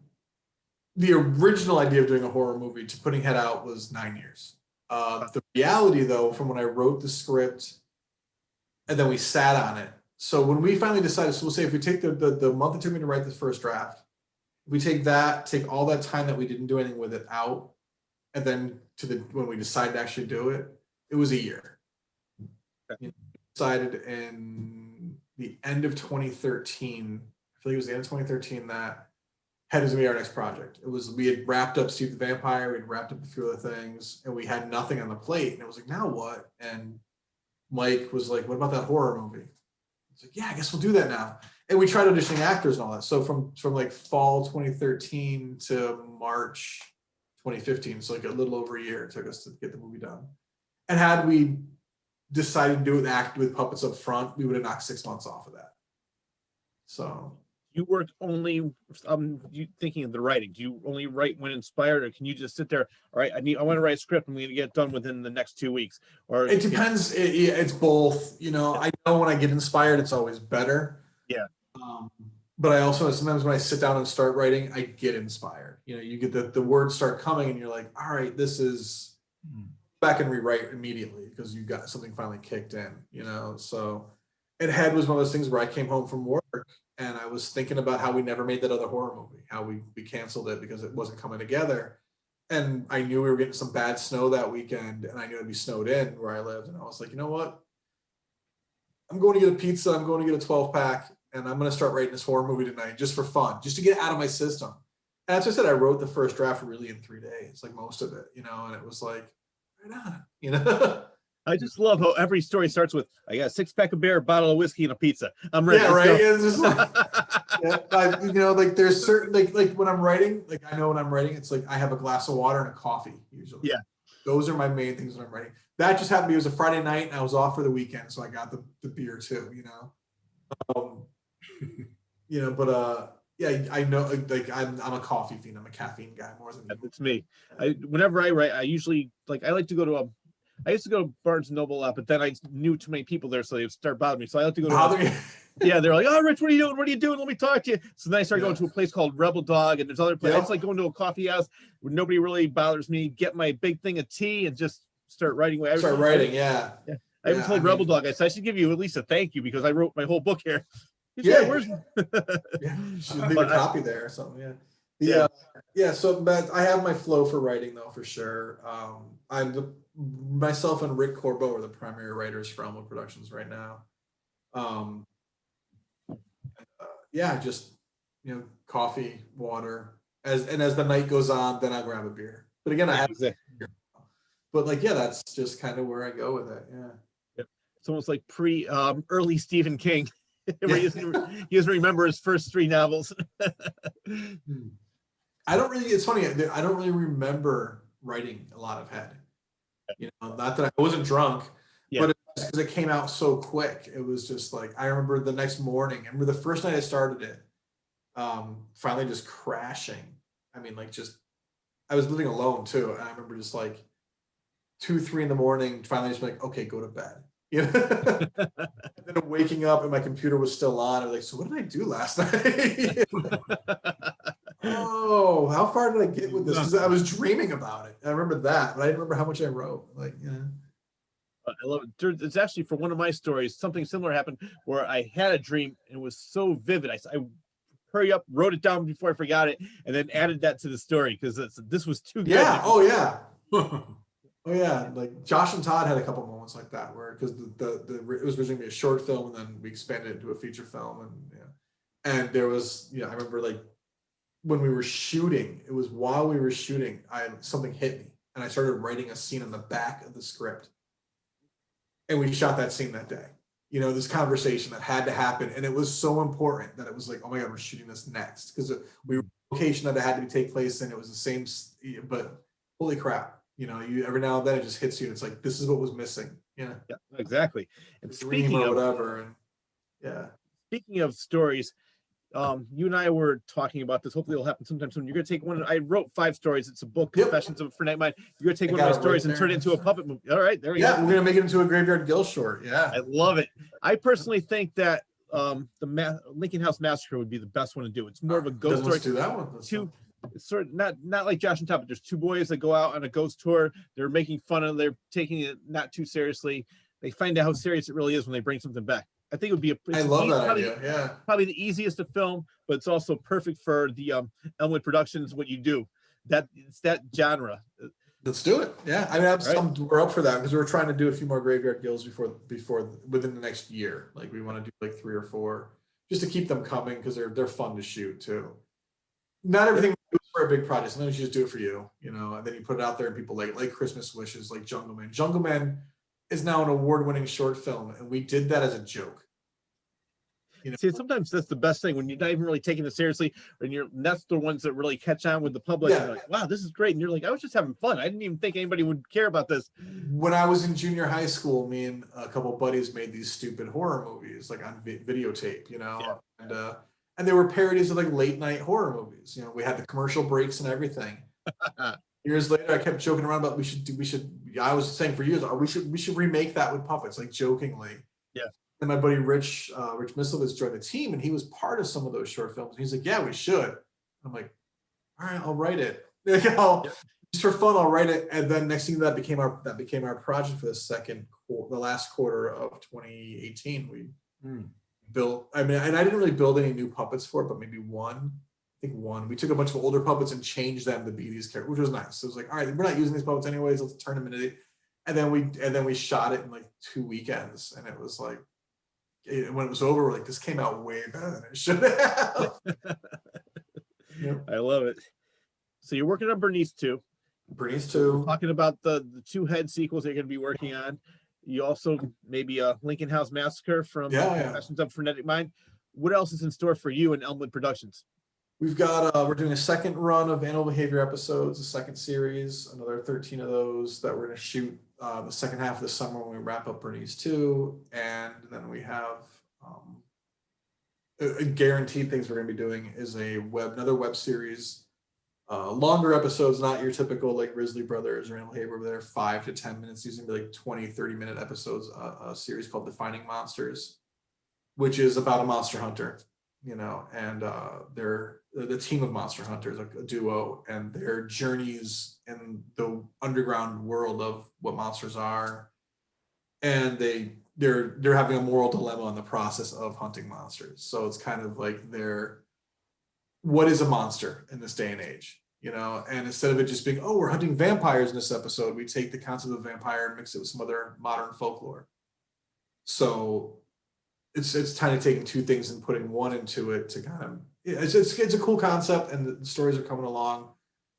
the original idea of doing a horror movie to putting Head out was 9 years. The reality, though, from when I wrote the script and then we sat on it. So when we finally decided, so we'll say if we take the month it took me to write the first draft, if we take all that time that we didn't do anything with it out, and then when we decided to actually do it, it was a year. We decided in the end of 2013, I feel like it was the end of 2013, that Head was gonna be our next project. We had wrapped up Steve the Vampire, we'd wrapped up a few other things, and we had nothing on the plate. And it was like, now what? And Mike was like, what about that horror movie? It's like, yeah, I guess we'll do that now. And we tried auditioning actors and all that. So from like fall 2013 to March 2015, so like a little over a year it took us to get the movie done. And had we decided to do an act with puppets up front, we would have knocked 6 months off of that. So You work only, you thinking of the writing, do you only write when inspired, or can you just sit there, all right, I want to write a script, I'm going to get it done within the next 2 weeks? Or It depends. It's both. You know, I know when I get inspired, it's always better. Yeah. But I also sometimes when I sit down and start writing, I get inspired. You know, you get the words start coming, and you're like, all right, this is back and rewrite immediately because you got something finally kicked in. You know, so it had was one of those things where I came home from work and I was thinking about how we never made that other horror movie, how we canceled it because it wasn't coming together. And I knew we were getting some bad snow that weekend, and I knew it'd be snowed in where I lived. And I was like, you know what? I'm going to get a pizza. I'm going to get a 12-pack, and I'm going to start writing this horror movie tonight just for fun, just to get it out of my system. And as I said, I wrote the first draft really in 3 days, like most of it, you know, and it was like, right on, you know? I just love how every story starts with, I got a 6-pack of beer, a bottle of whiskey, and a pizza. I'm ready. Yeah, right. It's just like, yeah, you know, like there's certain, like when I'm writing, like I know when I'm writing, it's like I have a glass of water and a coffee usually. Yeah. Those are my main things when I'm writing. That just happened to be, it was a Friday night and I was off for the weekend. So I got the beer too, you know? You know, but yeah, I know, like I'm a coffee fiend. I'm a caffeine guy more than you. It's me. Whenever I write, I usually, like, I like to go to I used to go to Barnes and Noble a lot, but then I knew too many people there, so they would start bothering me. So I like to go to yeah, they're like, oh, Rich, what are you doing? What are you doing? Let me talk to you. So then I started going to a place called Rebel Dog, and there's other places. It's like going to a coffee house where nobody really bothers me. Get my big thing of tea and just start writing. Start writing, yeah. I even told Rebel Dog, I said, I should give you at least a thank you because I wrote my whole book here. Yeah, where's yeah, should leave a copy there or something. Yeah. So, but I have my flow for writing though, for sure. Myself and Rick Corbo are the primary writers for Elmwood Productions right now. Yeah, just, you know, coffee, water. As the night goes on, then I grab a beer. But again, I have beer. But like, yeah, that's just kind of where I go with it. Yeah. It's almost like early Stephen King. He doesn't remember his first 3 novels. I don't really, it's funny, I don't really remember writing a lot of head. You know, not that I wasn't drunk, but it's because it came out so quick. It was just like, I remember the next morning, I remember the first night I started it, finally just crashing. I mean, like I was living alone too. And I remember just like 2, 3 in the morning, finally just like, okay, go to bed. You know? And then waking up and my computer was still on. I was like, so what did I do last night? Oh, how far did I get with this? Because I was dreaming about it. I remember that, but I didn't remember how much I wrote. Like, yeah. I love it. It's actually, for one of my stories, something similar happened where I had a dream and it was so vivid. I hurry up, wrote it down before I forgot it, and then added that to the story because this was too good. Yeah. Oh yeah. Oh yeah. Like Josh and Todd had a couple moments like that where because it was originally gonna be a short film and then we expanded it into a feature film and there was I remember like when we were shooting, it was while we were shooting, something hit me and I started writing a scene on the back of the script. And we shot that scene that day. You know, this conversation that had to happen. And it was so important that it was like, oh my God, we're shooting this next. Because we were a location that it had to take place in. It was the same, but holy crap. You know, every now and then it just hits you. And it's like, this is what was missing. Yeah, exactly. And speaking of whatever. And yeah. Speaking of stories, you and I were talking about this. Hopefully it'll happen sometime soon. You're going to take one. I wrote 5 stories. It's a book, Confessions of a Frenetic Mind. You're going to take one of my stories and turn it into a puppet movie. All right, there we go. Yeah, we're going to make it into a Graveyard Gill short. Yeah. I love it. I personally think that the Lincoln House Massacre would be the best one to do. It's more of a ghost story. Let's do that one. It's sort of not like Josh and Todd, but there's 2 boys that go out on a ghost tour. They're making fun of, they're taking it not too seriously. They find out how serious it really is when they bring something back. I think it would be I love that idea. Yeah, probably the easiest to film, but it's also perfect for the Elmwood Productions. What you do, it's that genre. Let's do it. Yeah, I mean, we're up for that because we're trying to do a few more Graveyard Gills before within the next year. Like we want to do like 3 or 4 just to keep them coming because they're fun to shoot too. Not everything for a big project. Sometimes you just do it for you, and then you put it out there and people like Christmas Wishes, like Jungle Man. Jungle Man is now an award-winning short film, and we did that as a joke. See, sometimes that's the best thing when you're not even really taking it seriously, and that's the ones that really catch on with the public. And you're like, wow, this is great, and you're like, I was just having fun. I didn't even think anybody would care about this. When I was in junior high school, me and a couple of buddies made these stupid horror movies, like on videotape, and And they were parodies of like late night horror movies. You know, we had the commercial breaks and everything. Years later, I kept joking around about we should. I was saying for years, we should remake that with puppets, like jokingly. Yeah. And my buddy Rich Mislovitz joined the team, and he was part of some of those short films. He's like, yeah, we should. I'm like, all right, I'll write it. Just for fun, I'll write it. And then next thing that became our project for the last quarter of 2018. We built. I mean, and I didn't really build any new puppets for it, but maybe one. I think one. We took a bunch of older puppets and changed them to be these characters, which was nice. So it was like, all right, we're not using these puppets anyways. Let's turn them into. And then we shot it in like 2 weekends, and it was like, when it was over, we're like, this came out way better than it should have. Yep. I love it. So you're working on Bernice too. Bernice too. Talking about the 2 head sequels you're going to be working on. You also maybe a Lincoln House Massacre from Confessions of a Frenetic Mind. What else is in store for you and Elmwood Productions? We've got we're doing a second run of Animal Behavior episodes, a second series, another 13 of those that we're going to shoot the second half of the summer when we wrap up Bernice 2, and then we have guaranteed things we're going to be doing is another web series, longer episodes, not your typical like Risley Brothers or Animal Behavior, but they're 5 to 10 minutes. These are going to be like 20-30 minute episodes. A series called Defining Monsters, which is about a monster hunter, you know, and they're the team of monster hunters, like a duo, and their journeys in the underground world of what monsters are, and they're having a moral dilemma in the process of hunting monsters. So it's kind of like what is a monster in this day and age, you know? And instead of it just being, oh, we're hunting vampires in this episode, we take the concept of vampire and mix it with some other modern folklore. So it's kind of taking 2 things and putting one into it to kind of, it's a cool concept, and the stories are coming along.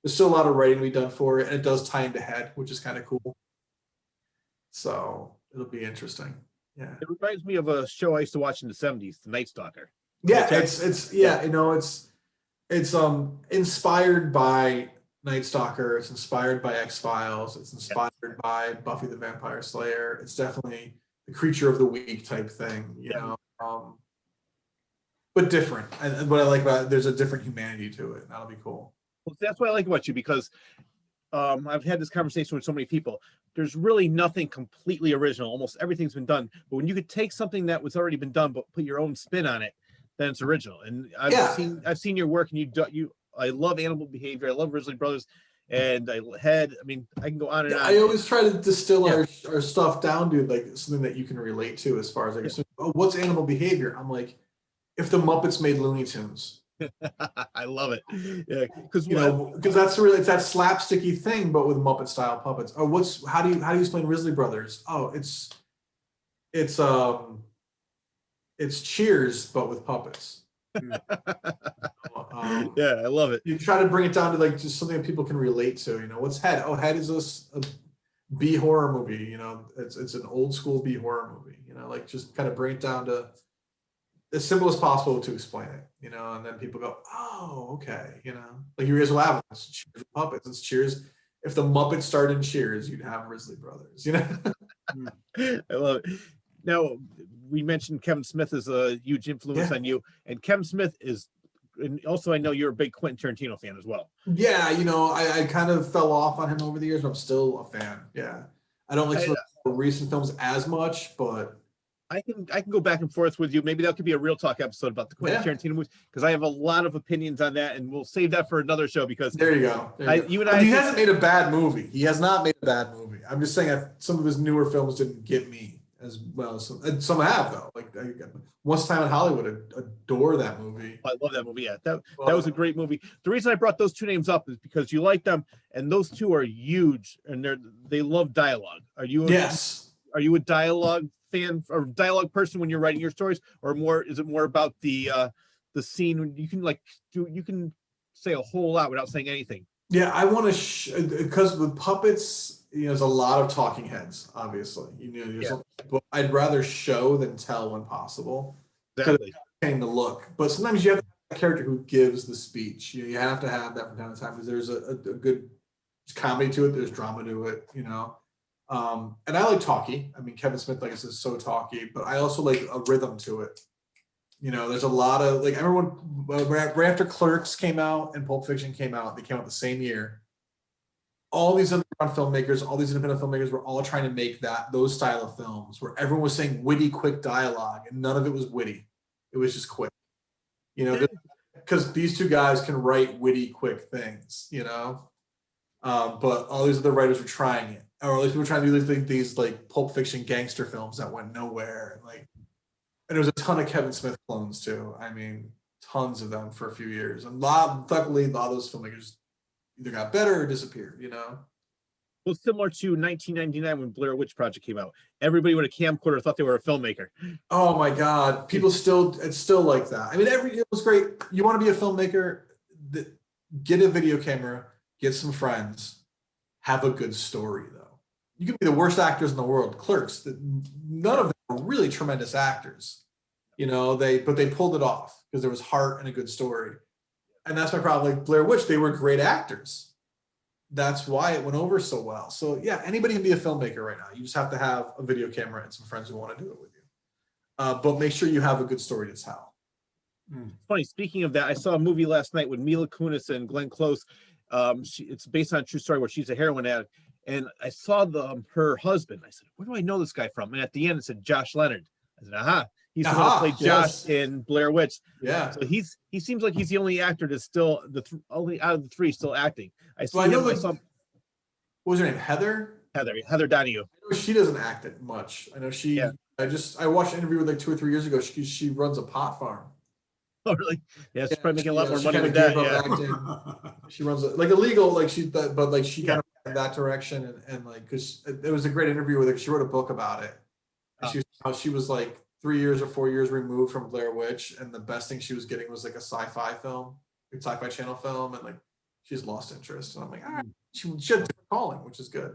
There's still a lot of writing to be done for it, and it does tie into Head, which is kind of cool. So it'll be interesting. Yeah. It reminds me of a show I used to watch in the 70s, The Night Stalker. Yeah, you know, it's inspired by Night Stalker, it's inspired by X-Files, it's inspired by Buffy the Vampire Slayer. It's definitely the creature of the week type thing, you know. But different. And what I like about it, there's a different humanity to it. That'll be cool. Well, that's what I like about you, because I've had this conversation with so many people. There's really nothing completely original. Almost everything's been done. But when you could take something that was already been done, but put your own spin on it, then it's original. And I've seen your work, and I love Animal Behavior. I love Risley Brothers, and I mean, I can go on and on. I always try to distill our stuff down to like something that you can relate to, as far as like, oh, what's Animal Behavior? I'm like, if the Muppets made Looney Tunes. I love it. Yeah, because that's really, it's that slapsticky thing, but with Muppet style puppets. Oh, how do you explain Risley Brothers? Oh, it's Cheers, but with puppets. Yeah, I love it. You try to bring it down to like just something that people can relate to. You know, what's Head? Oh, Head is a B horror movie. You know, it's an old school B horror movie. You know, like just kind of bring it down to as simple as possible to explain it, you know, and then people go, oh, okay, you know, like your ears will have it's Cheers with puppets. It's Cheers. If the Muppets started in Cheers, you'd have Risley Brothers, you know. I love it. Now, we mentioned Kevin Smith is a huge influence on you, and Kevin Smith is, and also I know you're a big Quentin Tarantino fan as well. Yeah, you know, I kind of fell off on him over the years, but I'm still a fan. Yeah, I don't like some recent films as much, but I can go back and forth with you. Maybe that could be a real talk episode about the Quentin Tarantino movies, because I have a lot of opinions on that, and we'll save that for another show. Because there you go. He hasn't made a bad movie. He has not made a bad movie. I'm just saying some of his newer films didn't get me as well. Some have though. Like Once Time in Hollywood, adore that movie. I love that movie. Yeah, that was a great movie. The reason I brought those 2 names up is because you like them, and those 2 are huge, and they love dialogue. Are you? Are you a dialogue fan or dialogue person when you're writing your stories, or is it more about the scene when you can say a whole lot without saying anything? Yeah, I want to because with puppets, you know, there's a lot of talking heads, obviously. You know, but I'd rather show than tell when possible. Exactly. It's the look, but sometimes you have to have a character who gives the speech. You know, you have to have that from time to time, because there's a good comedy to it. There's drama to it. You know. And I like talky. I mean, Kevin Smith, like I said, is so talky, but I also like a rhythm to it. There's a lot of like everyone right after Clerks came out and Pulp Fiction came out, they came out the same year. All these underground filmmakers, all these independent filmmakers were all trying to make those style of films where everyone was saying witty, quick dialogue, and none of it was witty. It was just quick, because these two guys can write witty, quick things, But all these other writers were trying it, or at least people were trying to do these like Pulp Fiction gangster films that went nowhere, and there was a ton of Kevin Smith clones too. I mean, tons of them for a few years, and luckily a lot of those filmmakers either got better or disappeared, Well, similar to 1999 when Blair Witch Project came out. Everybody with a camcorder thought they were a filmmaker. Oh my God. It's still like that. I mean, it was great. You want to be a filmmaker, get a video camera, get some friends, have a good story though. You can be the worst actors in the world. Clerks, none of them are really tremendous actors. But they pulled it off because there was heart and a good story. And that's my problem. Like Blair Witch, they were great actors. That's why it went over so well. So yeah, anybody can be a filmmaker right now. You just have to have a video camera and some friends who want to do it with you. But make sure you have a good story to tell. Funny, speaking of that, I saw a movie last night with Mila Kunis and Glenn Close. It's based on a true story where she's a heroin addict. And I saw her husband. I said, where do I know this guy from? And at the end, it said Josh Leonard. I said, aha. He's the one who played Josh in Blair Witch. Yeah. So he seems like he's the only actor that's still only out of the three still acting. What was her name? Heather Donahue. I know she doesn't act it much. I know she. Yeah. I watched an interview with 2 or 3 years ago. She runs a pot farm. Oh really? Yeah, she's probably making a lot more money with that. Yeah. She runs illegal, she kind of went in that direction, and because it was a great interview with her. She wrote a book about it. And she was like 3 years or 4 years removed from Blair Witch, and the best thing she was getting was like a sci-fi film, a sci-fi channel film, and she's lost interest. And I'm like, all right, she had different calling, which is good.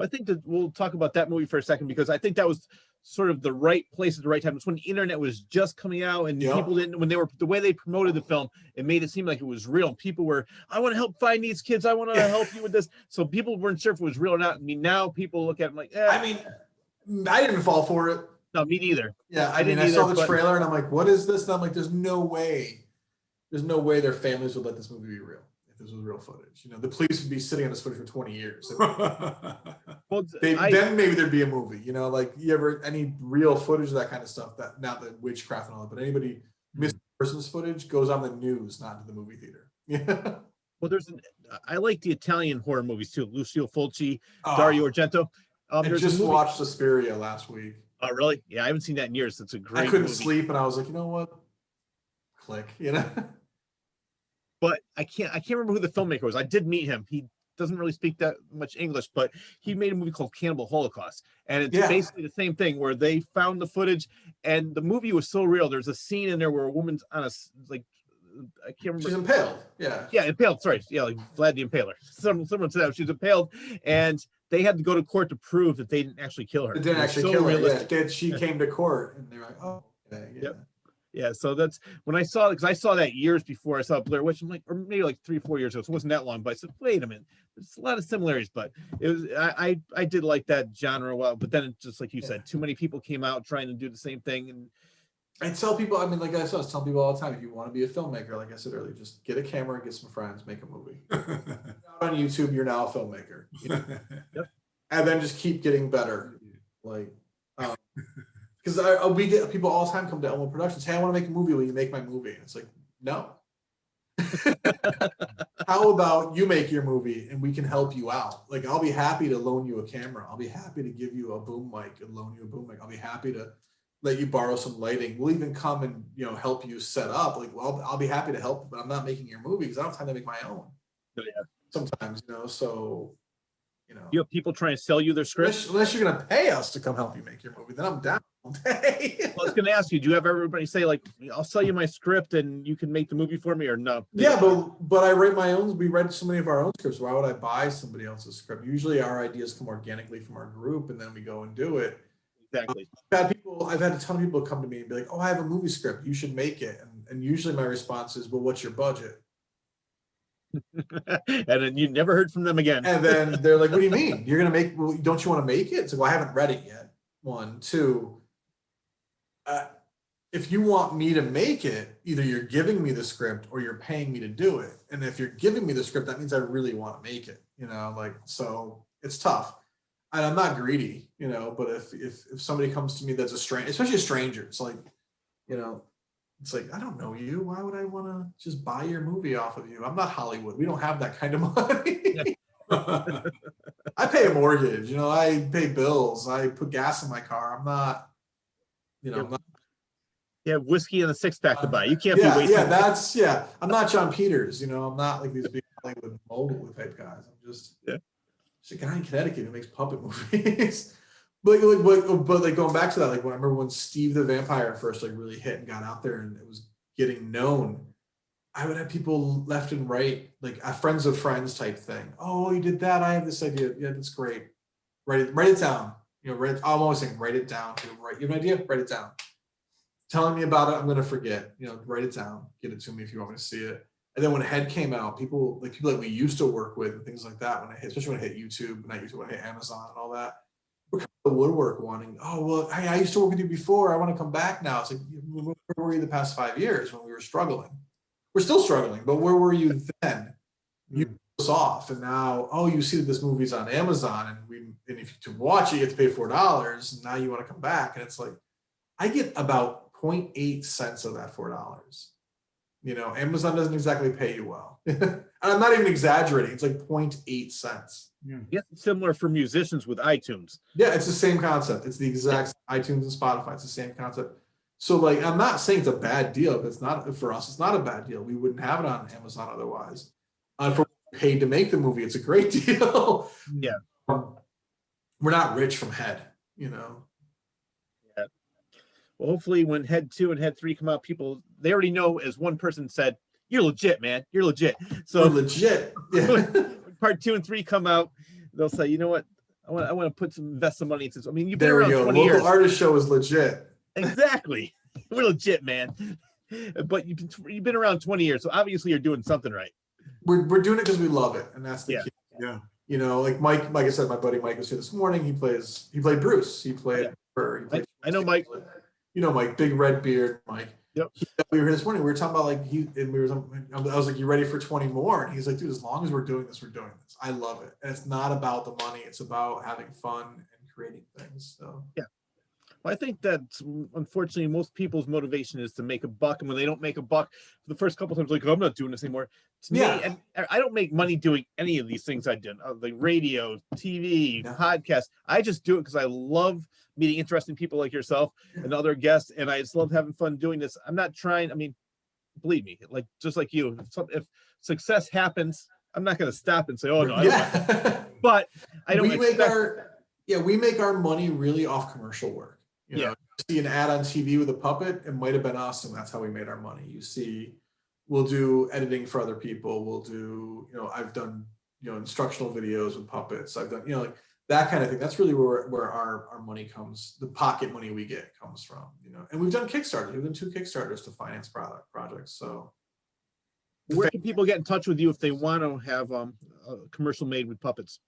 I think that we'll talk about that movie for a second, because I think that was sort of the right place at the right time. It's when the internet was just coming out, and people didn't, the way they promoted the film, it made it seem like it was real. People were, I want to help find these kids. I want to help you with this. So people weren't sure if it was real or not. I mean, now people look at it like, I didn't fall for it. No, me neither. Yeah, I saw the trailer and I'm like, what is this? And I'm like, there's no way their families would let this movie be real if this was real footage. The police would be sitting on this footage for 20 years. Then maybe there'd be a movie. Any real footage of that kind of stuff, that not the witchcraft and all that, but anybody missing person's footage goes on the news, not to the movie theater. Yeah. Well, I like the Italian horror movies too. Lucio Fulci, Dario Argento. I just watched Suspiria last week. Oh, really? Yeah, I haven't seen that in years. It's a great. I couldn't sleep, and I was like, you know what? Click, But I can't remember who the filmmaker was. I did meet him. He doesn't really speak that much English, but he made a movie called Cannibal Holocaust, and it's basically the same thing where they found the footage, and the movie was so real. There's a scene in there where a woman's on I can't remember. She's impaled. Yeah. Yeah, impaled. Sorry. Yeah, like Vlad the Impaler. Someone said that she's impaled, and they had to go to court to prove that they didn't actually kill her. They didn't actually kill her. Yeah. She came to court, and they're like, oh, okay, yeah. Yep. Yeah, so that's when I saw it, because I saw that years before I saw Blair Witch. I'm like, or maybe like 3 or 4 years ago. So it wasn't that long, but I said, wait a minute, there's a lot of similarities. But it was I did like that genre well, but then just like you said, too many people came out trying to do the same thing. And I tell people, I was telling people all the time, if you want to be a filmmaker, like I said earlier, just get a camera, get some friends, make a movie. On YouTube, you're now a filmmaker. Yep. And then just keep getting better. Because we get people all the time come to Elmwood Productions. Hey, I want to make a movie. Will you make my movie? And it's like, no. How about you make your movie and we can help you out? I'll be happy to loan you a camera. I'll be happy to give you a boom mic and loan you a boom mic. I'll be happy to let you borrow some lighting. We'll even come and help you set up. I'll be happy to help, but I'm not making your movie because I don't have time to make my own. Yeah. Sometimes, so. You have people trying to sell you their scripts? Unless you're going to pay us to come help you make your movie, then I'm down. I was going to ask you, do you have everybody say I'll sell you my script and you can make the movie for me, or no? Yeah, but I write my own. We write so many of our own scripts. Why would I buy somebody else's script? Usually our ideas come organically from our group and then we go and do it. Exactly. I've had a ton of people come to me and be like, oh, I have a movie script. You should make it. And usually my response is, well, what's your budget? And then you never heard from them again. And then they're like, what do you mean? You're going to make, well, don't you want to make it? It's like, well, I haven't read it yet. 1, 2. if you want me to make it, either you're giving me the script or you're paying me to do it. And if you're giving me the script, that means I really want to make it, you know, like, so it's tough. And I'm not greedy, you know, but if somebody comes to me that's a stranger, especially a stranger, it's like, you know, it's like, I don't know you. Why would I want to just buy your movie off of you? I'm not Hollywood. We don't have that kind of money. I pay a mortgage, you know, I pay bills. I put gas in my car. I'm not, you know, I'm not, You have whiskey and a six-pack to buy. You can't be wasting. I'm not John Peters, you know, I'm not like these big Hollywood mogul type guys. I'm just a guy in Connecticut who makes puppet movies. but like going back to that, like when I remember when Steve the Vampire first like really hit and got out there and it was getting known, I would have people left and right, like a friends of friends type thing. Oh, you did that. I have this idea. Yeah, that's great. Write it down. You know, I'm always saying, write it down. You have an idea? Write it down. Telling me about it, I'm gonna forget. You know, write it down. Get it to me if you want me to see it. And then when Head came out, people like we used to work with and things like that, especially when I hit YouTube, not YouTube, when I hit Amazon and all that, we're kind of the woodwork wanting, oh, well, I used to work with you before. I want to come back now. It's like, where were you the past 5 years when we were struggling? We're still struggling, but where were you then? You took us off, and now, oh, you see that this movie's on Amazon, and if to watch it, you have to pay $4, and now you want to come back, and it's like, I get about 0.8 cents of that $4. You know, Amazon doesn't exactly pay you well. And I'm not even exaggerating. It's like 0.8 cents. Yeah, similar for musicians with iTunes. Yeah, it's the same concept. It's the exact iTunes and Spotify. It's the same concept. So like, I'm not saying it's a bad deal, but it's not for us. It's not a bad deal. We wouldn't have it on Amazon otherwise. For paid to make the movie, it's a great deal. Yeah, we're not rich from Head, you know. Yeah. Well, hopefully, when Head 2 and Head 3 come out, they already know. As one person said, "You're legit, man. You're legit." So we're legit. Yeah. When Part 2 and 3 come out, they'll say, "You know what? I want to invest some money into this." I mean, you've been around 20 years. Local artist show is legit. Exactly. We're legit, man. But you've been around 20 years, so obviously you're doing something right. We're doing it because we love it, and that's the key. Yeah. You know, like Mike, like I said, my buddy Mike was here this morning. He played Bruce. He played her. I know Mike. You know Mike, big red beard, Mike. Yep. We were here this morning. We were talking about like I was like, "You ready for 20 more?" And he's like, "Dude, as long as we're doing this, we're doing this. I love it." And it's not about the money; it's about having fun and creating things. So yeah. Well, I think that unfortunately most people's motivation is to make a buck, and when they don't make a buck for the first couple of times, like, oh, I'm not doing this anymore. To me, and I don't make money doing any of these things I did, like radio, TV, podcast. I just do it because I love meeting interesting people like yourself and other guests, and I just love having fun doing this. I'm not trying. I mean, believe me, like just like you, if success happens, I'm not going to stop and say, oh no, but I don't. We make our money really off commercial work. You know, you see an ad on TV with a puppet, it might have been us, and that's how we made our money. You see, we'll do editing for other people. We'll do, you know, I've done, you know, instructional videos with puppets. I've done, you know, like that kind of thing. That's really where our money comes, the pocket money we get comes from, you know. And we've done Kickstarters. We've done 2 Kickstarters to finance projects. So where can people get in touch with you if they want to have a commercial made with puppets?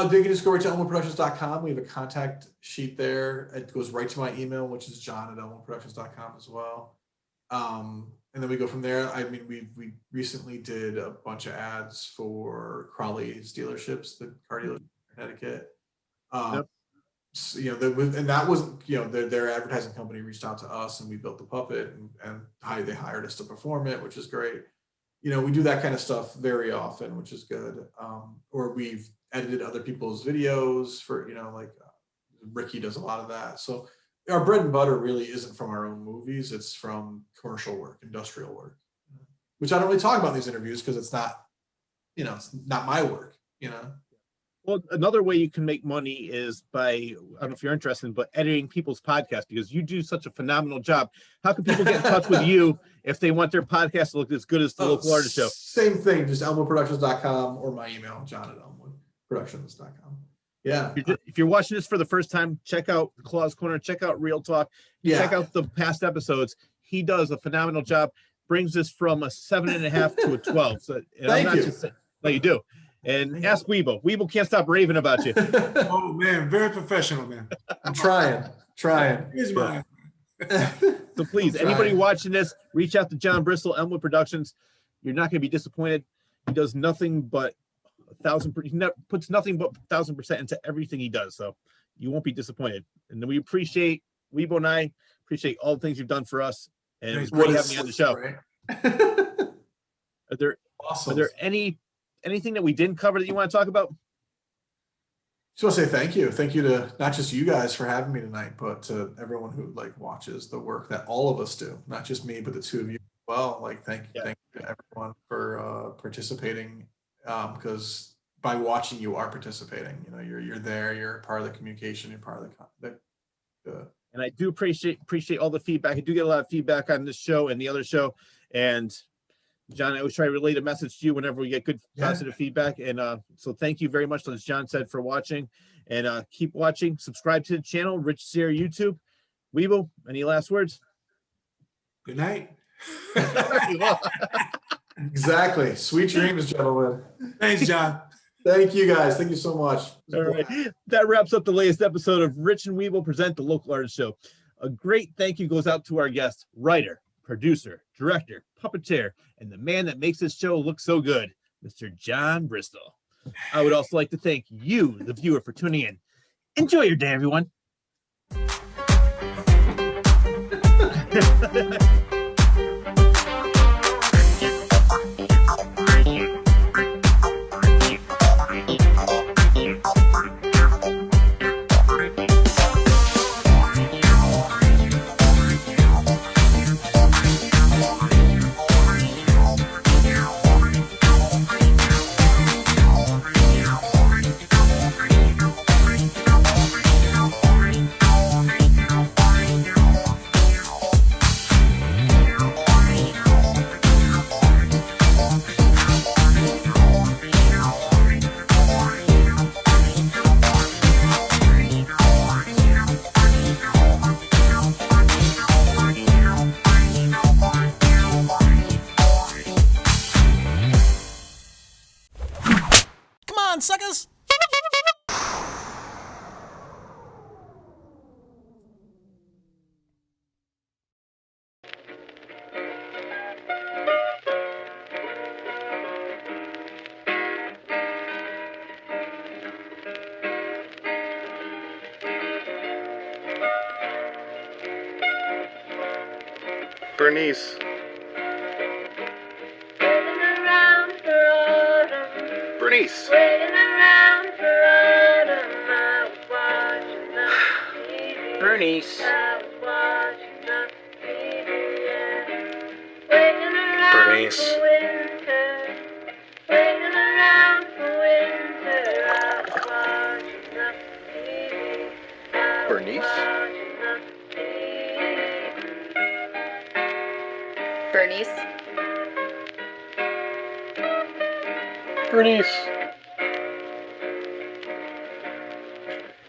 They can just go right to elmwoodproductions.com. We have a contact sheet there. It goes right to my email, which is john@elmwoodproductions.com as well. And then we go from there. I mean, we recently did a bunch of ads for Crawley's dealerships, the car dealership in Connecticut. So, you know, and that was, you know, their advertising company reached out to us, and we built the puppet, and they hired us to perform it, which is great. You know, we do that kind of stuff very often, which is good. Or we've edited other people's videos for, you know, like Ricky does a lot of that. So our bread and butter really isn't from our own movies. It's from commercial work, industrial work, which I don't really talk about in these interviews because it's not, you know, it's not my work, you know. Well, another way you can make money is by, I don't know if you're interested, but editing people's podcasts, because you do such a phenomenal job. How can people get in touch with you if they want their podcast to look as good as the local artist show? Same thing, just elmwoodproductions.com or my email, john@elmwoodproductions.com. Yeah. If you're watching this for the first time, check out Claw's Corner, check out Real Talk, check out the past episodes. He does a phenomenal job, brings this from a 7.5 to a 12. So Thank you. No, you do. And ask Wibo. Wibo can't stop raving about you. Oh man, very professional, man. I'm trying. Here's mine. So please, anybody watching this, reach out to Jon Bristol, Elmwood Productions. You're not going to be disappointed. He does nothing but 1,000%. He puts nothing but 1,000% into everything he does. So you won't be disappointed. And we appreciate Wibo and I appreciate all the things you've done for us. And it was great having you on the show. Right? Are there anything that we didn't cover that you want to talk about? Just want to say thank you. Thank you to not just you guys for having me tonight, but to everyone who watches the work that all of us do, not just me, but the two of you as well. Thank you to everyone for participating, because by watching you are participating. You're there, you're a part of the communication, you're part of the and I do appreciate all the feedback. I do get a lot of feedback on this show and the other show. And John, I always try to relay a message to you whenever we get good positive feedback. And so thank you very much, as John said, for watching. And keep watching. Subscribe to the channel, Rich Sierra YouTube. Wibo, any last words? Good night. Exactly. Sweet dreams, gentlemen. Thanks, John. Thank you, guys. Thank you so much. All right. That wraps up the latest episode of Rich and Wibo Present the Local Artist Show. A great thank you goes out to our guest, writer, producer, director, puppeteer, and the man that makes this show look so good, Mr. Jon Bristol. I would also like to thank you, the viewer, for tuning in. Enjoy your day, everyone. Suckers! Bernice. Bernice. Bernice. Bernice. Bernice. Bernice. Bernice.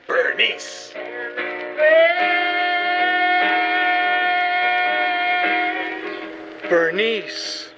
Bernice. Bernice.